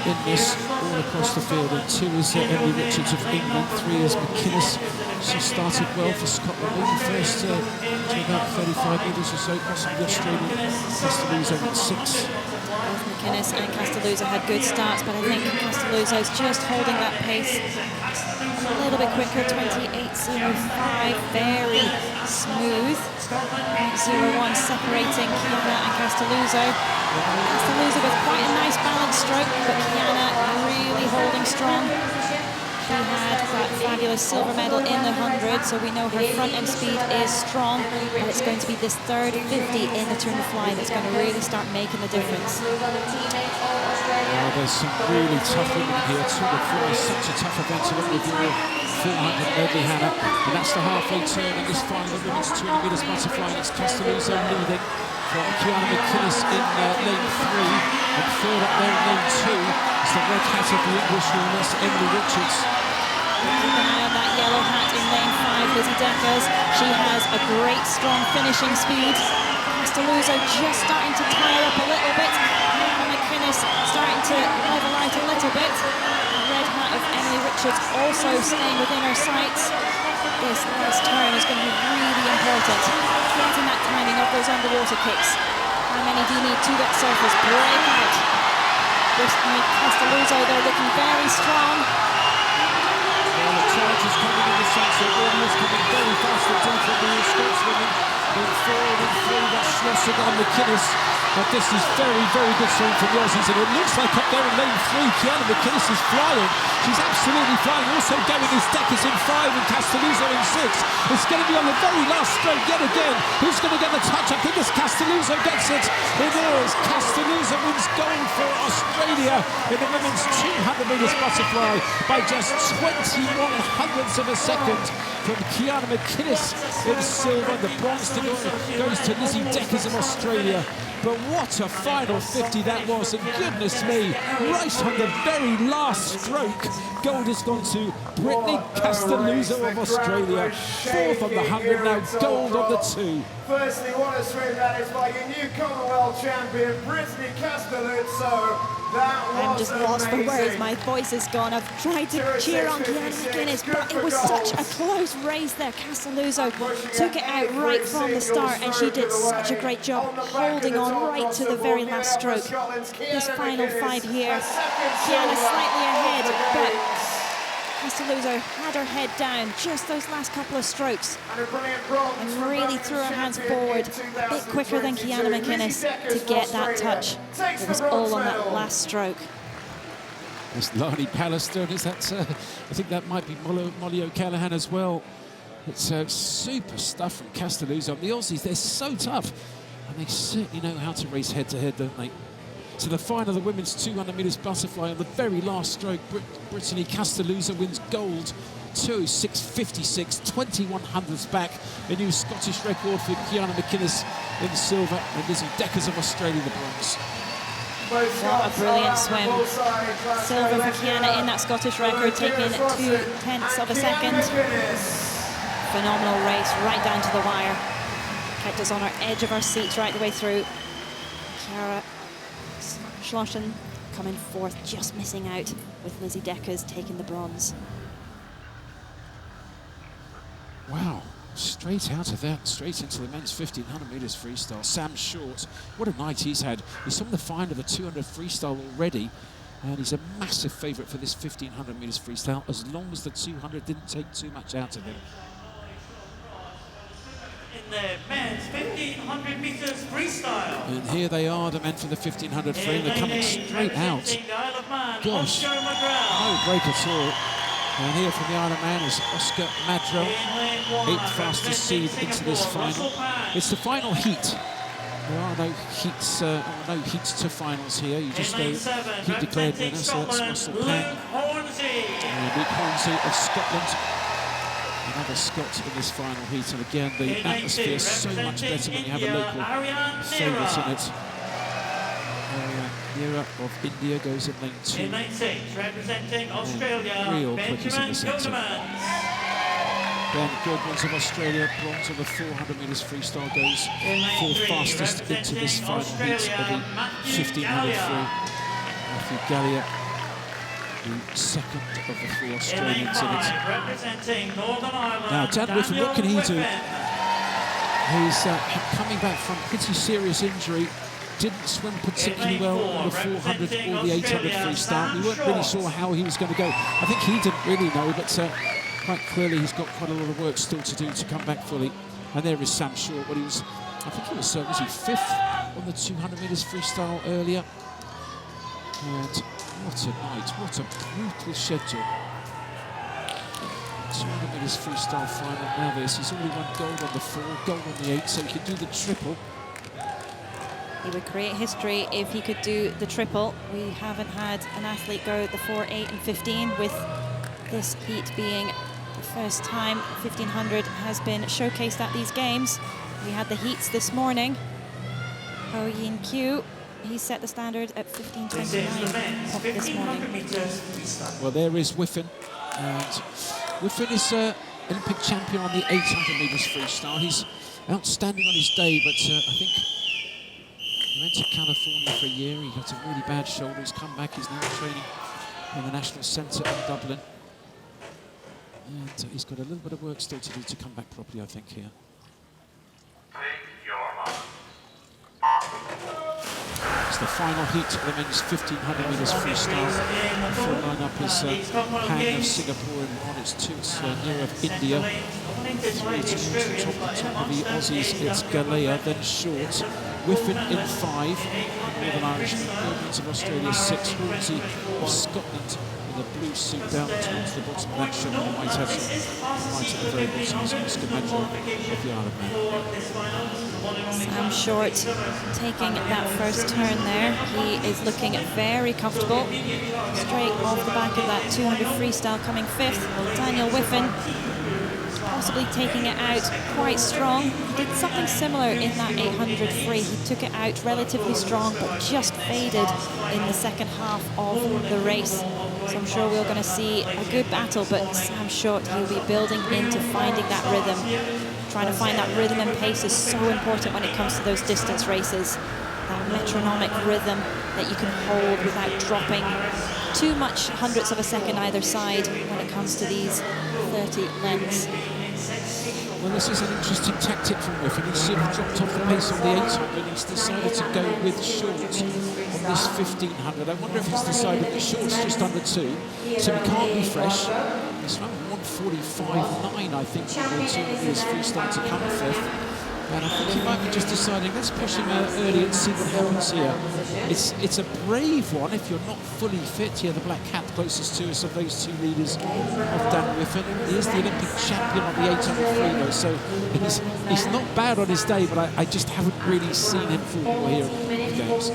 in this all across the field. And 2 is Emily Richards of England, 3 is McInnes. She started well for Scotland, maybe first to about 35 metres or so, possibly Australia. Castelluzzo in 6. Both McInnes and Castelluzzo had good starts, but I think Castelluzzo is just holding that pace a little bit quicker. 28.05, very smooth. 0.01 separating Kiana and Castelluzzo. Castelluzzo with quite a nice balanced stroke, but Kiana really holding strong. She had that fabulous silver medal in the 100, so we know her front end speed is strong, and it's going to be this third 50 in the Tour de Fly that's going to really start making the difference. There's some really tough women here. Tour de Fly is such a tough event to look with your 400 medley, Hannah. And that's the halfway turn in this final of women's 200 metres butterfly. It's Castelluzzo leading from Kiana McInnes in lane 3. And third up there in lane 2 is the red hat of the English woman, that's Emily Richards. Keep an eye on that yellow hat in lane 5, Lizzie Deckers. She has a great, strong finishing speed. Castelluzzo just starting to tire up a little bit. Kiana McInnes starting to level out a little bit. The red hat of Emily Richards also staying within her sights. This last turn is going to be really important. Getting that timing of those underwater kicks. How many do you need to that surface? Break out. Brittany Castelluzzo, they're looking very strong. Well, the charge is coming in the sense that Williams coming very fast and deep from the Scotswomen. In 4 and 3, that's Schlosser and McInnes. But this is very, very good swing from the Aussies, and it looks like up there in lane 3, Kiana McInnes is flying. She's absolutely flying. Also going is Deckers in 5 and Castelluzzo in 6. It's going to be on the very last stroke yet again. Who's going to get the touch? I think it's Castelluzzo gets it. It is. Castelluzzo wins gold for Australia in the women's 200 metres butterfly by just 21 hundredths of a second from Kiana McInnes in silver. The bronze goes to Lizzie Deckers of Australia. But what a final 50 that was, and goodness me, right on the very last stroke, gold has gone to Brittany Castelluzzo of Australia. 4th on the 100, now gold on the 2. Firstly, what a swim that is by your new Commonwealth champion, Brittany Castelluzzo. I'm just lost for words. My voice is gone. I've tried to cheer on Kiana McInnes, but it was such a close race there. Castelluzzo took it out right from the start, and she did such a great job holding on right to the very last stroke. This final 5 here, Kiana slightly ahead, but Castelluzzo had her head down just those last couple of strokes and really threw her hands forward a bit quicker than Kiana McInnes to get that touch. It was all on that last stroke. That's Lani Pallister, is that, I think that might be Molly O'Callaghan as well. It's super stuff from Castelluzzo. The Aussies, they're so tough, and they certainly know how to race head-to-head, don't they? To the final, the women's 200 metres butterfly on the very last stroke. Brittany Castelluzzo wins gold, 2:06.56, 21 hundredths back. A new Scottish record for Kiana McInnes in the silver, and Lizzie Deckers of Australia the bronze. What a brilliant swim. Silver for Kiana in that Scottish record, taking 0.2 of a second. Phenomenal race, right down to the wire. Kept us on our edge of our seats right the way through. Chiara Schlossen coming fourth, just missing out, with Lizzie Deckers taking the bronze. Wow, straight out of that, straight into the men's 1500 metres freestyle. Sam Short, what a night he's had. He's on the final of the 200 freestyle already, and he's a massive favourite for this 1500 metres freestyle, as long as the 200 didn't take too much out of him. In the men's 1500 metres freestyle. And here they are, the men for the 1500 free. They're coming straight out. Gosh, no break at all. And here from the Isle of Man is Oscar Madrell, 8th fastest seed into this final. It's the final heat. There are no heats, to finals here. You just go heat declared winner. So that's Russell Pang and Luke Hornsey of Scotland. Another Scot in this final heat, and again the atmosphere is so much better when you have a local favourite in it. Mira of India goes in lane 2. In lane 6, representing Australia, real quickies in the centre. Ben Goodwins of Australia, bronze on the 400 metres freestyle, goes 4th fastest into this final heat of the 1500 free. Matthew Gallia, the second of the 3 Australians in it. Now, Dan Whiffen, what can he do? He's coming back from pretty serious injury. Didn't swim particularly well on the 400 or the 800 freestyle. We weren't really sure how he was going to go. I think he didn't really know, but quite clearly he's got quite a lot of work still to do to come back fully. And there is Sam Short. Well, I think he was he 5th on the 200 metres freestyle earlier. And what a night, what a brutal schedule. 200 metres freestyle final. Now he's already won gold on the 4, gold on the 8, so he can do the triple. He would create history if he could do the triple. We haven't had an athlete go the 4, 8 and 15, with this heat being the first time 1500 has been showcased at these games. We had the heats this morning. Ho Yin Kyu, he set the standard at 15:29 this morning. Well, there is Whiffen, and Whiffen is Olympic champion on the 800 metres freestyle. He's outstanding on his day, but I think he went to California for a year. He got a really bad shoulder. He's come back. He's now training in the National Centre in Dublin. And he's got a little bit of work still to do to come back properly, I think, here. It's the final heat of the men's 1500 metres freestyle. The full lineup is Pang of Singapore in 1, it's 2, it's Nira of India. 3 to top of the Aussies, it's Galea, then Short. Whiffen in 5, Northern Irish, Goodwins of Australia 6, Hornsey of Scotland in the blue suit down towards the bottom of that show. You might have some right at the very bottom is Oscar Madrell of the Isle of Man. Sam Short taking that first turn there. He is looking very comfortable. Straight off the back of that 200 freestyle, coming 5th. Daniel Whiffen possibly taking it out quite strong. He did something similar in that 800 free. He took it out relatively strong, but just faded in the second half of the race. So I'm sure we're going to see a good battle, but Sam Short, he'll be building into finding that rhythm. Trying to find that rhythm and pace is so important when it comes to those distance races. that metronomic rhythm that you can hold without dropping too much hundredths of a second either side when it comes to these 30 lengths. Well, this is an interesting tactic from Whiffen. He's sort of dropped off the pace on the 800. He's decided to go with shorts on this 1500. I wonder if he's decided that shorts just under 2, so he can't be fresh. He's around 145.9, I think, on the 2 meters freestyle to come fifth. And I think he might be just deciding, let's push him early and see what happens here. It's a brave one if you're not fully fit here. The black hat closest to us of those 2 leaders of Dan Whiffen. He is the Olympic champion on the 800 free though, so he's not bad on his day, but I just haven't really seen him fall more here in the games. I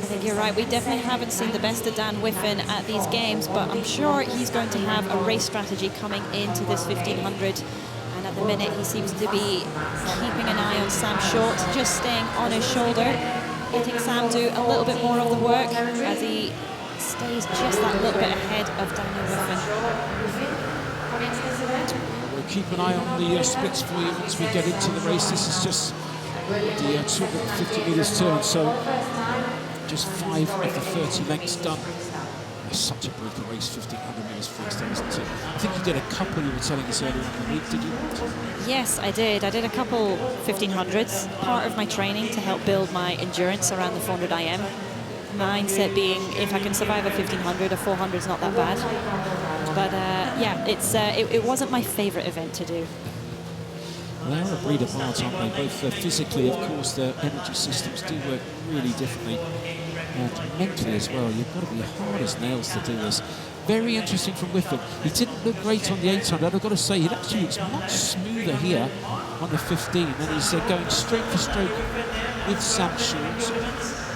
think you're right. We definitely haven't seen the best of Dan Whiffen at these games, but I'm sure he's going to have a race strategy coming into this 1500. And at the minute, he seems to be keeping an eye on Sam Short, just staying on his shoulder, letting Sam do a little bit more of the work as he stays just that little bit ahead of Daniel Whiffen. We'll keep an eye on the splits for you once we get into the race. This is just the 250 metres turn, so just 5 of the 30 lengths done. It's such a brutal race, 1500 metres freestyle, isn't it? I think you did a couple, you were telling us earlier in the week, did you? Yes, I did. I did a couple 1500s, part of my training to help build my endurance around the 400 IM. Mindset being, if I can survive a 1500, a 400 is not that bad. But yeah, it wasn't my favourite event to do. Well, they are a breed apart, aren't they? Both physically, of course, their energy systems do work really differently. And mentally as well, you've got to be hard as nails to do this. Very interesting from Whiffen. He didn't look great on the 800. I've got to say, he actually looks much smoother here on the 15. And he's going stroke for stroke with Sam Short.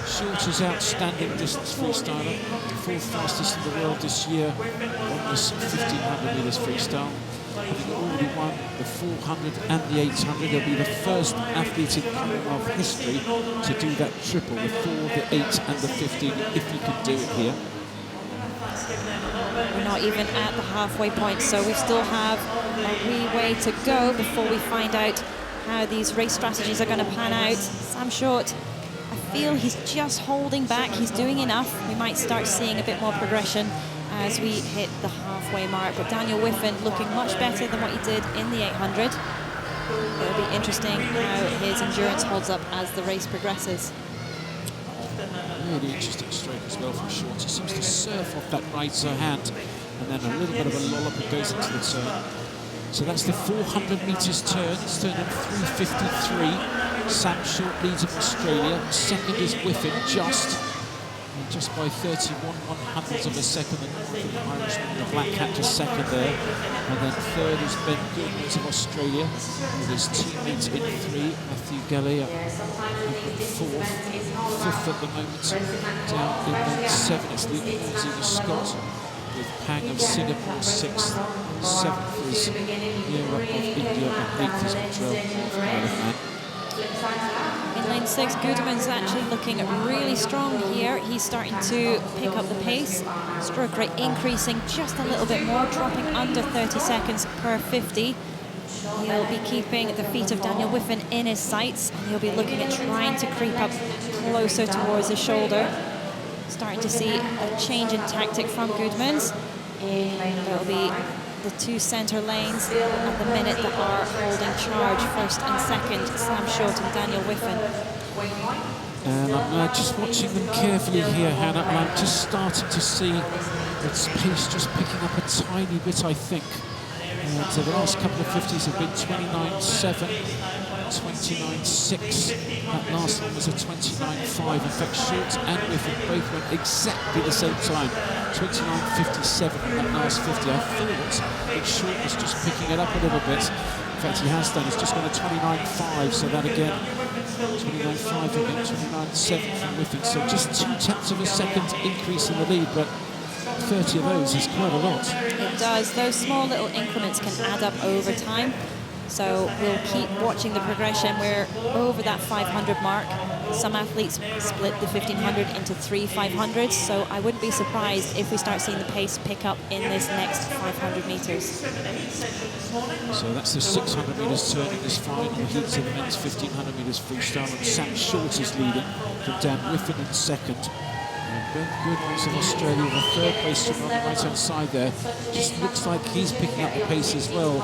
Short is outstanding distance freestyler, 4th fastest in the world this year on this 1500 metres freestyle. Having already won the 400 and the 800, he'll be the first athlete in Commonwealth history to do that triple, the 4, the 8 and the 15, if he can do it here. We're not even at the halfway point, so we still have a wee way to go before we find out how these race strategies are going to pan out. Sam Short, I feel he's just holding back. He's doing enough. We might start seeing a bit more progression as we hit the halfway mark. But Daniel Whiffen looking much better than what he did in the 800. It'll be interesting how his endurance holds up as the race progresses. Really interesting stroke as well from Short. He seems to surf off that right hand and then a little bit of a lollop and goes into the turn. So that's the 400 metres turn. It's turned in 3:53. Sam Short leads in Australia. Second is Whiffen, just by 31/100ths of a second. The Irishman, the black hat, just second there. And then third is Ben Goodman of Australia with his teammate in 3, Matthew Galley, fourth. Fifth at the moment, down in 7 is Luke Hornsey, the Scot, with Pang of Singapore 6th. 7th is Europe of India, and 8th is Montreal of Ireland. In lane 6, Goodman's actually looking really strong here. He's starting to pick up the pace. Stroke rate increasing just a little bit more, dropping under 30 seconds per 50. He'll be keeping the feet of Daniel Whiffen in his sights, and he'll be looking at trying to creep up closer towards his shoulder. Starting to see a change in tactic from Goodman's. There'll be the 2 centre lanes at the minute that are holding charge, first and second, Sam Short and Daniel Whiffen. And I'm just watching them carefully here, Hannah, and I'm just starting to see its pace just picking up a tiny bit, I think. So the last couple of 50s have been 29.7, 29.6. That last one was a 29.5. In fact, Short and Whiffen both went exactly the same time, 29.57 in that last 50. I thought that Short was just picking it up a little bit. In fact, he has done. He's just gone a 29.5, so that again, 29.5 again, 29.7 from Whiffen. So just 0.2 of a second increase in the lead, but 30 of those is quite a lot. It does. Those small little increments can add up over time. So we'll keep watching the progression. We're over that 500 mark. Some athletes split the 1500 into 3 500s, so I wouldn't be surprised if we start seeing the pace pick up in this next 500 meters. So that's the 600 metres turn in this final heat of the men's 1500 metres freestyle, and Sam Short is leading from Dan Whiffen in second. And Ben Goodwins of Australia, the third place swimmer on the right-hand side there. Just looks like he's picking up the pace as well.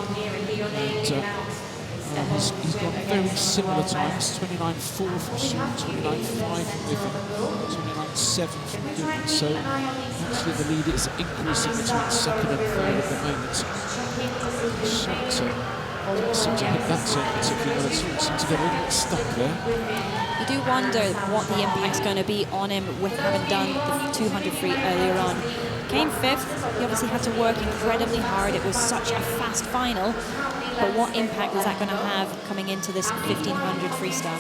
And he's got very similar times, 29.4 from Short, 29.5 from Whiffen, 29.7 from Goodwin. So actually the lead is increasing between second and third at the moment. Short doesn't seem to hit that turn particularly well at all, seems to get a little bit stuck there. You do wonder what the impact's going to be on him with having done the 200 free earlier on. Came fifth, he obviously had to work incredibly hard. It was such a fast final, but what impact is that going to have coming into this 1500 freestyle?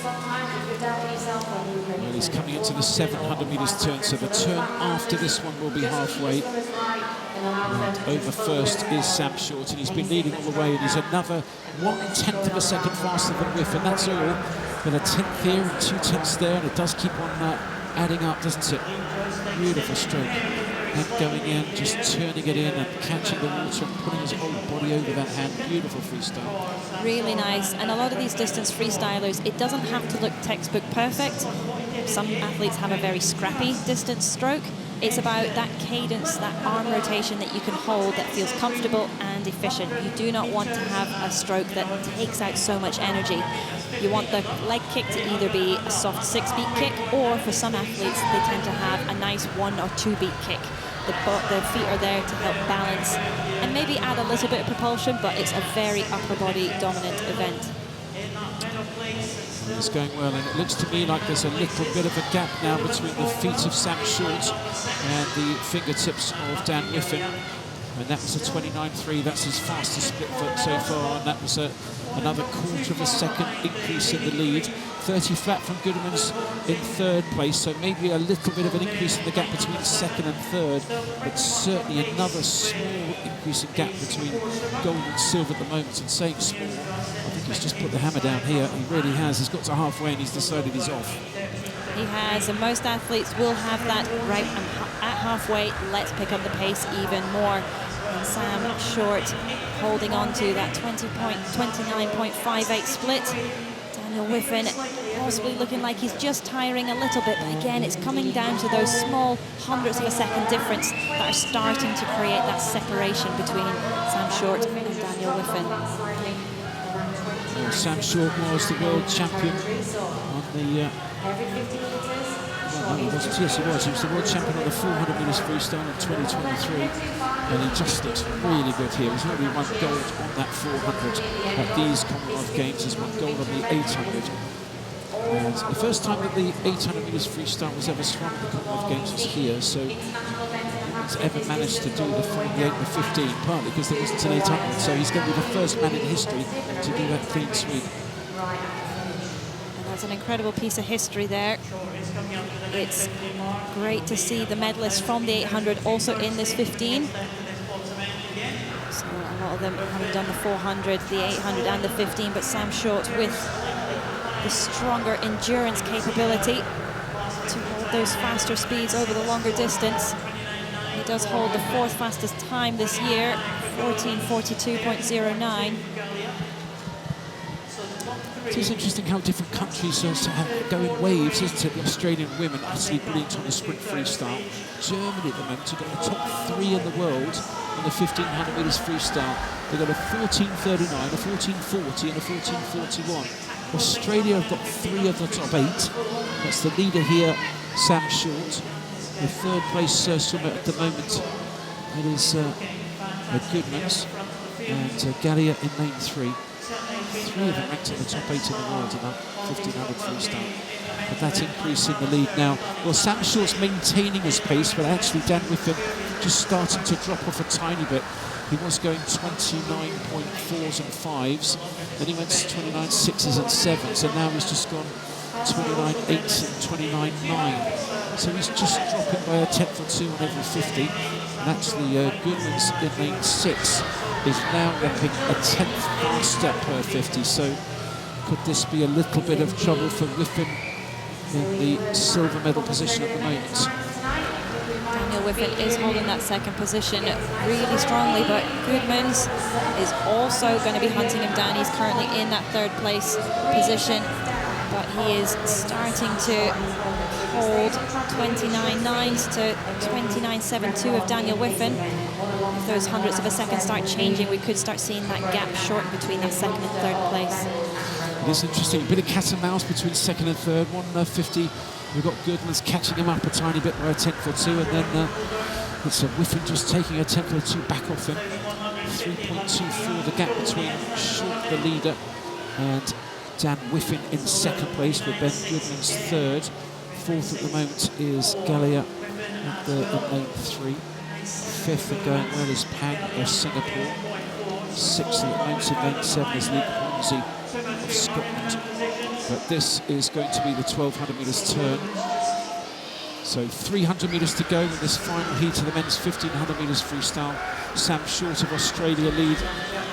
Well, he's coming into the 700 metres turn, so the turn after this one will be halfway. And over first is Sam Short, and he's been leading all the way, and he's another 1/10 of a second faster than Whiffen, that's all. But a 10th here and 2 tenths there, and it does keep on adding up, doesn't it? Beautiful stroke. And going in, just turning it in and catching the water and putting his whole body over that hand. Beautiful freestyle. Really nice. And a lot of these distance freestylers, it doesn't have to look textbook perfect. Some athletes have a very scrappy distance stroke. It's about that cadence, that arm rotation that you can hold that feels comfortable and efficient. You do not want to have a stroke that takes out so much energy. You want the leg kick to either be a soft 6-beat kick, or for some athletes, they tend to have a nice 1 or 2-beat kick. The feet are there to help balance and maybe add a little bit of propulsion, but it's a very upper body dominant event. It's going well, and it looks to me like there's a little bit of a gap now between the feet of Sam Short and the fingertips of Dan Whiffen. And that was a 29.3, that's his fastest split foot so far, and that was another quarter of a second increase in the lead. 30 flat from Goodwin's in third place, so maybe a little bit of an increase in the gap between second and third, but certainly another small increase in gap between gold and silver at the moment. And saying small, I think he's just put the hammer down here. He really has. He's got to halfway and he's decided he's off. He has, and most athletes will have that right at halfway. Let's pick up the pace even more. And Sam Short holding on to that 29.58 split. Daniel Whiffen possibly looking like he's just tiring a little bit, but again, it's coming down to those small hundredths of a second difference that are starting to create that separation between Sam Short and Daniel Whiffen. Well, Sam Short was the world champion on the... well, no, he wasn't. Yes, he was. He was the world champion on the 400 metres freestyle in 2023, and he just looks really good here. He's already won gold on that 400 at these Commonwealth Games. He's won gold on the 800. And the first time that the 800 metres freestyle was ever swum at the Commonwealth Games was here, so he's ever managed to do the 48 and the 15, partly because there wasn't an 800, so he's going to be the first man in history to do that clean sweep. And that's an incredible piece of history there. It's great to see the medalists from the 800 also in this 15. So a lot of them having done the 400, the 800 and the 15, but Sam Short with the stronger endurance capability to hold those faster speeds over the longer distance. He does hold the 4th fastest time this year, 14:42.09. It's interesting how different countries go in waves, isn't it? The Australian women absolutely brilliant on the sprint freestyle. Germany at the moment have got the top 3 in the world on the 1500 metres freestyle. They've got a 14:39, a 14:40 and a 14:41. Australia have got 3 of the top 8. That's the leader here, Sam Short. The 3rd place swimmer at the moment, it is Goodmans and Gallia in lane 3. 3 of them ranked in the top 8 in the world in that 1500 freestyle. But that increase in the lead now. Well, Sam Short's maintaining his pace, but actually Dan Whiffen just starting to drop off a tiny bit. He was going 29.4s and 5s, then he went to 29.6s and 7s, and now he's just gone 29.8s and 29.9. So he's just dropping by a 10th or 2 on every 50. And actually, Goodwin's in lane 6 is now lapping a 10th faster per 50. So could this be a little bit of trouble for Whiffen in the silver medal position at the moment? Daniel Whiffen is holding that second position really strongly, but Goodmans is also going to be hunting him down. He's currently in that third place position, but he is starting to hold 29.9 to 29.72 of Daniel Whiffen. If those hundredths of a second start changing, we could start seeing that gap shorten between that second and third place. It is interesting, a bit of cat and mouse between second and third. 150, we've got Goodmans catching him up a tiny bit by a tenth or two, and then it's a Whiffen just taking a tenth or two back off him. 3.24 the gap between Short, the leader, and Dan Whiffen in second place, with Ben Goodmans third. Fourth at the moment is Gallia at the lane 3. Fifth and going well is Pang of Singapore. Sixth at the moment in lane 7 is Luke Hornsey of Scotland. But this is going to be the 1200 metres turn. So 300 metres to go in this final heat of the men's 1500 metres freestyle. Sam Short of Australia lead,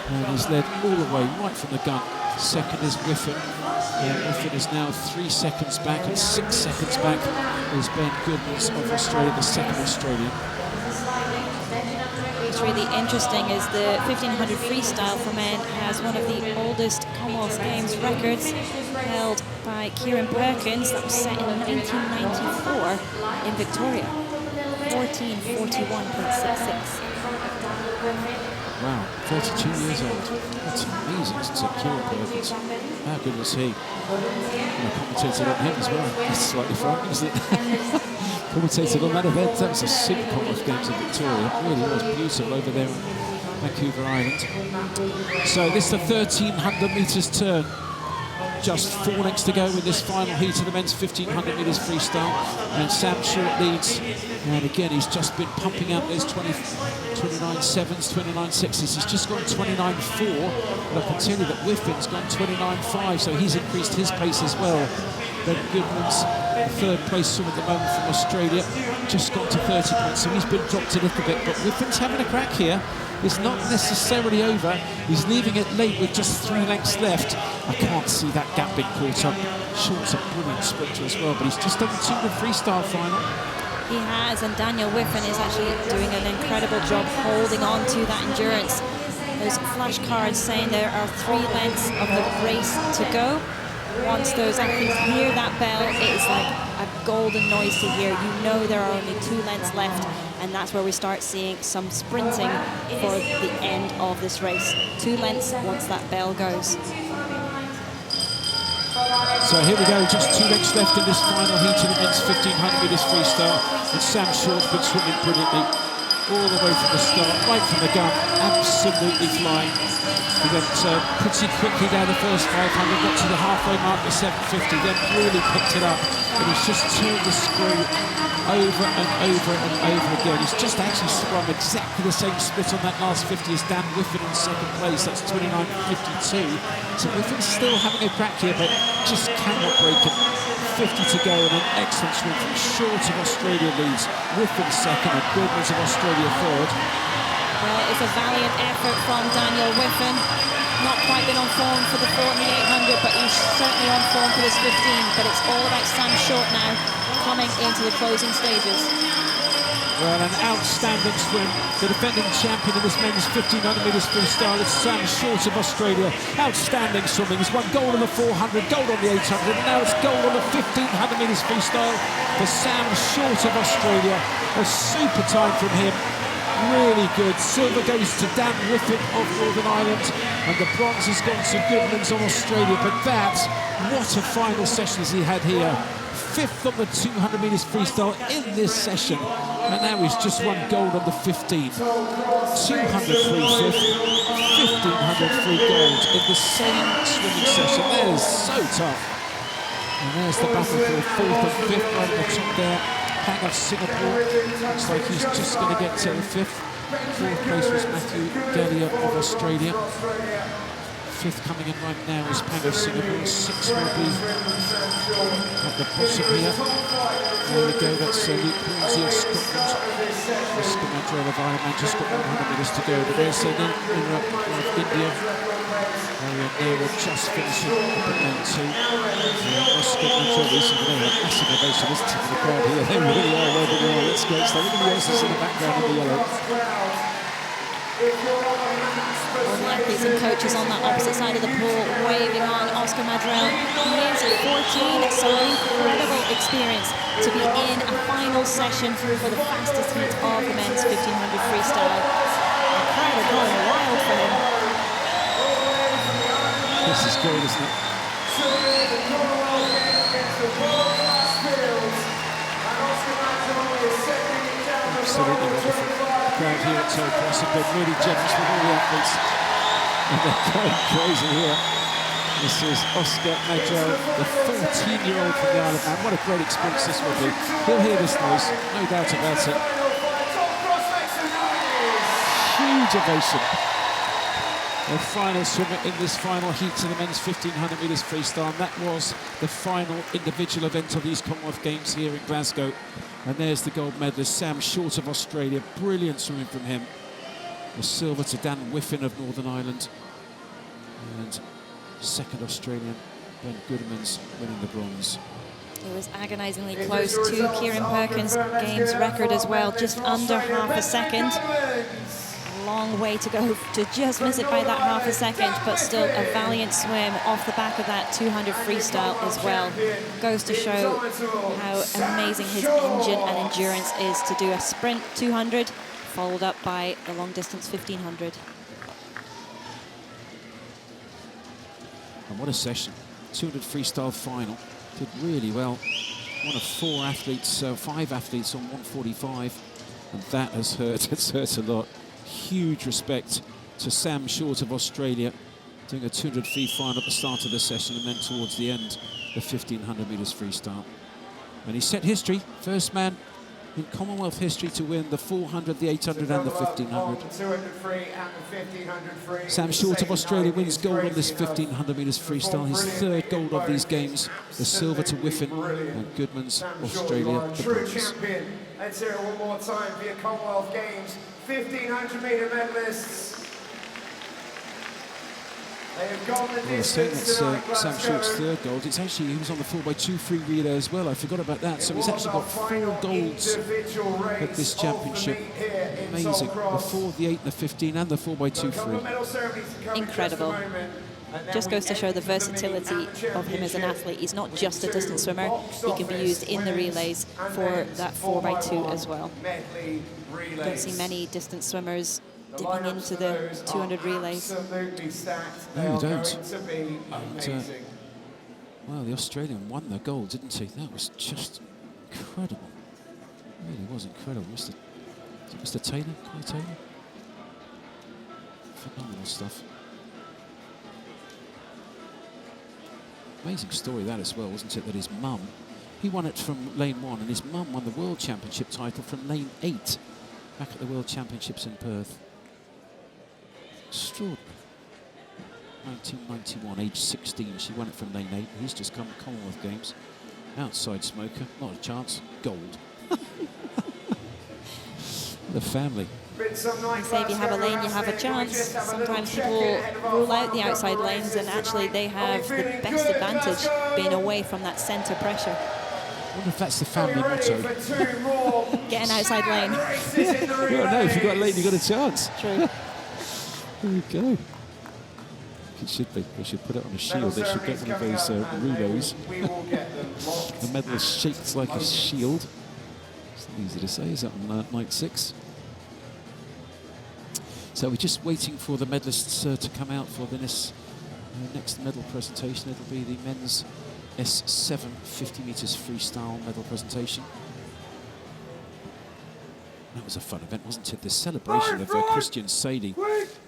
and he's led all the way right from the gun. Second is Whiffen. Whiffen is now 3 seconds back, and 6 seconds back is Ben Goodmans of Australia, the second Australian. What's really interesting is the 1500 freestyle for men has one of the oldest Commonwealth Games records, held by Kieran Perkins. That was set in 1994 in Victoria. 14:41.66. Wow, 32 years old. That's amazing, since Kieran Perkins. How good was he? And I commentated on him as well. That's slightly frightening, isn't it? Commentated on that event. That was a super Commonwealth Games in Victoria. It really was beautiful over there on Vancouver Island. So this is the 1300 metres turn. Just 4 lengths to go with this final heat of the men's 1500 metres freestyle, and Sam Short leads. And again, he's just been pumping out those 29.7s, 29.6s. He's just gone 29.4, but I can tell you that Whiffen's gone 29.5, so he's increased his pace as well. Ben Goodmans, the third place swim at the moment from Australia, just got to 30 points, so he's been dropped a little bit, but Whiffen's having a crack here. It's not necessarily over. He's leaving it late with just 3 lengths left. I can't see that gap being caught up. Short's a brilliant sprinter as well, but he's just done the freestyle final. He has, and Daniel Whiffen is actually doing an incredible job holding on to that endurance. Those flashcards saying there are 3 lengths of the race to go. Once those athletes hear that bell, it is like a golden noise to hear. You know there are only 2 lengths left, and that's where we start seeing some sprinting for the end of this race. 2 lengths once that bell goes. So here we go, just 2 lengths left in this final heat of the men's 1500 metres freestyle, and Sam Short's been swimming brilliantly all the way from the start, right from the gun, absolutely flying. He went pretty quickly down the first 500, got to the halfway mark at 750, then really picked it up, and he's just turned the screw over and over and over again. He's just actually swum exactly the same split on that last 50 as Dan Whiffen in second place. That's 29.52. So Whiffen's still having a crack here, but just cannot break it. 50 to go, and an excellent swim from Short of Australia leads. Whiffen second, and Goodmans of Australia third. Well, it's a valiant effort from Daniel Whiffen. Not quite been on form for the 4 and the 800, but he's certainly on form for this 15. But it's all about Sam Short now, coming into the closing stages. Well, an outstanding swim. The defending champion of this men's 1500 metres freestyle is Sam Short of Australia. Outstanding swimming. He's won gold on the 400, gold on the 800, and now it's gold on the 1500 metres freestyle for Sam Short of Australia. A super time from him. Really good. Silver goes to Dan Whiffen of Northern Ireland, and the bronze has gone to Goodmans of Australia. But that, what a final session has he had here. 5th on the 200 metres freestyle in this session, and now he's just won gold on the 15. 200 free 5th, 1500 free gold in the same swimming session. That is so tough. And there's the battle for 4th and 5th right on the top there. Pang of Singapore, looks like he's just going to get to the 5th. 4th place was Matthew Gallia of Australia. 5th coming in right now is Pang of Singapore. 6th will be at the bottom here. There we go, that's Luke Hornsey of Scotland. Oscar Madrell of Ironman just got 100 metres to go. But there's an runner of India. They were just finishing up at lane 2. Oscar Madrell recently had a massive ovation, isn't it, for the crowd here? They really are where they are. That's great stuff. Look at the Oasis in the background in the yellow. All the athletes and coaches on that opposite side of the pool waving on Oscar Madrell. He is 14, so an incredible experience to be in a final session for the fastest heat of the men's 1500 freestyle. The crowd are going wild for him. This is great, isn't it? Absolutely wonderful. The crowd here at Toll Cross have been really generous with all the athletes. And they're going crazy here. This is Oscar Madrell, the 14-year-old from the Isle of Man. What a great experience this will be. He'll hear this noise, no doubt about it. Huge ovation. The final swimmer in this final heat of the men's 1500 metres freestyle. And that was the final individual event of these Commonwealth Games here in Glasgow. And there's the gold medalist, Sam Short of Australia. Brilliant swimming from him. The silver to Dan Whiffen of Northern Ireland. And second Australian, Ben Goodman's winning the bronze. It was agonisingly close to Kieran Perkins' games record as well, just under half a second. A long way to go to just miss it by that half a second, but still a valiant swim off the back of that 200 freestyle as well. Goes to show how amazing his engine and endurance is to do a sprint 200 followed up by the long distance 1500. And what a session. 200 freestyle final. Did really well. One of 5 athletes on 145. And that has hurt. It's hurt a lot. Huge respect to Sam Short of Australia, doing a 200 free final at the start of the session and then towards the end, the 1500 metres freestyle. And he set history. First man in Commonwealth history to win the 400, the 800 and the 1500. Sam Short of Australia wins gold on this 1500 metres freestyle, his 3rd gold of these games, the silver to Whiffen, and Goodman's Australia the bronze. Let's hear it one more time for your Commonwealth Games 1500 metre medalists. They have gone the distance tonight, that's Sam Short's 3rd gold. It's actually, he was on the 4x2 free relay as well. I forgot about that. So he's actually got 4 golds at this championship. Amazing. The 4, the 8, the 15 and the 4x2 free. Incredible. Just goes to show the versatility of him as an athlete. He's not just a distance swimmer. He can be used in the relays for that 4x2 as well. Don't see many distance swimmers dipping into the 200 relays. No, you don't. And, well, the Australian won the gold, didn't he? That was just incredible. It really was incredible. Mr. Taylor, Kai Taylor? Phenomenal stuff. Amazing story that as well, wasn't it? That his mum, he won it from lane 1, and his mum won the World Championship title from lane 8 back at the World Championships in Perth. Extraordinary. 1991, age 16, she won it from lane 8. He's just come Commonwealth Games. Outside smoker, not a chance. Gold. The family. They say if you have a lane, you have a chance. Sometimes people rule out the outside lanes, and actually they have the best advantage being away from that centre pressure. I wonder if that's the family motto. Get an outside lane. Well, no, if you've got a lane, you've got a chance. True. There you go. It should be. They should put it on a shield. They should get one of those relos. The medal is shaped like a shield. It's not easy to say, is that on night 6? So we're just waiting for the medalists to come out for the next medal presentation. It'll be the men's S7 50 metres freestyle medal presentation. That was a fun event, wasn't it? The celebration of Christian Sadie,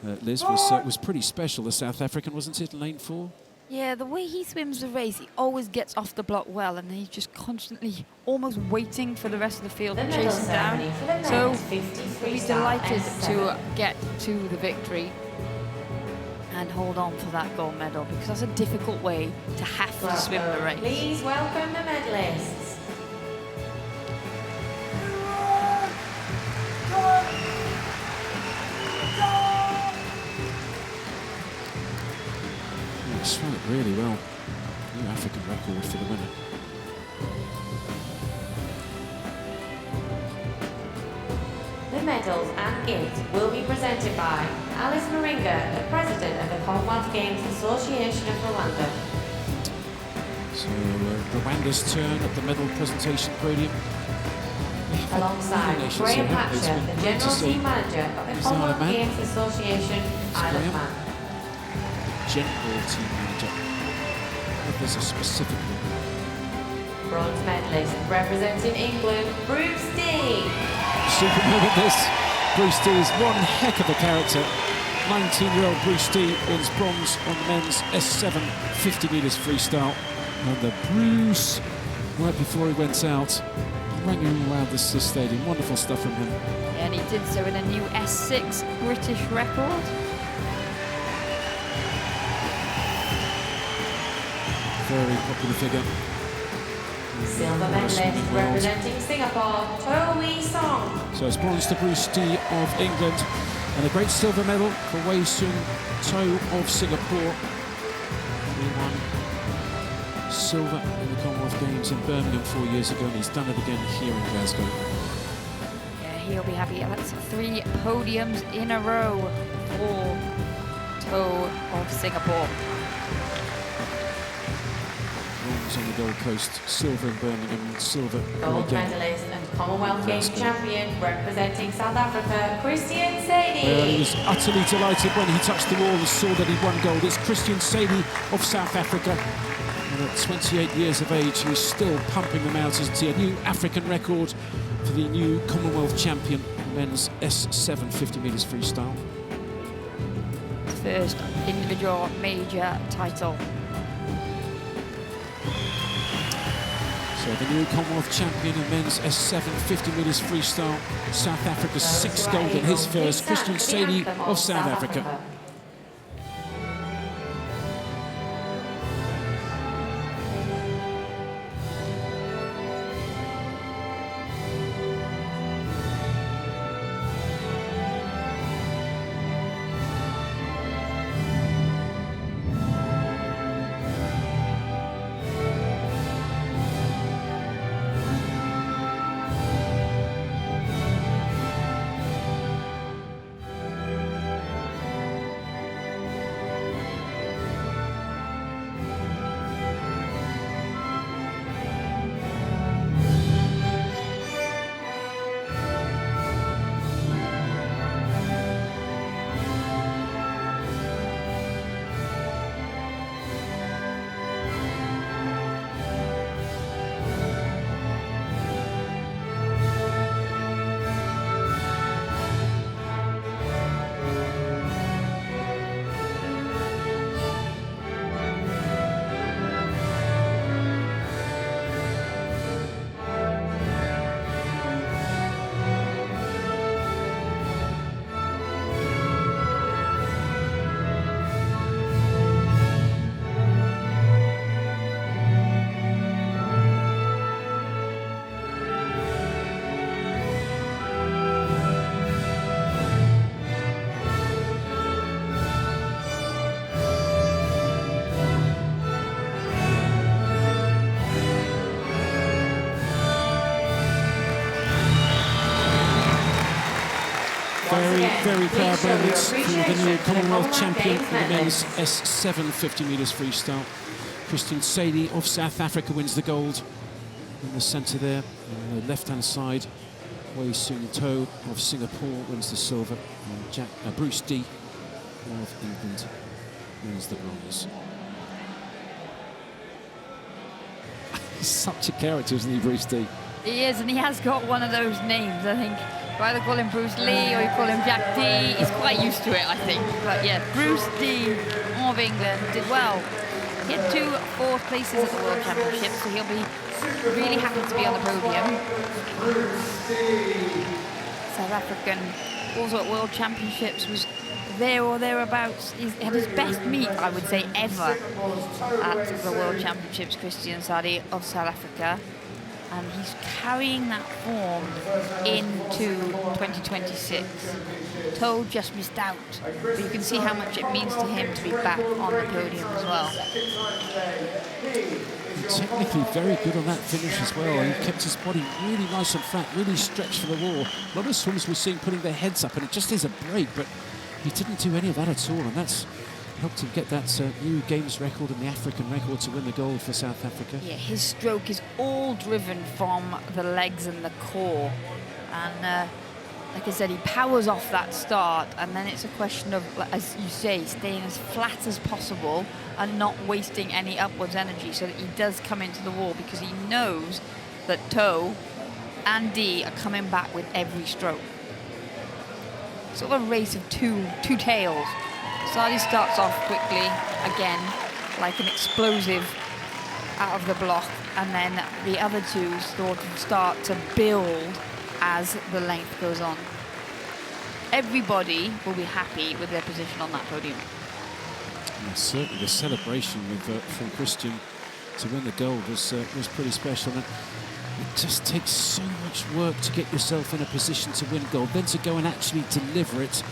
Liz, was pretty special. The South African, wasn't it, in lane 4? Yeah, the way he swims the race, he always gets off the block well, and he's just constantly almost waiting for the rest of the field to chase him down. So we're delighted to get to the victory and hold on for that gold medal, because that's a difficult way to have to swim the race. Please welcome the medalists. swung it really well. New African record for the winner. The medals and gifts will be presented by Alice Moringa, the President of the Commonwealth Games Association of Rwanda. So Rwanda's turn at the medal presentation podium. Alongside Graham Hatcher, the General Team Manager of the Commonwealth Games Association, Isle of Man. General Team Manager. There's a specific one. Bronze medalist representing England, Bruce Dee. Superman at this. Bruce Dee is one heck of a character. 19-year-old Bruce Dee wins bronze on the men's S7 50 metres freestyle. And the Bruce, right before he went out, ranging around this stadium. Wonderful stuff from him. And he did so in a new S6 British record. Very popular figure. Silver medalist representing Singapore, To Wee Song. So it's bronze to Bruce Dee of England, and a great silver medal for Wei Sun To of Singapore. He won silver in the Commonwealth Games in Birmingham 4 years ago, and he's done it again here in Glasgow. Yeah, he'll be happy. That's 3 podiums in a row for To of Singapore. Bronze on the Gold Coast, silver in Birmingham, and silver Gold again. medalist and Commonwealth Games champion representing South Africa, Christian Well, he Sadie. was utterly delighted when he touched the wall and saw that he won gold. It's Christian Sadie of South Africa. And at 28 years of age, he's still pumping them out as a new African record for the new Commonwealth champion, men's S7 50 metres freestyle. First individual major title. So the new Commonwealth champion in men's S7 50 metres freestyle, South Africa's 6th gold in his first, Christian Sadie of South Africa. Very proud moments for the new Commonwealth champion for the men's S7 50 metres freestyle. Christian Sadie of South Africa wins the gold in the centre there. On the left-hand side, Wei Sun To of Singapore wins the silver. And Bruce Dee of England wins the bronze. He's such a character, isn't he, Bruce Dee? He is, and he has got one of those names, I think. You either call him Bruce Lee or you call him Jack Dee. He's quite used to it, I think. But yeah, Bruce Dee of England did well. He had 2 4th places at the World Championships, so he'll be really happy to be on the podium. South African, also at World Championships, was there or thereabouts. He had his best meet, I would say, ever at the World Championships, Christian Sadie of South Africa. and he's carrying that form into 2026. Toe just missed out, but you can see how much it means to him to be back on the podium as well. Technically very good on that finish as well. He kept his body really nice and flat, really stretched for the wall. A lot of swimmers we're seeing putting their heads up, and it just is a break, but he didn't do any of that at all, and that's helped him get that new Games record and the African record to win the gold for South Africa. Yeah, his stroke is all driven from the legs and the core, and like I said, he powers off that start, and then it's a question of, as you say, staying as flat as possible and not wasting any upwards energy so that he does come into the wall, because he knows that Toe and Dee are coming back with every stroke. Sort of a race of two tails. Sadi starts off quickly, again, like an explosive out of the block, and then the other two sort of start to build as the length goes on. Everybody will be happy with their position on that podium. Yeah, certainly the celebration with, from Christian to win the gold was pretty special. And it just takes so much work to get yourself in a position to win gold, then to go and actually deliver it.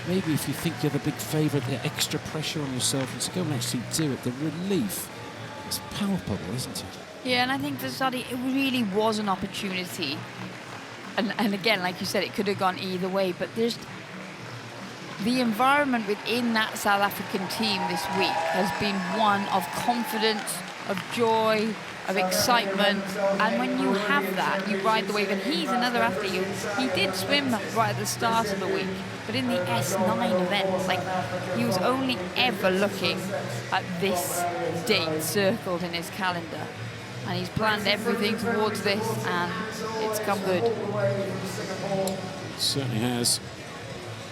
Maybe if you think you're the big favourite, the extra pressure on yourself, and to go and actually do it, the relief is palpable, isn't it? Yeah, and I think for Sadi, it really was an opportunity. And again, like you said, it could have gone either way, but there's the environment within that South African team this week has been one of confidence, of joy, of excitement, and when you have that, you ride the wave. And he's another athlete he did swim right at the start of the week, but in the S9 event, like, he was only ever looking at this date circled in his calendar, and he's planned everything towards this, and it's come good. It certainly has.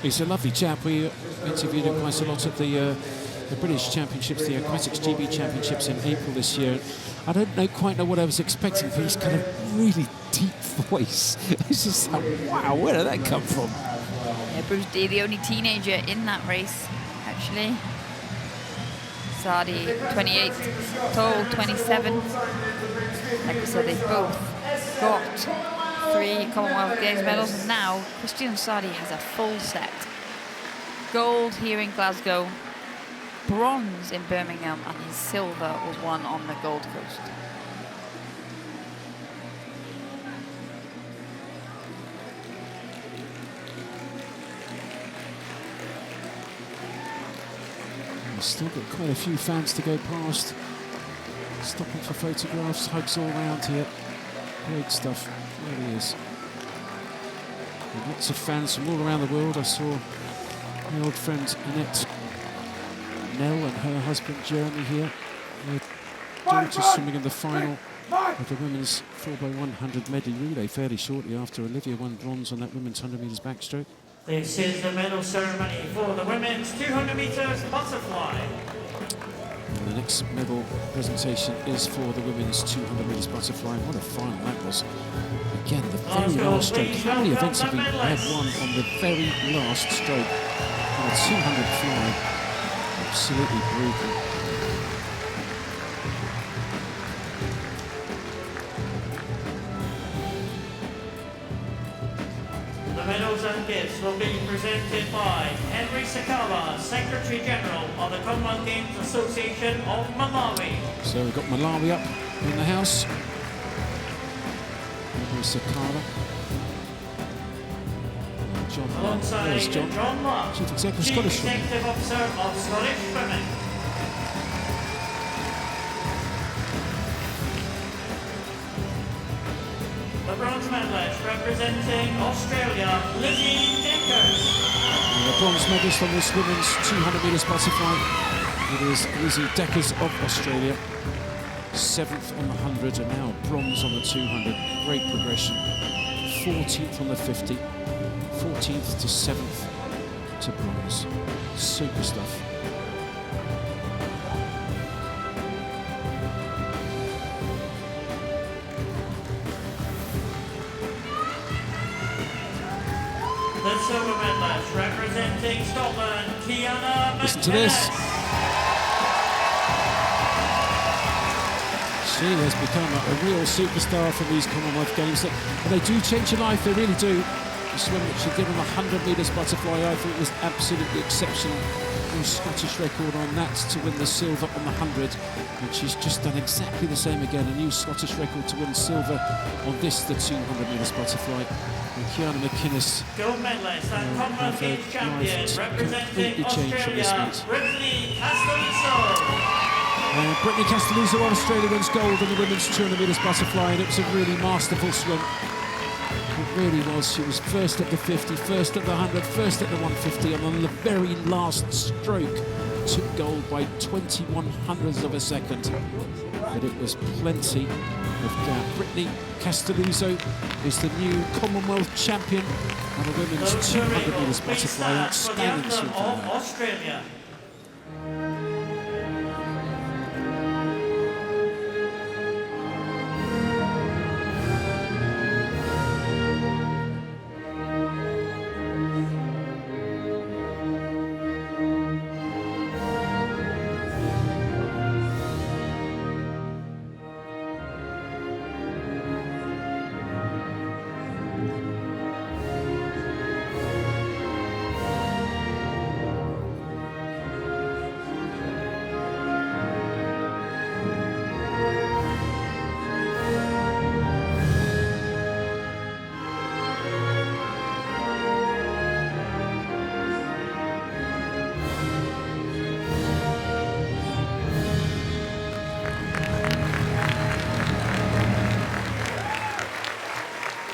He's a lovely chap. We interviewed him quite a lot at the British Championships, the Aquatics GB Championships in April this year. I don't quite know what I was expecting, but he's got a really deep voice. It's just like, wow, where did that come from? Yeah, Bruce Dee, the only teenager in that race, actually. Sadi, 28, Toe, 27. Like I said, they've both got 3 Commonwealth Games medals, and now Christian Sadi has a full set. Gold here in Glasgow, bronze in Birmingham, and his silver was won on the Gold Coast. We've still got quite a few fans to go past. Stopping for photographs, hugs all around here. Great stuff, really is. And lots of fans from all around the world. I saw my old friend Annette Nell and her husband Jeremy here. Their daughter swimming in the final of the women's 4x100 medley relay fairly shortly after Olivia won bronze on that women's 100 metres backstroke. This is the medal ceremony for the women's 200 metres butterfly. And the next medal presentation is for the women's 200 metres butterfly. What a final that was. Again, the very last stroke. How many events have we had won on the very last stroke? On a 200 fly. Absolutely brutal. The medals and gifts will be presented by Henry Sakawa, Secretary General of the Commonwealth Games Association of Malawi. So we've got Malawi up in the house. Henry Sakawa. John Mark. Alongside There's John Mark, Chief Executive Chief Scottish Swimming. Executive Officer of Scottish Swimming. The bronze medalist representing Australia, Lizzie Deckers. And the bronze medalist on this women's 200 metres butterfly. It is Lizzie Deckers of Australia. 7th on the 100 and now bronze on the 200. Great progression. 14th on the 50. 14th to 7th to bronze. Super stuff. The silver medalist representing Scotland, Kiana Listen to this. McInnes. She has become a real superstar for these Commonwealth Games. And they do change your life, they really do. The swim that she did on the 100 metres butterfly, I thought was absolutely exceptional. New Scottish record on that to win the silver on the 100. And she's just done exactly the same again, a new Scottish record to win silver on this, the 200 metres butterfly. And Kiana McInnes Gold medalist and Commonwealth Games champion representing Australia, Brittany Castelluso. Brittany Castelluso of Australia wins gold in the women's 200 metres butterfly, and it was a really masterful swim. It really was. She was first at the 50, first at the 100, first at the 150, and on the very last stroke took gold by 21/100ths of a second. But it was plenty of gap. Brittany Castelluso is the new Commonwealth champion on the women's 200 metres butterfly. Outstanding swim from her. Australia.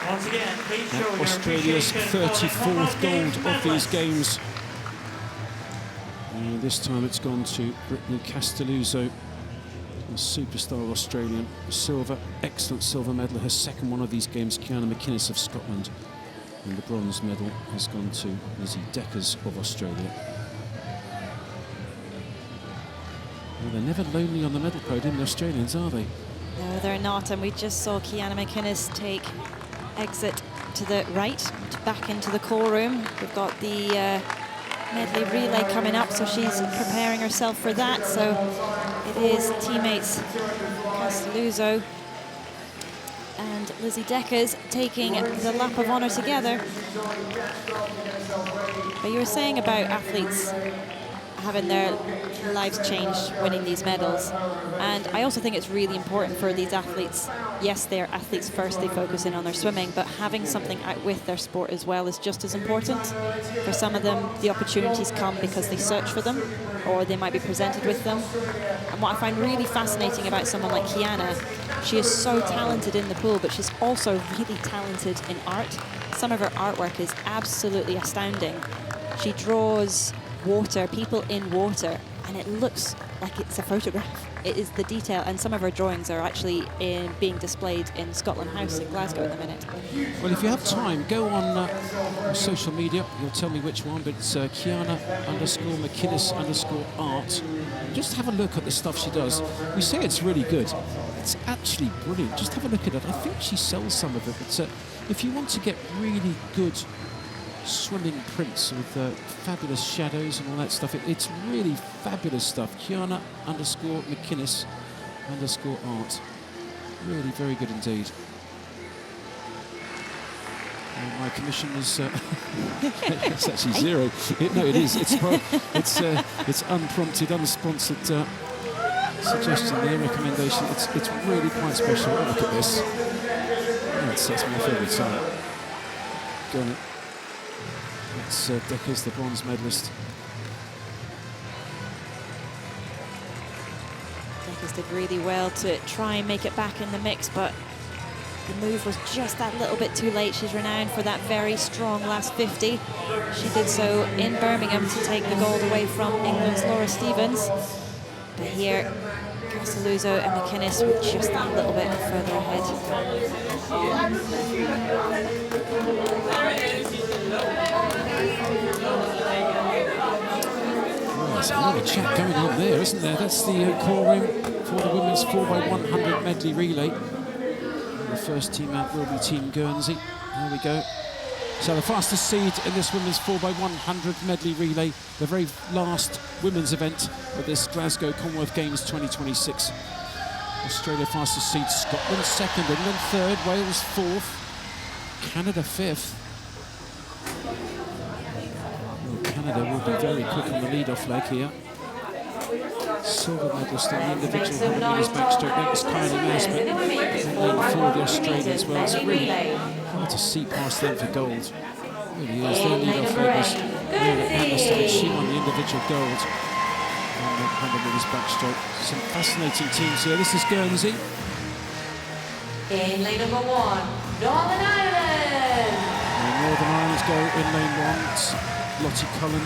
Once again, please show your Australia's appreciation for the 34th Commonwealth Games gold of these medalists. games. And this time it's gone to Brittany Castelluso, a superstar Australian. Silver, excellent silver medal, her second one of these games. Kiana McInnes of Scotland. And the bronze medal has gone to Lizzie Deckers of Australia. Well, they're never lonely on the medal podium, the Australians, are they? No, they're not, and we just saw Kiana McInnes take exit to the right, back into the call room. We've got the medley relay coming up, so she's preparing herself for that. So it is teammates Castelluso and Lizzie Deckers taking the lap of honour together. But you were saying about athletes having their lives changed winning these medals, and I also think it's really important for these athletes. Yes, they are athletes first, they focus in on their swimming, but having something out with their sport as well is just as important. For some of them, the opportunities come because they search for them, or they might be presented with them. And what I find really fascinating about someone like Kiana, she is so talented in the pool, but she's also really talented in art. Some of her artwork is absolutely astounding. She draws water, people in water, and it looks like it's a photograph. It is the detail, and some of her drawings are actually being displayed in Scotland House in Glasgow at the minute. Well, if you have time, go on social media. You'll tell me which one, but it's Kiana_McInnes_art. Just have a look at the stuff she does. We say it's really good. It's actually brilliant. Just have a look at it. I think she sells some of it, but if you want to get really good swimming prints with fabulous shadows and all that stuff, it's really fabulous stuff. Kiana_McInnes_art. Really very good indeed. My commission is it's actually zero. No, it is. It's unprompted, unsponsored suggestion there, recommendation. It's really quite special. Look at this. Oh, that's my favourite side. Go on. It's Deckers, the bronze medalist. Deckers did really well to try and make it back in the mix, but the move was just that little bit too late. She's renowned for that very strong last 50. She did so in Birmingham to take the gold away from England's Laura Stevens. But here, Castelluso and McInnes were just that little bit further ahead. There's a lot of chat going on there, isn't there? That's the call room for the women's 4x100 medley relay. And the first team out will be Team Guernsey. There we go. So the fastest seed in this women's 4x100 medley relay, the very last women's event of this Glasgow Commonwealth Games 2026. Australia fastest seed, Scotland second, England third, Wales fourth, Canada fifth. Well, Canada will be very quick on the lead-off leg here. Silver medalist in the individual 100 metres backstroke. That was Kylie Mass, but then for the Australians. Well, it's really hard to see past them for gold. It really is. Their lead-off leg was Mary Anderson, and she won the individual gold on the 100 metres backstroke. Some fascinating teams here. This is Guernsey. In lane number 1, Northern Ireland. And Northern Ireland go in lane 1. It's Lottie Cullen,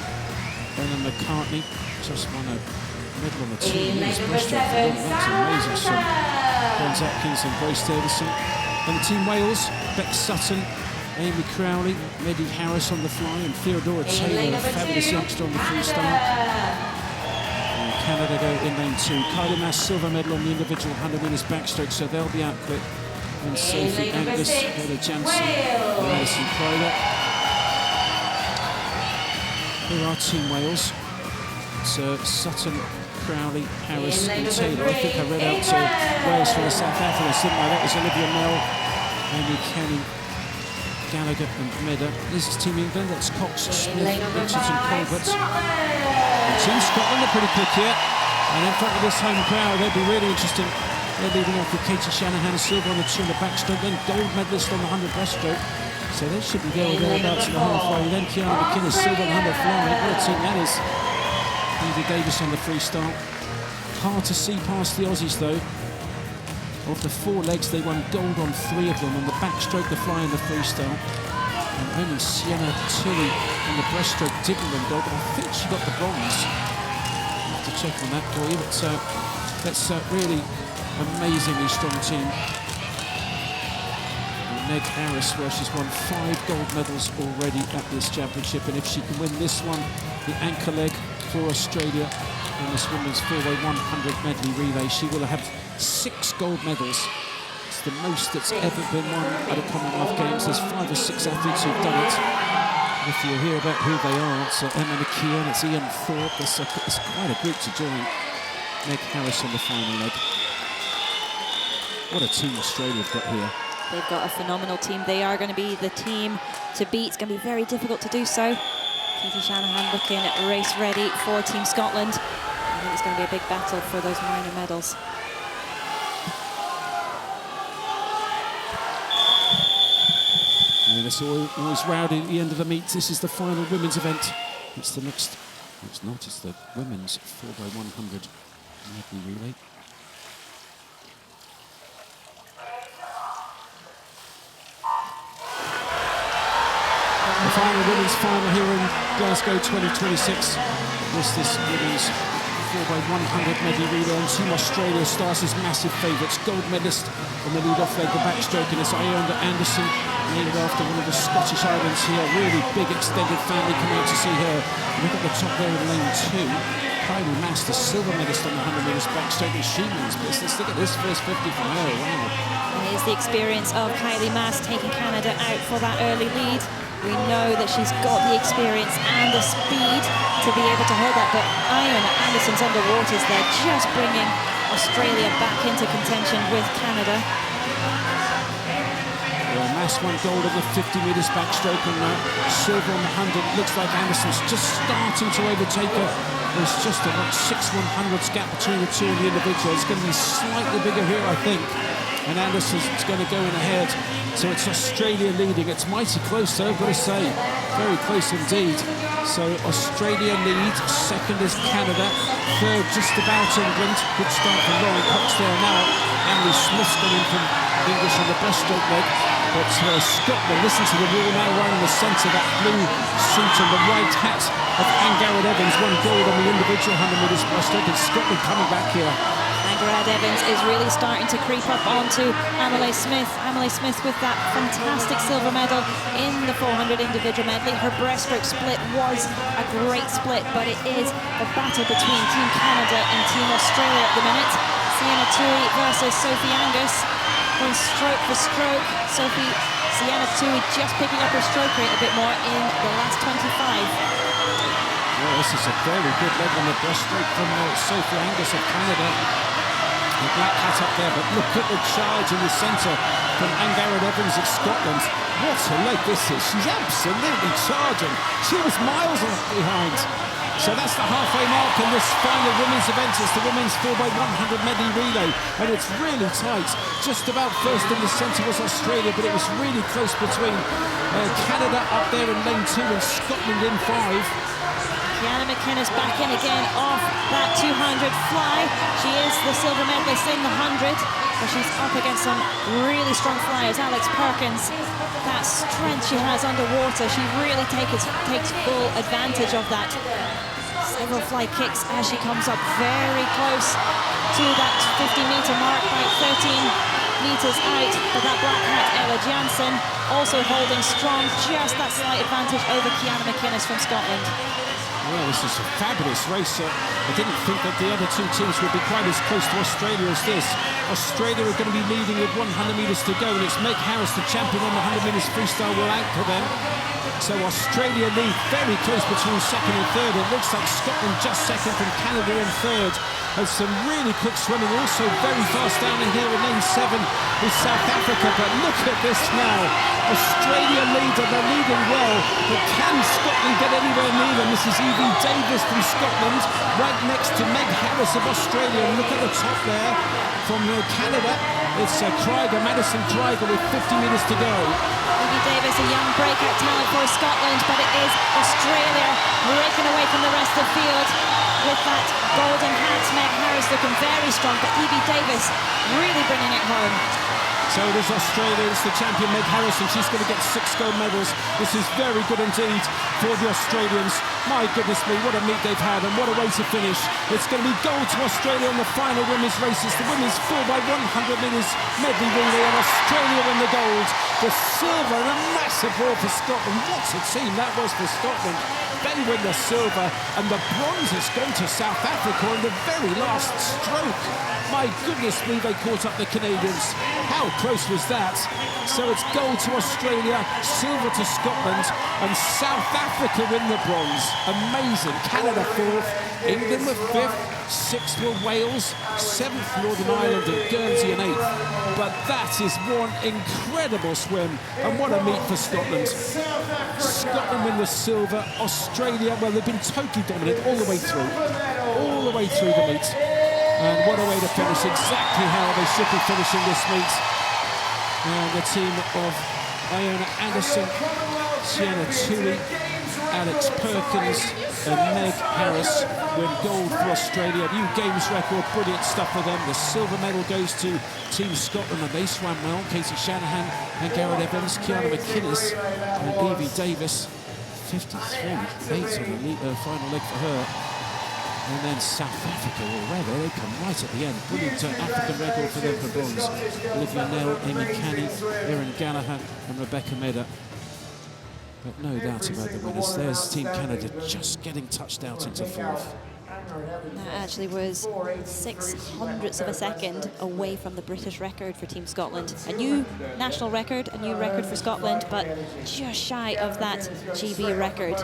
Ellen McCartney, just won a medal on the 2 metres breaststroke. That's amazing stuff. Burns Atkins and Grace Davison. And the team Wales, Beck Sutton, Amy Crowley, Maddie Harris on the fly, and Theodora Taylor, a fabulous youngster on the freestyle. And Canada go in lane 2. Kylie Mass, silver medal on the individual 100 metres backstroke, so they'll be out quick. And Sophie Angus, Heather Jansen, and Alison Crowler. Here are Team Wales. It's Sutton, Crowley, Harris and Taylor. I think I read out to Wales for the South Africans, didn't I? That was Olivia Mell, Amy Kenny, Gallagher and Medder. This is Team England. That's Cox, Smith, Richards and Colbert. And Team Scotland are pretty quick here. And in front of this home crowd, they'll be really interesting. They're leading off with Katie Shanahan, silver on the 200 backstroke, then gold medalist on the 100 breaststroke. So they should be there or thereabouts in the halfway. Then Kiana McInnes, silver on the 100 fly. What a team that is. Evie Davis on the freestyle. Hard to see past the Aussies though. Of the 4 legs, they won gold on 3 of them. On the backstroke, the fly and the freestyle. And only Sienna Tilley on the breaststroke didn't win gold, but I think she got the bronze. I'll have to check on that for you, but that's really amazingly strong team. And Meg Harris, well, she's won 5 gold medals already at this championship, and if she can win this one, the anchor leg for Australia in this women's 4-way 100 medley relay, she will have 6 gold medals. It's the most that's ever been won at a Commonwealth Games. There's 5 or 6 athletes who've done it. And if you hear about who they are, it's Emma McKeon, it's Ian Thorpe. It's quite a group to join. Meg Harris on the final leg. What a team Australia have got here. They've got a phenomenal team. They are going to be the team to beat. It's going to be very difficult to do so. Katie Shanahan looking race ready for Team Scotland. I think it's going to be a big battle for those minor medals. And it's always rowdy at the end of the meet. This is the final women's event. It's the next, it's not, it's the women's 4x100 medley relay. The final women's final here in Glasgow 2026. This women's 4x100 medley relay, and Team Australia starts as massive favourites. Gold medalist on the lead-off leg, the backstroke, and it's Iona Anderson, named after one of the Scottish Islands here. Really big extended family coming out to see her. And look at the top there in lane 2. Kylie Mass, the silver medalist on the 100 metres backstroke, and she means business. Look at this first 50 for her. Wow. And here's the experience of Kylie Mass taking Canada out for that early lead. We know that she's got the experience and the speed to be able to hold that, but Iona Anderson's underwaters there, just bringing Australia back into contention with Canada. Well, Mass won gold on the 50 metres backstroke and silver on the 100. Looks like Anderson's just starting to overtake her. There's just about 6 100ths gap between the two of the individuals. It's going to be slightly bigger here, I think. And Anderson's going to go in ahead. So it's Australia leading. It's mighty close, though, I've got to say. Very close indeed. So Australia lead. Second is Canada. Third, just about England. Good start from Lauren Cox there now. Emily Smith's gone in from English on the breaststroke leg. But Scotland, listen to the wall now, right in the centre. That blue suit and the white hat of Ann-Garrett Evans. Won gold on the individual 100 metres breaststroke. And Scotland coming back here. Ann-Garrett Evans is really starting to creep up onto Amelie Smith. Amelie Smith with that fantastic silver medal in the 400 individual medley. Her breaststroke split was a great split, but it is the battle between Team Canada and Team Australia at the minute. Sienna Tui versus Sophie Angus. Going stroke for stroke. Sienna Tui just picking up her stroke rate a bit more in the last 25. Well, this is a very good leg on the breaststroke from Sophie Angus of Canada. The black hat up there, but look at the charge in the centre from Ann-Garrett Evans of Scotland. What a leg this is. She's absolutely charging. She was miles behind. So that's the halfway mark in this final women's event. It's the women's 4x100 medley relay, and it's really tight. Just about first in the centre was Australia, but it was really close between Canada up there in lane 2 and Scotland in 5. Kiana McInnes back in again off that 200 fly. She is the silver medalist in the 100, but she's up against some really strong flyers. Alex Perkins, that strength she has underwater, she really takes full advantage of that. Several fly kicks as she comes up very close to that 50-meter mark, about 13 meters out. But that black hat, Ella Jansen, also holding strong, just that slight advantage over Kiana McInnes from Scotland. Well, this is a fabulous race. I didn't think that the other two teams would be quite as close to Australia as this. Australia are going to be leading with 100 metres to go, and it's Meg Harris, the champion on the 100 metres freestyle, will anchor them. So Australia lead very close between second and third. It looks like Scotland just second from Canada in third. Has some really quick swimming, also very fast down in here in lane 7 is South Africa. But look at this now. Australia leader, they're leading well, but can Scotland get anywhere near them? This is Evie Davis from Scotland, right next to Meg Harris of Australia. And look at the top there from Canada. It's Madison Krieger with 50 metres to go. Evie Davis, a young breakout talent for Scotland, but it is Australia breaking away from the rest of the field with that golden hat. Meg Harris looking very strong, but Evie Davis really bringing it home. So it is Australia, it's the champion Meg Harris, and she's going to get 6 gold medals. This is very good indeed for the Australians. My goodness me, what a meet they've had, and what a way to finish. It's going to be gold to Australia in the final women's races. The women's 4x100 metres medley relay, and Australia win the gold. The silver, and a massive haul for Scotland. What a team that was for Scotland. They win the silver, and the bronze has gone to South Africa in the very last stroke. My goodness me, they caught up the Canadians. How close was that? So it's gold to Australia, silver to Scotland, and South Africa win the bronze. Amazing. Canada 4th, England were 5th, 6th were Wales, 7th Northern Ireland, and Guernsey in 8th. But that is one incredible swim, and what a meet for Scotland. Scotland win the silver, Australia, well, they've been totally dominant all the way through the meet. And what a way to finish, exactly how they should be finishing this meet. And the team of Iona Anderson, Sienna Tui, Alex Perkins and Meg Harris win gold for Australia. New games record, brilliant stuff for them. The silver medal goes to Team Scotland, and they swam well. Katie Shanahan and Garrett Evans, Kiana McInnes and Evie Davis. 53, 8 on the final leg for her. And then South Africa, already they come right at the end. Brilliant African record for them for bronze. Olivia Nell, Amy Canny, Erin Gallagher and Rebecca Meda. But no doubt about the winners. There's Team Canada just getting touched out into 4th. That actually was 0.06 of a second away from the British record for Team Scotland. A new national record, a new record for Scotland, but just shy of that GB record.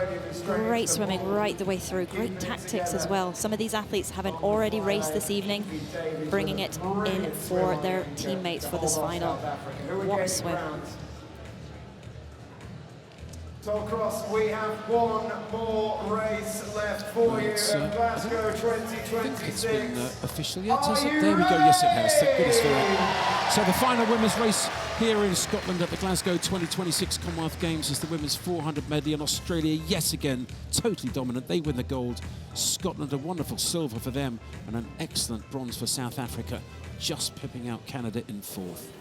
Great swimming right the way through, great tactics as well. Some of these athletes haven't already raced this evening, bringing it in for their teammates for this final. What a swim. Cross, we have one more race left for you at Glasgow 2026. I think it's been official yet, has it? There we go, yes it has, thank goodness for that. So the final women's race here in Scotland at the Glasgow 2026 Commonwealth Games is the women's 400 medley, and Australia yet again totally dominant. They win the gold. Scotland a wonderful silver for them, and an excellent bronze for South Africa, just pipping out Canada in 4th.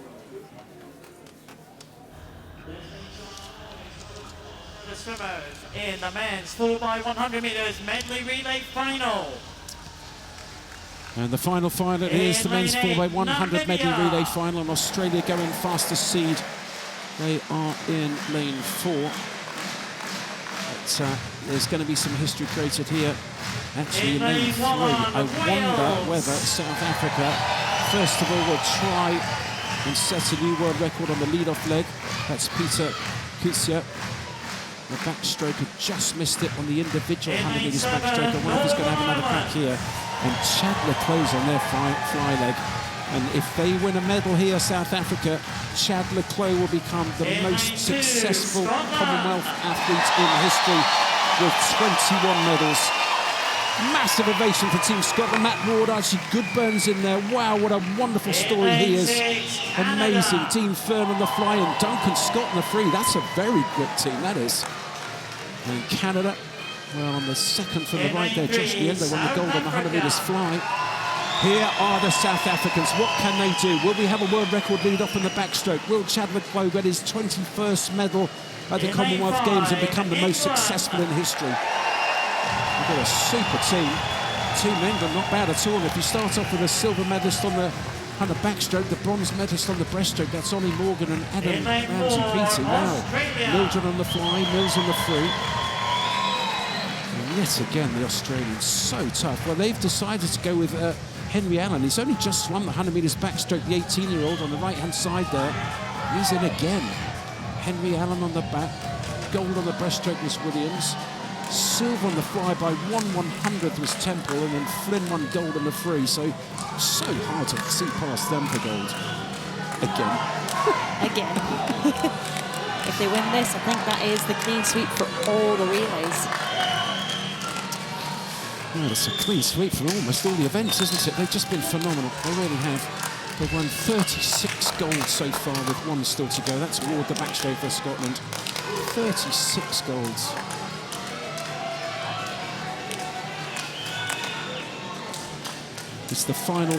The swimmers in the men's 4x100 metres medley relay final. And the final is the men's 4x100 medley relay final, and Australia going fastest seed. They are in lane 4. But there's going to be some history created here. Actually in lane 3, I wonder whether South Africa, first of all, will try and set a new world record on the lead-off leg. That's Peter Kutsia. The backstroke had just missed it on the individual 100 metres backstroke. I wonder if he's going to have another crack here. And Chad Leclerc's on their fly leg. And if they win a medal here, South Africa, Chad le Clos will become the most successful Commonwealth athlete in history with 21 medals. Massive ovation for Team Scotland. Matt Ward, Archie Goodburn's in there. Wow, what a wonderful story he is. Amazing. Dean Fern on the fly and Duncan Scott on the free. That's a very good team, that is. And Canada, well, on the second from the right there, Josh Giendo won the gold on the 100 metres fly. Here are the South Africans. What can they do? Will we have a world record lead off in the backstroke? Will Chad le Clos get his 21st medal at the Commonwealth Games and become the most successful in history? We've got a super team. Team England, not bad at all. If you start off with a silver medalist on the backstroke, the bronze medalist on the breaststroke, that's Ollie Morgan and Adam Ramsey-Peaty. Wow. Mildred on the fly, Mills on the free. And yet again, the Australians, so tough. Well, they've decided to go with Henry Allen. He's only just won the 100 metres backstroke, the 18-year-old on the right-hand side there. He's in again. Henry Allen on the back. Gold on the breaststroke was Williams. Silver on the fly by 1/100th was Temple, and then Flynn won gold on the free. So hard to see past them for gold. Again. Again. If they win this, I think that is the clean sweep for all the relays. Well, it's a clean sweep for almost all the events, isn't it? They've just been phenomenal. They really have. They've won 36 gold so far with one still to go. That's Ward, the backstroke for Scotland. 36 golds. It's the final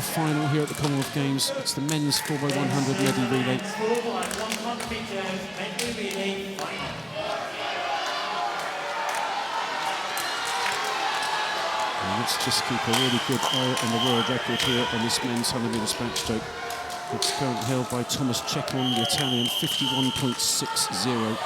here at the Commonwealth Games. It's the men's 4x100 medley relay. And let's just keep a really good eye on the world record here on this men's 100 metres backstroke. It's currently held by Thomas Ceccon, the Italian, 51.60.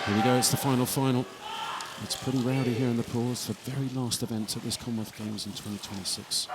Here we go, it's the final. It's pretty rowdy here in the pause, the very last event at this Commonwealth Games in 2026.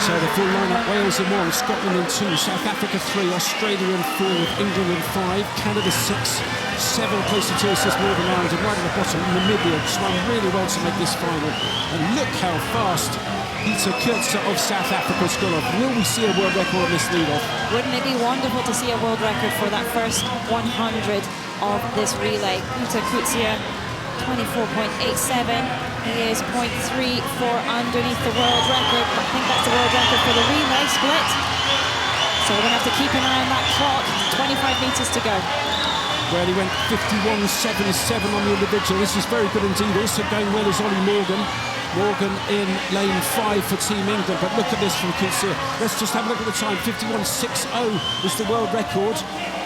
So the full lineup: Wales in 1, Scotland in 2, South Africa 3, Australia in 4, with England in 5, Canada 6, 7 closer to us is Northern Ireland, and right at the bottom, Namibia swam really well to make this final. And look how fast Peter Koetse of South Africa's gone off. Will we see a world record on this lead-off? Wouldn't it be wonderful to see a world record for that first 100 of this relay? Peter Koetse, 24.87. He is 0.34 underneath the world record. I think that's the world record for the relay split. So we're going to have to keep an eye on that clock. 25 metres to go. Well, he went 51.77 on the individual. This is very good indeed. Also going well is Ollie Morgan. Morgan in lane 5 for Team England, but look at this from Koetse. Let's just have a look at the time. 51.60 is the world record,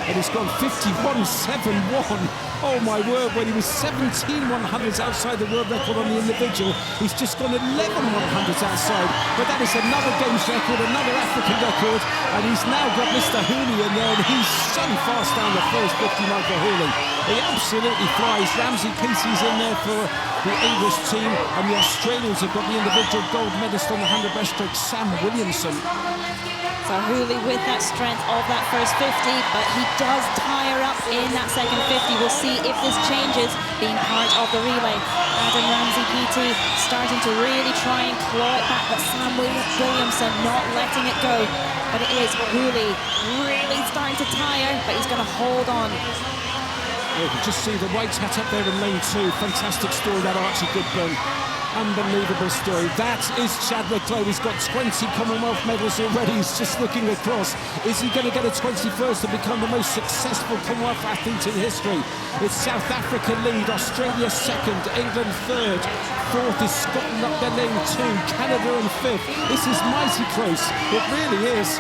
and he's gone 51.71. Oh my word, when he was 17.100s outside the world record on the individual, he's just gone 11.100s outside. But that is another games record, another African record, and he's now got Mr. Hooley in there, and he's so fast down the first 50 mile for Hooley. He absolutely flies. Ramsey-Peaty's in there for the English team, and the Australians have got the individual gold medalist on the 100 breaststroke, Sam Williamson. So Hooley with that strength of that first 50, but he does tire up in that second 50. We'll see if this changes being part of the relay. Adam Ramsey-Peaty starting to really try and claw it back, but Sam Williamson not letting it go. But it is Hooley really starting to tire, but he's going to hold on. You can just see the white hat up there in lane 2. Fantastic story, that Archie Goodburn. Unbelievable story. That is Chad le Clos. He's got 20 Commonwealth medals already. He's just looking across. Is he going to get a 21st and become the most successful Commonwealth athlete in history? It's South Africa lead, Australia 2nd, England 3rd. 4th is Scotland up their lane 2, Canada in 5th. This is mighty close. It really is.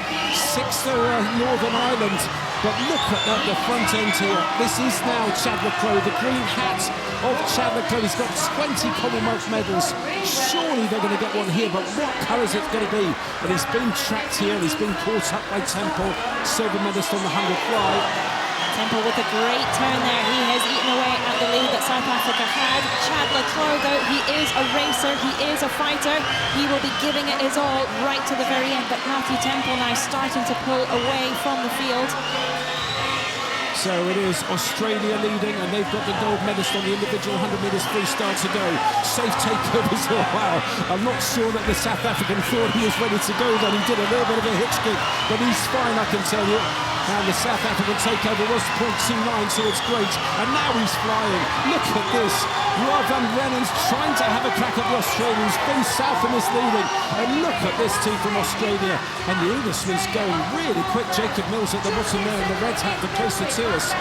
6th are Northern Ireland. But look at the front end here. This is now Chad le Clos, the green hat of Chad le Clos. He's got 20 Commonwealth medals. Surely they're going to get one here, but what colour is it going to be? And he's been tracked here. He's been caught up by Temple, silver medalist on the 100 fly. Temple with a great turn there. He has eaten away at the lead that South Africa had. Chad le Clos, though, he is a racer, he is a fighter. He will be giving it his all right to the very end, but Matthew Temple now starting to pull away from the field. So it is Australia leading, and they've got the gold medalist on the individual 100 metres freestyle to go. Safe takeovers. Wow, I'm not sure that the South African thought he was ready to go then. He did a little bit of a hitch kick, but he's fine, I can tell you. And the South African takeover was 0.29, so it's great. And now he's flying. Look at this. Rob van Renen's trying to have a crack at the Australians. Ben Southam is leading. And look at this team from Australia. And the Englishman's going really quick. Jacob Mills at the bottom there in the red hat, the closer to us.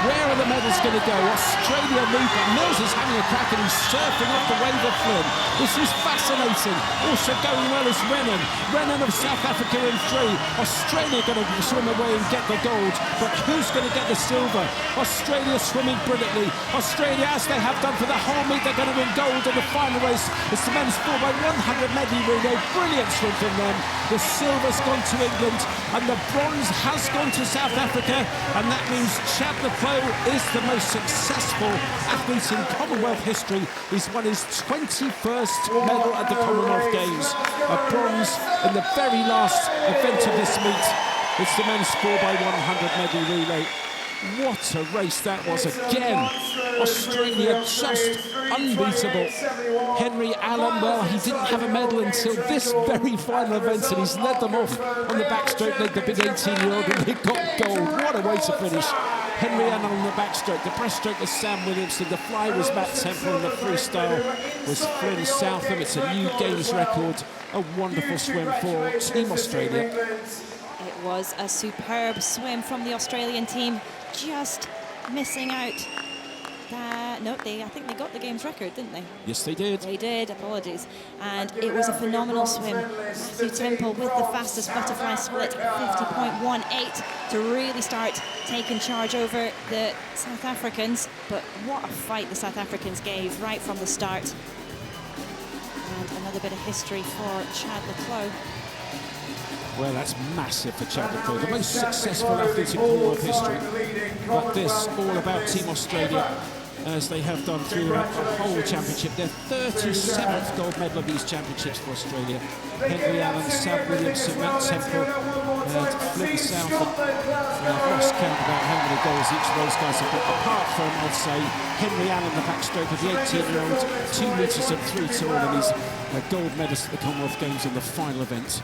Where are the medals going to go? Australia lead, but Mills is having a crack and he's surfing off the wave of Flynn. This is fascinating. Also going well is Renan. Renan of South Africa in 3. Australia going to swim away and get the gold, but who's going to get the silver? Australia swimming brilliantly. Australia, as they have done for the whole meet, they're going to win gold in the final race. It's the men's 4x100 medley relay. Brilliant swim from them. The silver's gone to England, and the bronze has gone to South Africa, and that means Chad le Clos is the most successful athlete in Commonwealth history. He's won his 21st medal at the Commonwealth Games. A bronze in the very last event of this meet. It's the men's 4x100 medley relay. What a race that was again. Australia just unbeatable. Henry Allen, well, he didn't have a medal until this very final event, and he's led them off on the backstroke, led the big 18-year-old, and they got gold. What a way to finish. Henry Allen on the backstroke. The breaststroke was Sam Williamson. The fly was Matt Temple, and the freestyle was Flynn Southam. It's a new games record. A wonderful swim for Team Australia. It was a superb swim from the Australian team, just missing out. No, I think they got the games record, didn't they? Yes, they did. They did, apologies. And it was a phenomenal swim. Matthew Temple with the fastest butterfly split, 50.18, to really start taking charge over the South Africans. But what a fight the South Africans gave right from the start. And another bit of history for Chad le Clos. Well, that's massive for Chad le Clos, the most successful athlete in Commonwealth history. But this, all about Team Australia, as they have done throughout the whole championship. Their 37th gold medal of these championships for Australia. Henry Allen, Sam Williamson, Matt Temple, and Flynn Southam. I've lost count about how many goals each of those guys have got. Apart from, I'd say, Henry Allen, the backstroke of the 18-year-old, 2 metres and 3 tall, and he's a gold medalist at the Commonwealth Games in the final event.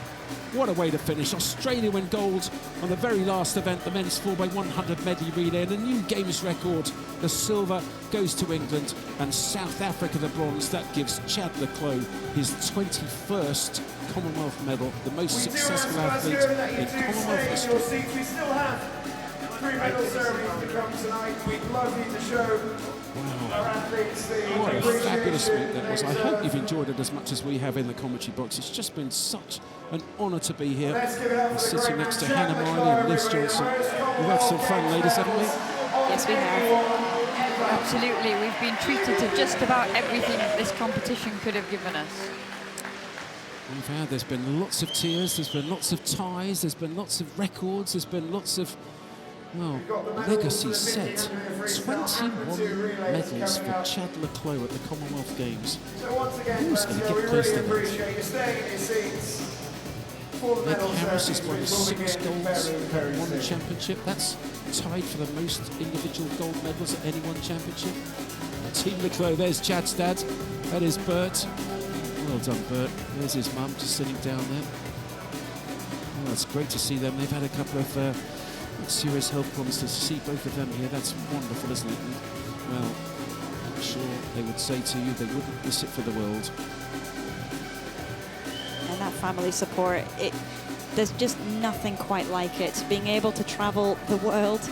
What a way to finish. Australia win gold on the very last event, the men's 4x100 medley relay, and a new games record. The silver goes to England, and South Africa the bronze. That gives Chad le Clos his 21st Commonwealth medal, the most successful athlete in Commonwealth history. We still have 3 medal ceremonies to come tonight. We'd love you to show our athletes the What a appreciation fabulous meet that was. I they hope you've deserve. enjoyed it as much as we have in the commentary box. It's just been such an honour to be here. Let's give it up I'm for the sitting great next to Chad Hannah le Miley and Clos, Liz Johnson. everybody. We've had some fun, ladies, haven't we? Yes, we have. Absolutely, we've been treated to just about everything this competition could have given us. There's been lots of tears, there's been lots of ties, there's been lots of records, there's been lots of, well, legacy set. 21 medals for Chad le Clos at the Commonwealth Games. So once again, Who's going to we get close really to that? appreciate you staying in your seats. For the Meg medal Harris has ceremonies, won we'll begin 6 golds very, very at one soon. championship. That's tied for the most individual gold medals at any one championship. Team le Clos, there's Chad's dad, that is Bert. Well done, Bert. There's his mum just sitting down there. Well, it's great to see them. They've had a couple of serious health problems. To see both of them here, that's wonderful, isn't it? And, well, I'm sure they would say to you they wouldn't miss it for the world. And that family support, there's just nothing quite like it. Being able to travel the world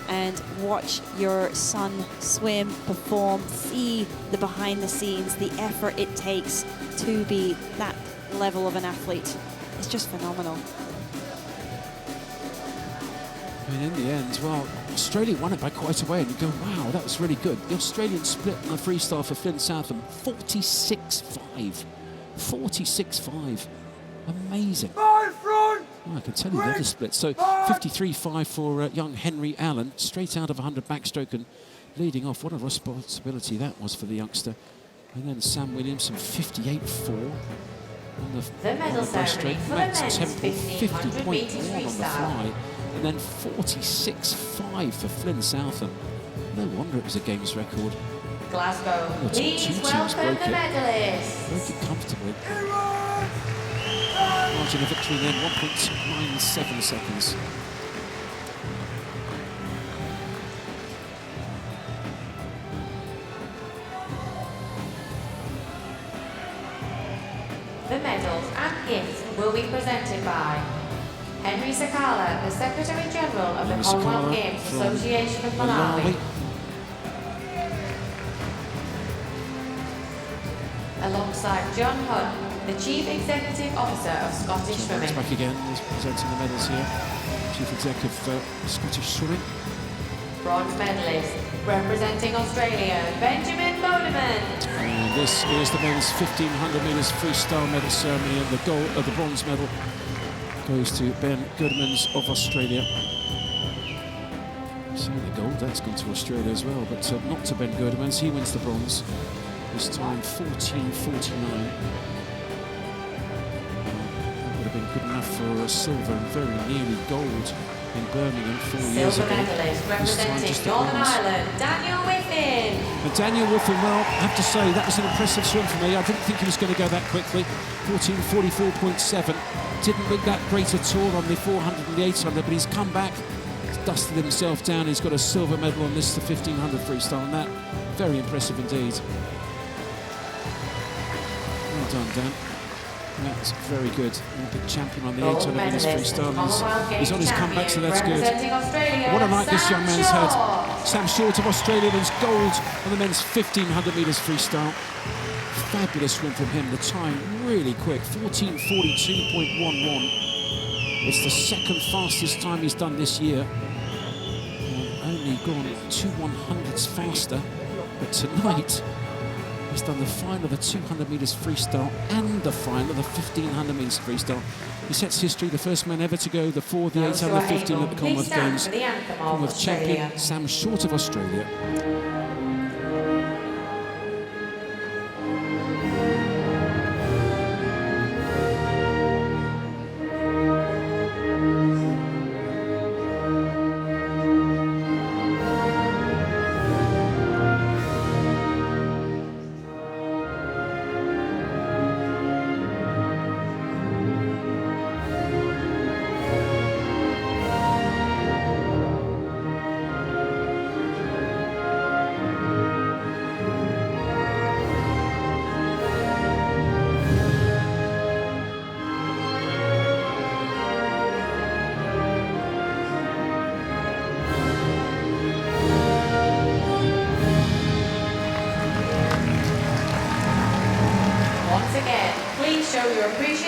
and watch your son swim, perform, see the behind the scenes, the effort it takes to be that level of an athlete. It's just phenomenal. I mean, in the end, well, Australia won it by quite a way, and you go, wow, that was really good. The Australian split on the freestyle for Flynn Southam, 46-5. 46-5. Amazing. Well, I can tell you the other split. So 53.5 for young Henry Allen, straight out of 100 backstroke and leading off. What a responsibility that was for the youngster. And then Sam Williamson, 58.4 on the medal ceremony breaststroke. for the Max men's Temple, 1500 meters 50.1 on the freestyle. fly. And then 46.5 for Flynn Southam. No wonder it was a games record. Glasgow, The two please teams welcome broke the it. medalists. Broke it comfortably. Margin of victory then, 1.97 seconds. The medals and gifts will be presented by Henry Sakala, the Secretary General of the Henry Commonwealth Sakala Games from Association of Malawi. Alongside John Hunt, the Chief Executive Officer of Scottish John Hunt's Swimming. back again, he's presenting the medals here. Chief Exec of Scottish Swimming. Bronze medalist, representing Australia, Benjamin Bodeman. And this is the men's 1500 metres freestyle medal ceremony, and the bronze medal goes to Ben Goodmans of Australia. So the gold, that's gone to Australia as well, but not to Ben Goodmans. He wins the bronze. This time 14.49. That would have been good enough for a silver and very nearly gold in Birmingham 4 years Silver ago. medalist, This time representing just the Northern bronze. Ireland, Daniel Whiffin. And Daniel Whiffin, well, I have to say, that was an impressive swim for me. I didn't think he was going to go that quickly. 14.44.7. Didn't look that great at all on the 400 and the 800, but he's come back, he's dusted himself down. He's got a silver medal on this, the 1500 freestyle, and that, very impressive indeed. Well done, Dan. That's very good. Olympic champion on the 800 metres freestyle. He's on his comeback, so that's good. What a night this young man's had. Sam Short of Australia wins gold on the men's 1500 metres freestyle. Fabulous swim from him. The time really quick, 14.42.11. It's the second fastest time he's done this year. Only gone 2 100ths faster, but tonight he's done the final of the 200 metres freestyle and the final of the 1500 metres freestyle. He sets history, the first man ever to go the 4, the 8 and the 15 at the Commonwealth Games. Commonwealth champion Sam Short of Australia.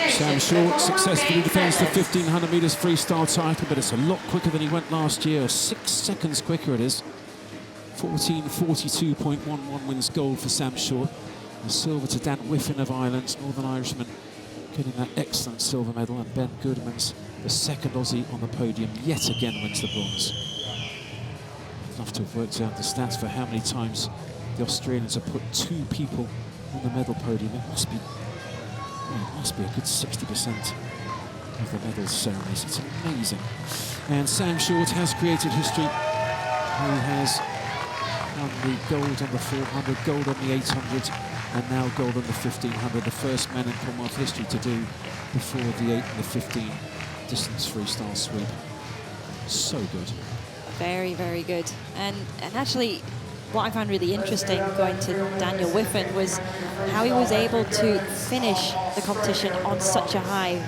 Sam Short successfully defends the 1500 metres freestyle title, but it's a lot quicker than he went last year. 6 seconds quicker it is. 14.42.11 wins gold for Sam Short. The silver to Dan Whiffin of Ireland, Northern Irishman, getting that excellent silver medal. And Ben Goodmans, the second Aussie on the podium, yet again wins the bronze. I'd love to have worked out the stats for how many times the Australians have put 2 people on the medal podium. It must be a good 60% of the medal ceremonies. It's amazing. And Sam Short has created history. He has won the gold on the 400, gold on the 800, and now gold on the 1500. The first man in Commonwealth history to do before the 8 and the 15 distance freestyle sweep. So good. Very, very good. And actually, what I found really interesting going to Daniel Whiffin was how he was able to finish the competition on such a high.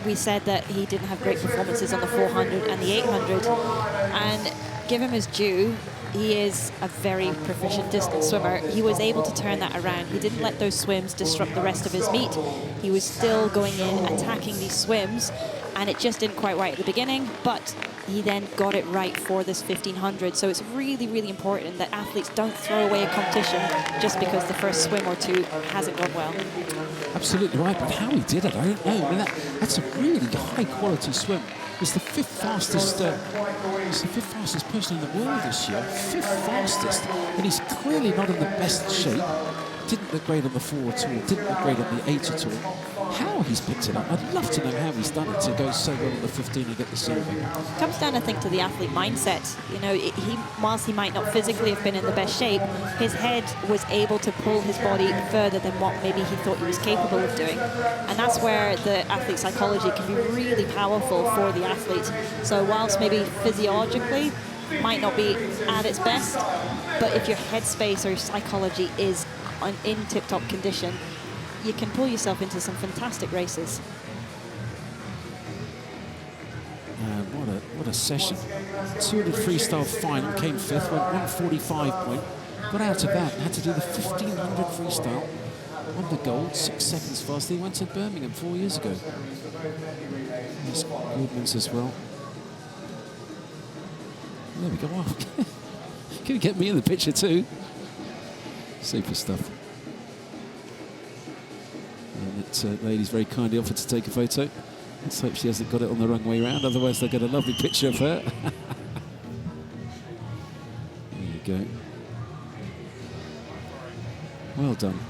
We said that he didn't have great performances on the 400 and the 800, and give him his due, he is a very proficient distance swimmer. He was able to turn that around. He didn't let those swims disrupt the rest of his meet. He was still going in, attacking these swims, and it just didn't quite right at the beginning, but he then got it right for this 1500. So it's really, really important that athletes don't throw away a competition just because the first swim or two hasn't gone well. Absolutely right, but how he did it, I don't know. I mean, that's a really high-quality swim. It's the fifth fastest person in the world this year. Fifth fastest, and he's clearly not in the best shape. Didn't look great on the 4 at all. Didn't look great on the 8 at all. How he's picked it up, I'd love to know how he's done it to go so well on the 15 and get the silver. It comes down, I think, to the athlete mindset. You know, whilst he might not physically have been in the best shape, his head was able to pull his body further than what maybe he thought he was capable of doing. And that's where the athlete psychology can be really powerful for the athlete. So whilst maybe physiologically might not be at its best, but if your headspace or your psychology is in tip-top condition, you can pull yourself into some fantastic races. What a session. 200 freestyle final, came fifth, went 145 point. Got out of that and had to do the 1500 freestyle. Won the gold, 6 seconds faster. He went to Birmingham 4 years ago. There's Goodman's as well. There we go. Oh, can you get me in the picture too? Super stuff. And that lady's very kindly offered to take a photo. Let's hope she hasn't got it on the wrong way round, otherwise they'll get a lovely picture of her. There you go. Well done.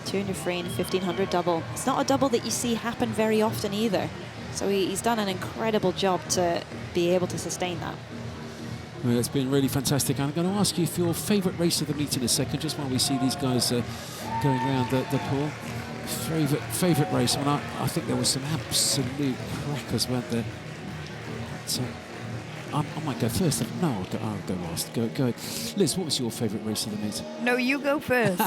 200 free and 1500 double. It's not a double that you see happen very often either. So he's done an incredible job to be able to sustain that. Well, it's been really fantastic. I'm going to ask you for your favourite race of the meet in a second, just while we see these guys going around the pool. Favourite race? I mean, I think there was some absolute crackers, weren't there? So, I might go first. No, I'll go last. Go ahead. Liz, what was your favourite race of the meet? No, you go first.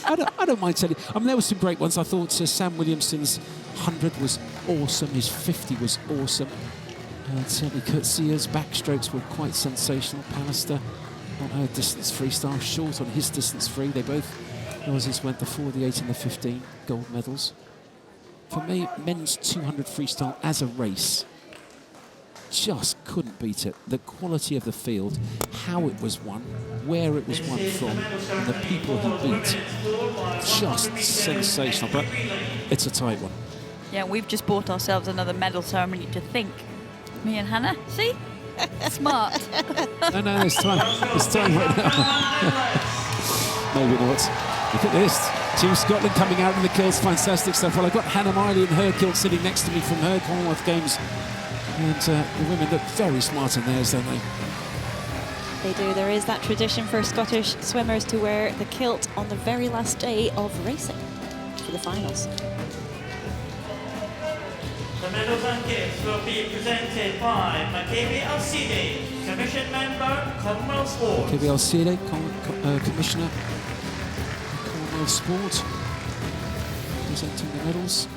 I don't mind telling you. I mean, there were some great ones. I thought Sam Williamson's 100 was awesome. His 50 was awesome. And certainly Kurtzia's backstrokes were quite sensational. Pallister on her distance freestyle, short on his distance free. They both, Aussies, went the 4, the 8 and the 15 gold medals. For me, men's 200 freestyle as a race, just couldn't beat it. The quality of the field, how it was won, where it was won from, and the people he beat, just sensational. But it's a tight one. Yeah, we've just bought ourselves another medal ceremony to think. Me and Hannah, see? Smart. No, there's time. There's time right now. Maybe not. Look at this. Team Scotland coming out in the kilts. Fantastic stuff. Well, I've got Hannah Miley in her kilt sitting next to me from her Commonwealth Games. And the women look very smart in theirs, don't they? They do. There is that tradition for Scottish swimmers to wear the kilt on the very last day of racing for the finals. The medals and gifts will be presented by Maccabi Alcide, Commission Member, Commonwealth Sport. Maccabi Alcide, Commissioner, Commonwealth Sport, presenting the medals.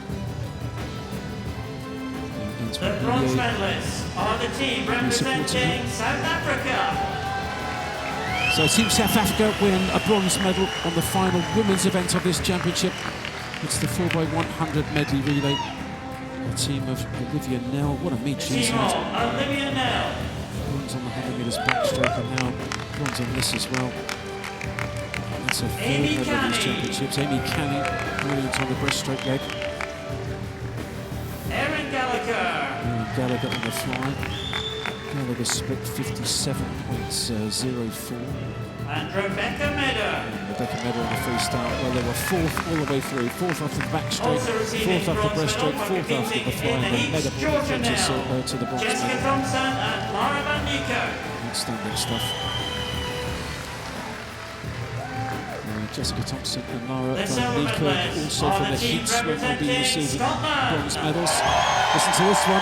The bronze medalists are the team representing South Africa. So Team South Africa win a bronze medal on the final women's event of this championship. It's the 4x100 medley relay. A team of Olivia Nell. What a meet she's had. Olivia Nell. Bronze on the 100 metres backstroke and now bronze on this as well. That's her third medal of these championships. Amy Canning, brilliant on the breaststroke leg. Erin Gallagher. Gallagher on the fly. Gallagher split 57.04. And Rebecca Meadow. Rebecca Meadow on the freestyle. Well, they were fourth all the way through. Fourth after the backstroke, fourth after the breaststroke, fourth after the fly, and then Meadow to the bronze Jessica medal. Thompson and Laura Van Nico. Outstanding stuff. Jessica Thompson and Laura Van Nico also for the heat swim will be receiving bronze medals. Listen to this one.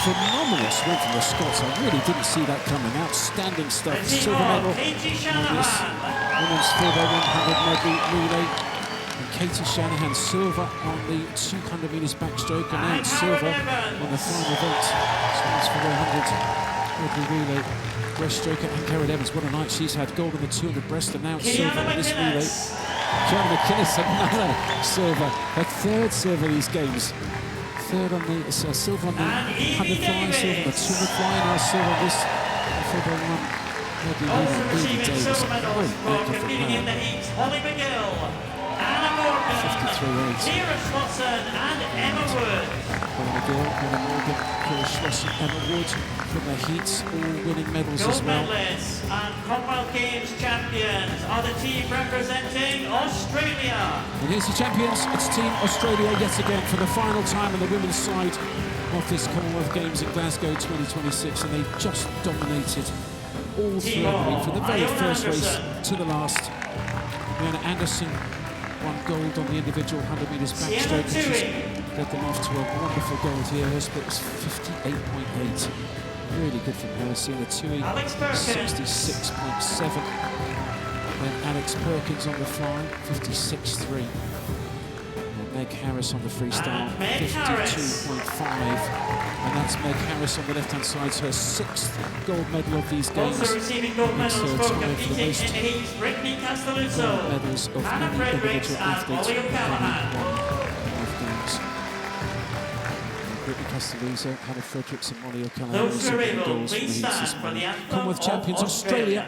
Phenomenal swim from the Scots. I really didn't see that coming. Outstanding stuff. Silver medal on this women's 4x100 medley relay. And Katie Shanahan silver on the 200 metres backstroke, and now it's silver on the final event. So that's for the 100 medley relay. Breaststroke and Karen Evans. What a night she's had. Gold on the 200 breast, and now it's silver on this relay. Kiana McInnes, another silver. Her third silver of these games. third on the silver on the 100 fly, silver on the 200 fly, now silver on this for the one. Also receiving silver medals for competing in the heat, Holly McGill, Anna Morgan, 53.8. Kira Slotson and Emma Wood. Holly McGill, Anna Morgan, Kira Schlosser, Emma Wood from the heats, all winning medals as Gold well. medalists and Commonwealth Games champions are the team representing Australia. And here's the champions, it's Team Australia yet again for the final time on the women's side of this Commonwealth Games in Glasgow 2026, and they've just dominated all through the week, from the very first race to the last. Rihanna Anderson won gold on the individual 100 metres backstroke, and she's led them off to a wonderful gold here. Her split was 58.8. Really good from her. Sienna Tui, 66.7. Then Alex Perkins on the fly, 56.3. And Meg Harris on the freestyle, 52.5. And that's Meg Harris on the left-hand side, her 6th gold medal of these games. Also receiving gold medals for competing in the heat, Brittany Castelluzzo, Gold medals of Anna many Fredericks individual and athletes. Molly O'Callaghan. Brittany Castelluzzo, Hannah Fredericks and Molly O'Callaghan Those also who are winning able, goals from the please heats this stand for the morning. anthem Commonwealth of champions Australia.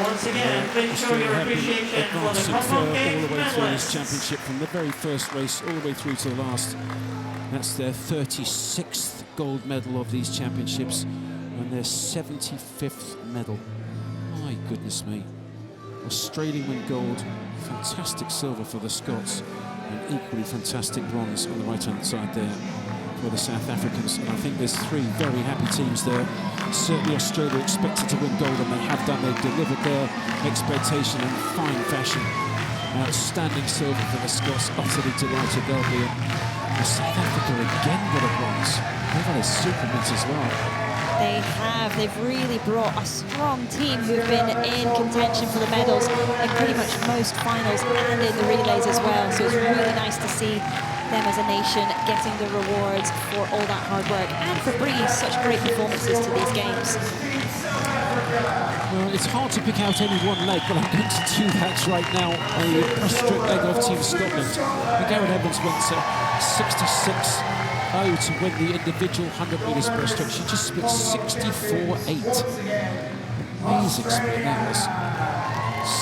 Once again, please show your appreciation for the advancing Commonwealth all Games the way through this medalists. championship, from the very first race all the way through to the last. That's their 36th gold medal of these championships and their 75th medal. My goodness me. Australia win gold, fantastic silver for the Scots, and equally fantastic bronze on the right-hand side there for the South Africans. And I think there's 3 very happy teams there. Certainly Australia expected to win gold, and they have done. They've delivered their expectation in fine fashion. Outstanding silver for the Scots, utterly delighted they'll be. And South Africa again got a bronze. They've had a super meet as well. They have. They've really brought a strong team who've been in contention for the medals in pretty much most finals and in the relays as well. So it's really nice to see them as a nation getting the rewards for all that hard work and for bringing such great performances to these games. Well, it's hard to pick out any one leg, but I'm going to do that right now. A breaststroke leg of Team Scotland. Garrett Evans went to 66.0 to win the individual 100 metres breaststroke. She just split 64.8. Amazing split that was.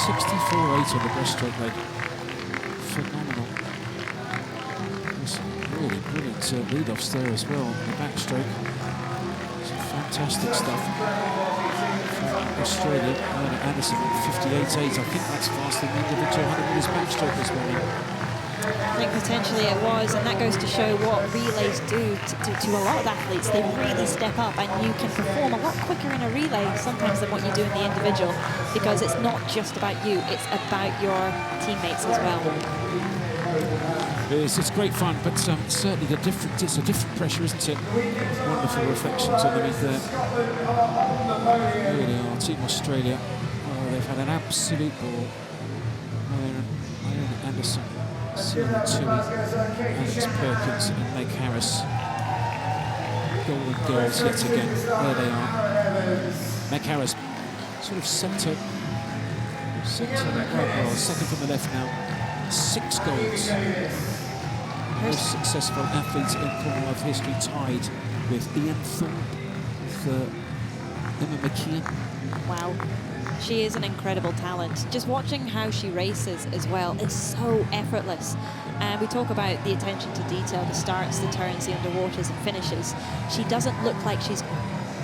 64.8 on the breaststroke leg. Phenomenal. Some really brilliant lead-offs there as well. The backstroke. Some fantastic stuff. Australia, Anderson 58.8. I think that's faster than the individual 100 metres backstroke this morning. I think potentially it was, and that goes to show what relays do to a lot of athletes. They really step up, and you can perform a lot quicker in a relay sometimes than what you do in the individual, because it's not just about you, it's about your teammates as well. It's great fun, but certainly it's a different pressure, isn't it? Wonderful reflections underneath there. Here they are, Team Australia. Oh, they've had an absolute ball. Iron Anderson, Sienna Tui, Alex Perkins and Meg Harris. Golden girls yet again. There they are. Meg Harris, sort of centre well, second from the left now. 6 goals. Most successful athlete in Commonwealth history, tied with Ian Thorpe for Emma McKeon. Wow. She is an incredible talent. Just watching how she races as well is so effortless. And we talk about the attention to detail, the starts, the turns, the underwaters and finishes. She doesn't look like she's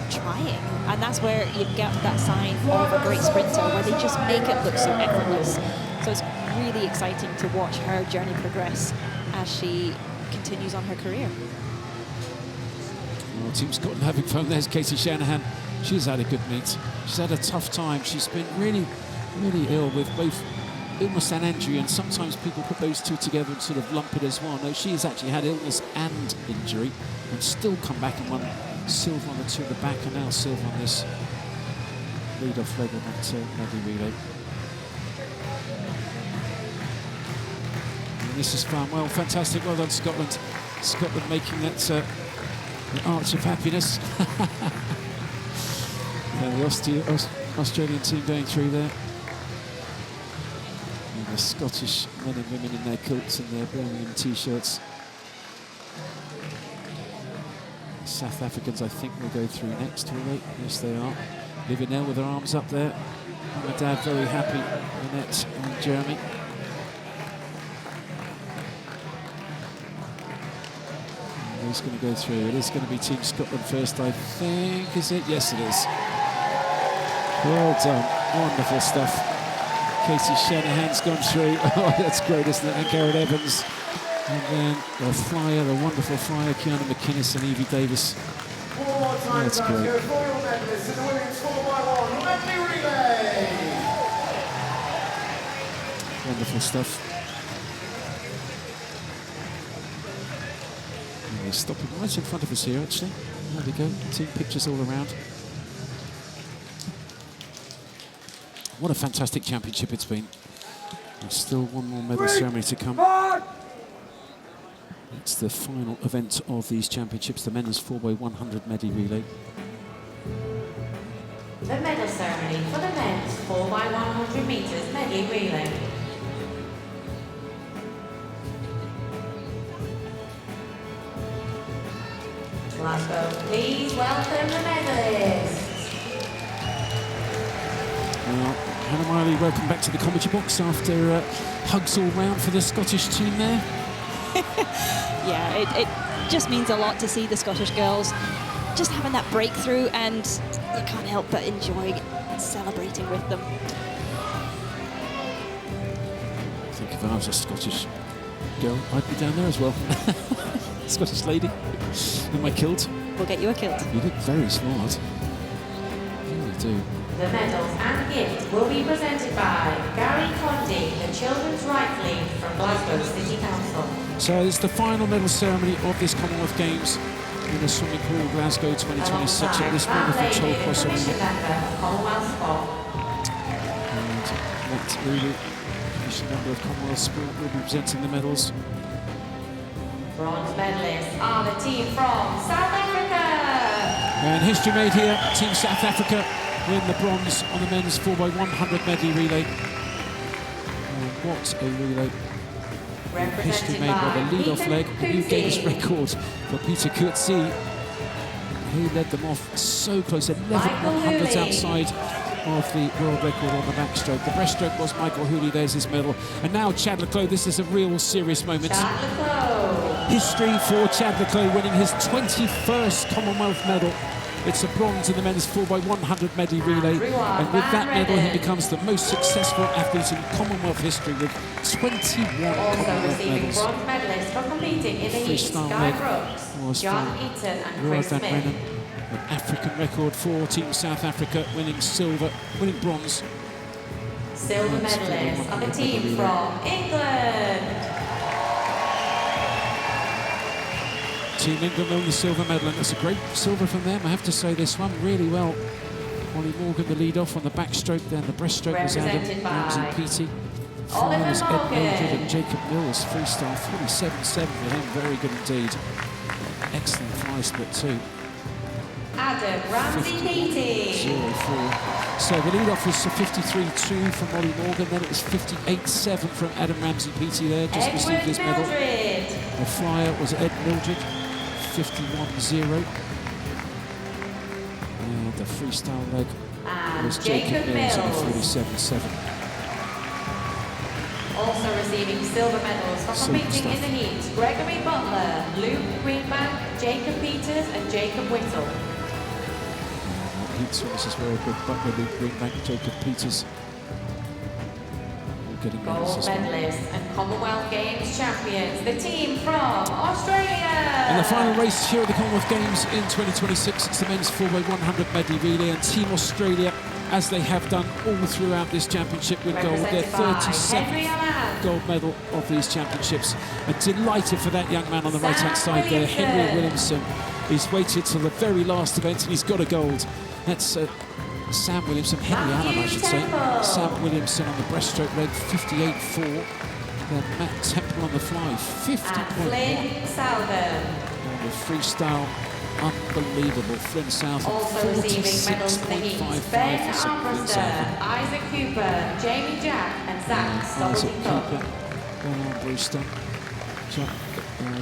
trying. And that's where you get that sign of a great sprinter, where they just make it look so effortless. So it's really exciting to watch her journey progress as she continues on her career. Well, Team Scotland having fun. There's Katie Shanahan. She's had a good meet. She's had a tough time. She's been really, really ill with both illness and injury, and sometimes people put those two together and sort of lump it as one. No, she has actually had illness and injury and still come back and won silver on the two in the back, and now silver on this lead-off leg on that medley relay. And this is fun. Well, fantastic. Well done, Scotland. Scotland making that the arch of happiness. And the Australian team going through there. And the Scottish men and women in their kilts and their Birmingham t-shirts. South Africans, I think, will go through next, will they? Yes, they are. Living there with her arms up there. My dad very happy. Annette and Jeremy. Who's going to go through? It is going to be Team Scotland first, I think. Is it? Yes, it is. Well done. Wonderful stuff. Katie Shanahan's gone through. Oh, that's great, isn't it? And Garrett Evans. And then the flyer, the wonderful flyer, Kiana McInnes and Evie Davis. One more time, That's great. Glasgow, for your medalists in the women's 4x1 medley relay. Wonderful stuff. And they're stopping right in front of us here, actually. There we go. Team pictures all around. What a fantastic championship it's been. There's still one more medal ceremony to come. It's the final event of these championships, the men's 4x100 medley relay. The medal ceremony for the men's 4x100 metres medley relay. Glasgow, please welcome the medalists. Hannah Miley, welcome back to the commentary box after hugs all round for the Scottish team there. Yeah, it just means a lot to see the Scottish girls just having that breakthrough, and you can't help but enjoy celebrating with them. I think if I was a Scottish girl, I'd be down there as well. Scottish lady in my kilt. We'll get you a kilt. You look very smart. You really do. The medals and gifts will be presented by Gary Condy, the Children's Rights League from Glasgow City Council. So it's the final medal ceremony of this Commonwealth Games in the swimming pool, Glasgow 2026 at this wonderful toll cross arena. Commonwealth Sport. And Matt Lulu, commission member of Commonwealth Sport, will be presenting the medals. Bronze medalists are the team from South Africa. And history made here. Team South Africa win the bronze on the men's 4x100 medley relay. And what a relay. History made by the lead-off leg, a new Guinness record for Peter Coetzee. He led them off so close, 11 hundredths outside of the world record on the backstroke. The breaststroke was Michael Hooley, there's his medal. And now Chad le Clos, this is a real serious moment. Chad le Clos. History for Chad le Clos, winning his 21st Commonwealth medal. It's a bronze in the men's 4x100 medley relay. And with that medal, he becomes the most successful athlete in Commonwealth history with 21 Commonwealth medals. Bronze medalists for competing in the heat. Freestyle Guy leg Brooks, was John for Eaton and Roy Chris van Smith. Rennen. An African record for Team South Africa, winning silver, winning bronze. Silver medalists are the team from England. Team England won the silver medal, and that's a great silver from them. I have to say, they swam really well. Molly Morgan, the lead off on the backstroke, then the breaststroke was Adam Represented by Ramsey-Petey. Oliver Flyer was Ed Morgan. Mildred and Jacob Mills. Freestyle 47.7 for him, very good indeed. Excellent fly split too. Adam Ramsey-Petey. 0-4. So the lead off was 53.2 from Molly Morgan, then it was 58.7 from Adam Ramsey-Petey there, just received Edward his medal. Mildred. The flyer was Ed Mildred, 51.0. And the freestyle leg And was Jacob Mills at 47.7. Also receiving silver medals for Silver competing in stuff. the heat. Gregory Butler, Luke Greenbank, Jacob Peters and Jacob Whittle. heat swimmers as well. Greg Butler, Luke Greenbank, Jacob Peters. All getting medals Gold as well. medalists and Commonwealth Games champions, the team from Australia. And the final race here at the Commonwealth Games in 2026, it's the men's 4x100 medley relay, and Team Australia, as they have done all throughout this championship with gold, their 37th gold medal of these championships. And delighted for that young man on the right-hand side there, Henry Williamson. He's waited till the very last event and he's got a gold. That's Sam Williamson, Henry Allen I should say. Sam Williamson on the breaststroke leg, 58.4. Then Matt Temple on the fly, 50.1. Flynn Southern. And the freestyle, unbelievable. Flynn Southern, Also receiving medals in the heats, 46.55 Ben for Flynn Southern. Armbruster, Isaac Cooper, Jamie Jack and Zach Isaac Stobblety-Cook. Cooper, Ben Armbruster,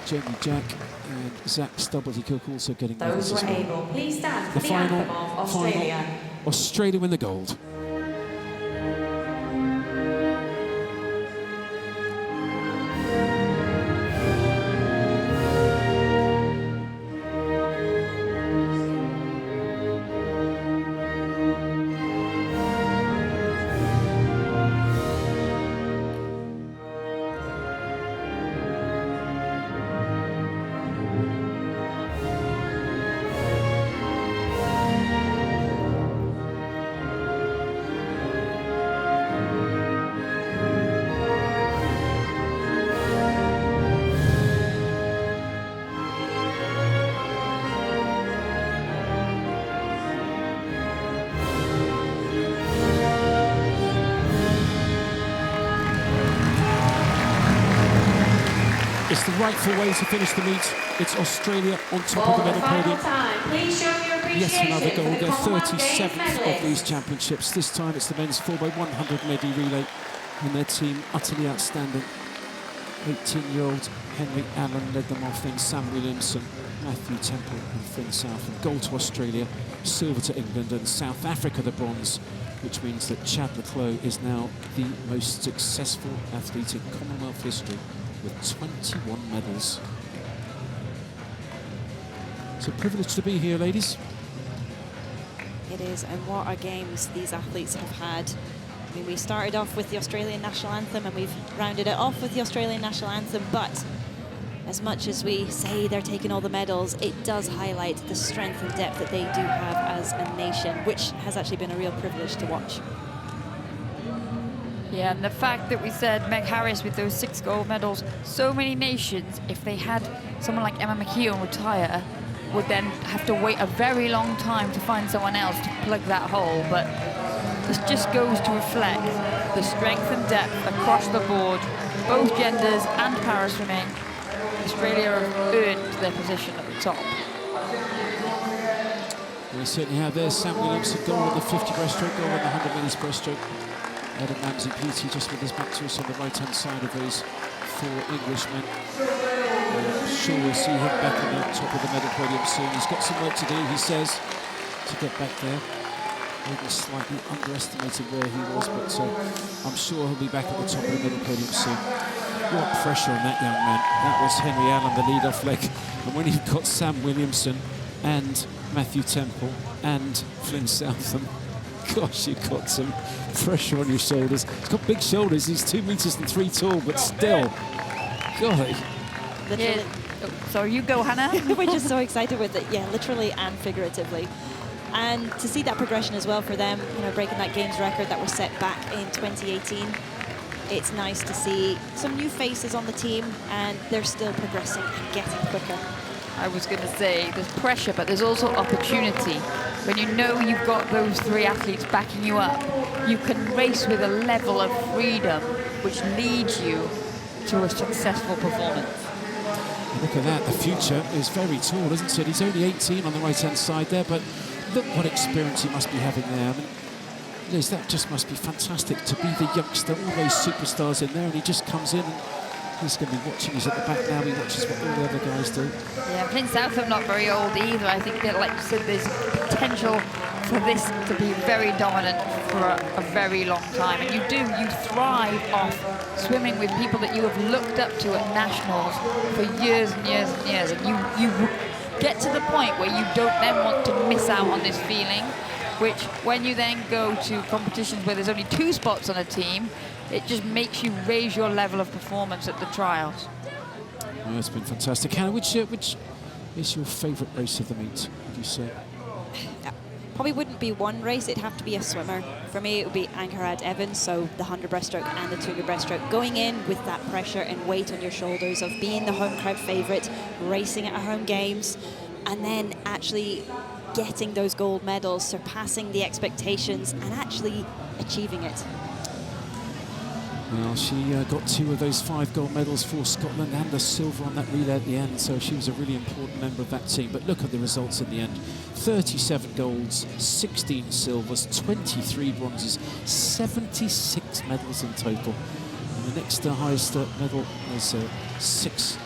Jamie Jack and Zach Stobblety-Cook also getting medals Those as were well. able, please stand for The the anthem of Australia. Australia win the gold. It's the rightful way to finish the meet. It's Australia on top of For the the medal final podium. time, please show your Yes, appreciation another for gold. the Their Commonwealth Games 37th of these medalists. championships. This time it's the men's 4x100 medley relay, and their team utterly outstanding. 18-year-old Henry Allen led them off, then Sam Williamson, Matthew Temple and Flynn Southern. Gold to Australia, silver to England, and South Africa the bronze, which means that Chad le Clos is now the most successful athlete in Commonwealth history with 21 medals. It's a privilege to be here, ladies. It is, and what a games these athletes have had. I mean, we started off with the Australian national anthem and we've rounded it off with the Australian national anthem, but as much as we say they're taking all the medals, it does highlight the strength and depth that they do have as a nation, which has actually been a real privilege to watch. Yeah, and the fact that we said Meg Harris with those 6 gold medals, so many nations, if they had someone like Emma McKeown retire, would then have to wait a very long time to find someone else to plug that hole. But this just goes to reflect the strength and depth across the board, both genders and paraswimming. Australia have earned their position at the top. We certainly have there Sam Williamson, gold on the 50 breaststroke, gold on the 100 meters breaststroke. Adam Ramsey Petey just with his back to us on the right-hand side of those 4 Englishmen. I'm sure we'll see him back on the top of the medal podium soon. He's got some work to do, he says, to get back there. Maybe slightly underestimated where he was, but I'm sure he'll be back at the top of the medal podium soon. What pressure on that young man. That was Henry Allen, the lead-off leg. And when you've got Sam Williamson and Matthew Temple and Flynn Southern, gosh, you've got some pressure on your shoulders. He's got big shoulders. He's 2 meters and 3 tall, but still, golly. Yeah. Oh, sorry, you go, Hannah. We're just so excited with it, yeah, literally and figuratively. And to see that progression as well for them, you know, breaking that games record that was set back in 2018. It's nice to see some new faces on the team, and they're still progressing and getting quicker. I was going to say, there's pressure, but there's also opportunity. When you know you've got those 3 athletes backing you up, you can race with a level of freedom which leads you to a successful performance. Look at that, the future is very tall, isn't it? He's only 18 on the right-hand side there, but look what experience he must be having there. I mean, Liz, that just must be fantastic to be the youngster, all those superstars in there, and he just comes in and he's going to be watching. He's at the back now, he watches what all the other guys do. Yeah, Flynn Southern not very old either. I think that, like you said, there's potential for this to be very dominant for a very long time. And you thrive off swimming with people that you have looked up to at nationals for years and years and years. And you get to the point where you don't then want to miss out on this feeling. which when you then go to competitions where there's only 2 spots on a team, it just makes you raise your level of performance at the trials. Oh, it's been fantastic. Hannah, which is your favourite race of the meet, would you say? Probably wouldn't be one race, it'd have to be a swimmer. For me, it would be Ankarad Evans, so the 100 breaststroke and the 200 breaststroke. Going in with that pressure and weight on your shoulders of being the home crowd favourite, racing at home games, and then actually getting those gold medals, surpassing the expectations, and actually achieving it. Well, she got 2 of those 5 gold medals for Scotland and a silver on that relay at the end, so she was a really important member of that team. But look at the results in the end. 37 golds, 16 silvers, 23 bronzes, 76 medals in total. And the next highest medal was 6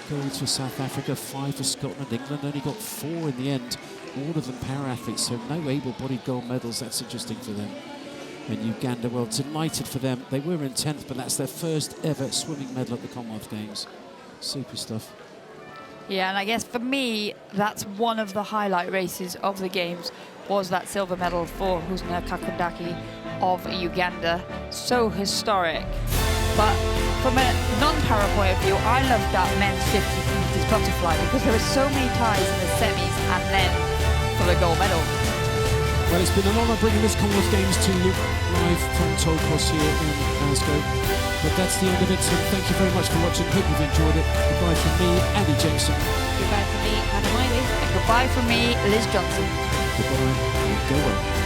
golds for South Africa, 5 for Scotland. England only got 4 in the end, all of them para-athletes, so no able-bodied gold medals. That's interesting for them. And Uganda, well, delighted for them. They were in 10th, but that's their first ever swimming medal at the Commonwealth Games. Super stuff. Yeah, and I guess for me, that's one of the highlight races of the Games, was that silver medal for Husna Kakundaki of Uganda. So historic. But from a non-para point of view, I love that men's 50 meters butterfly because there are so many ties in the semis and then for the gold medal. Well, it's been an honour bringing this Commonwealth Games to you live from Toll Cross here in Glasgow. But that's the end of it, so thank you very much for watching. Hope you've enjoyed it. Goodbye from me, Andy Jameson. Goodbye from me, Hannah Miley. And goodbye from me, Liz Johnson. Goodbye and go well.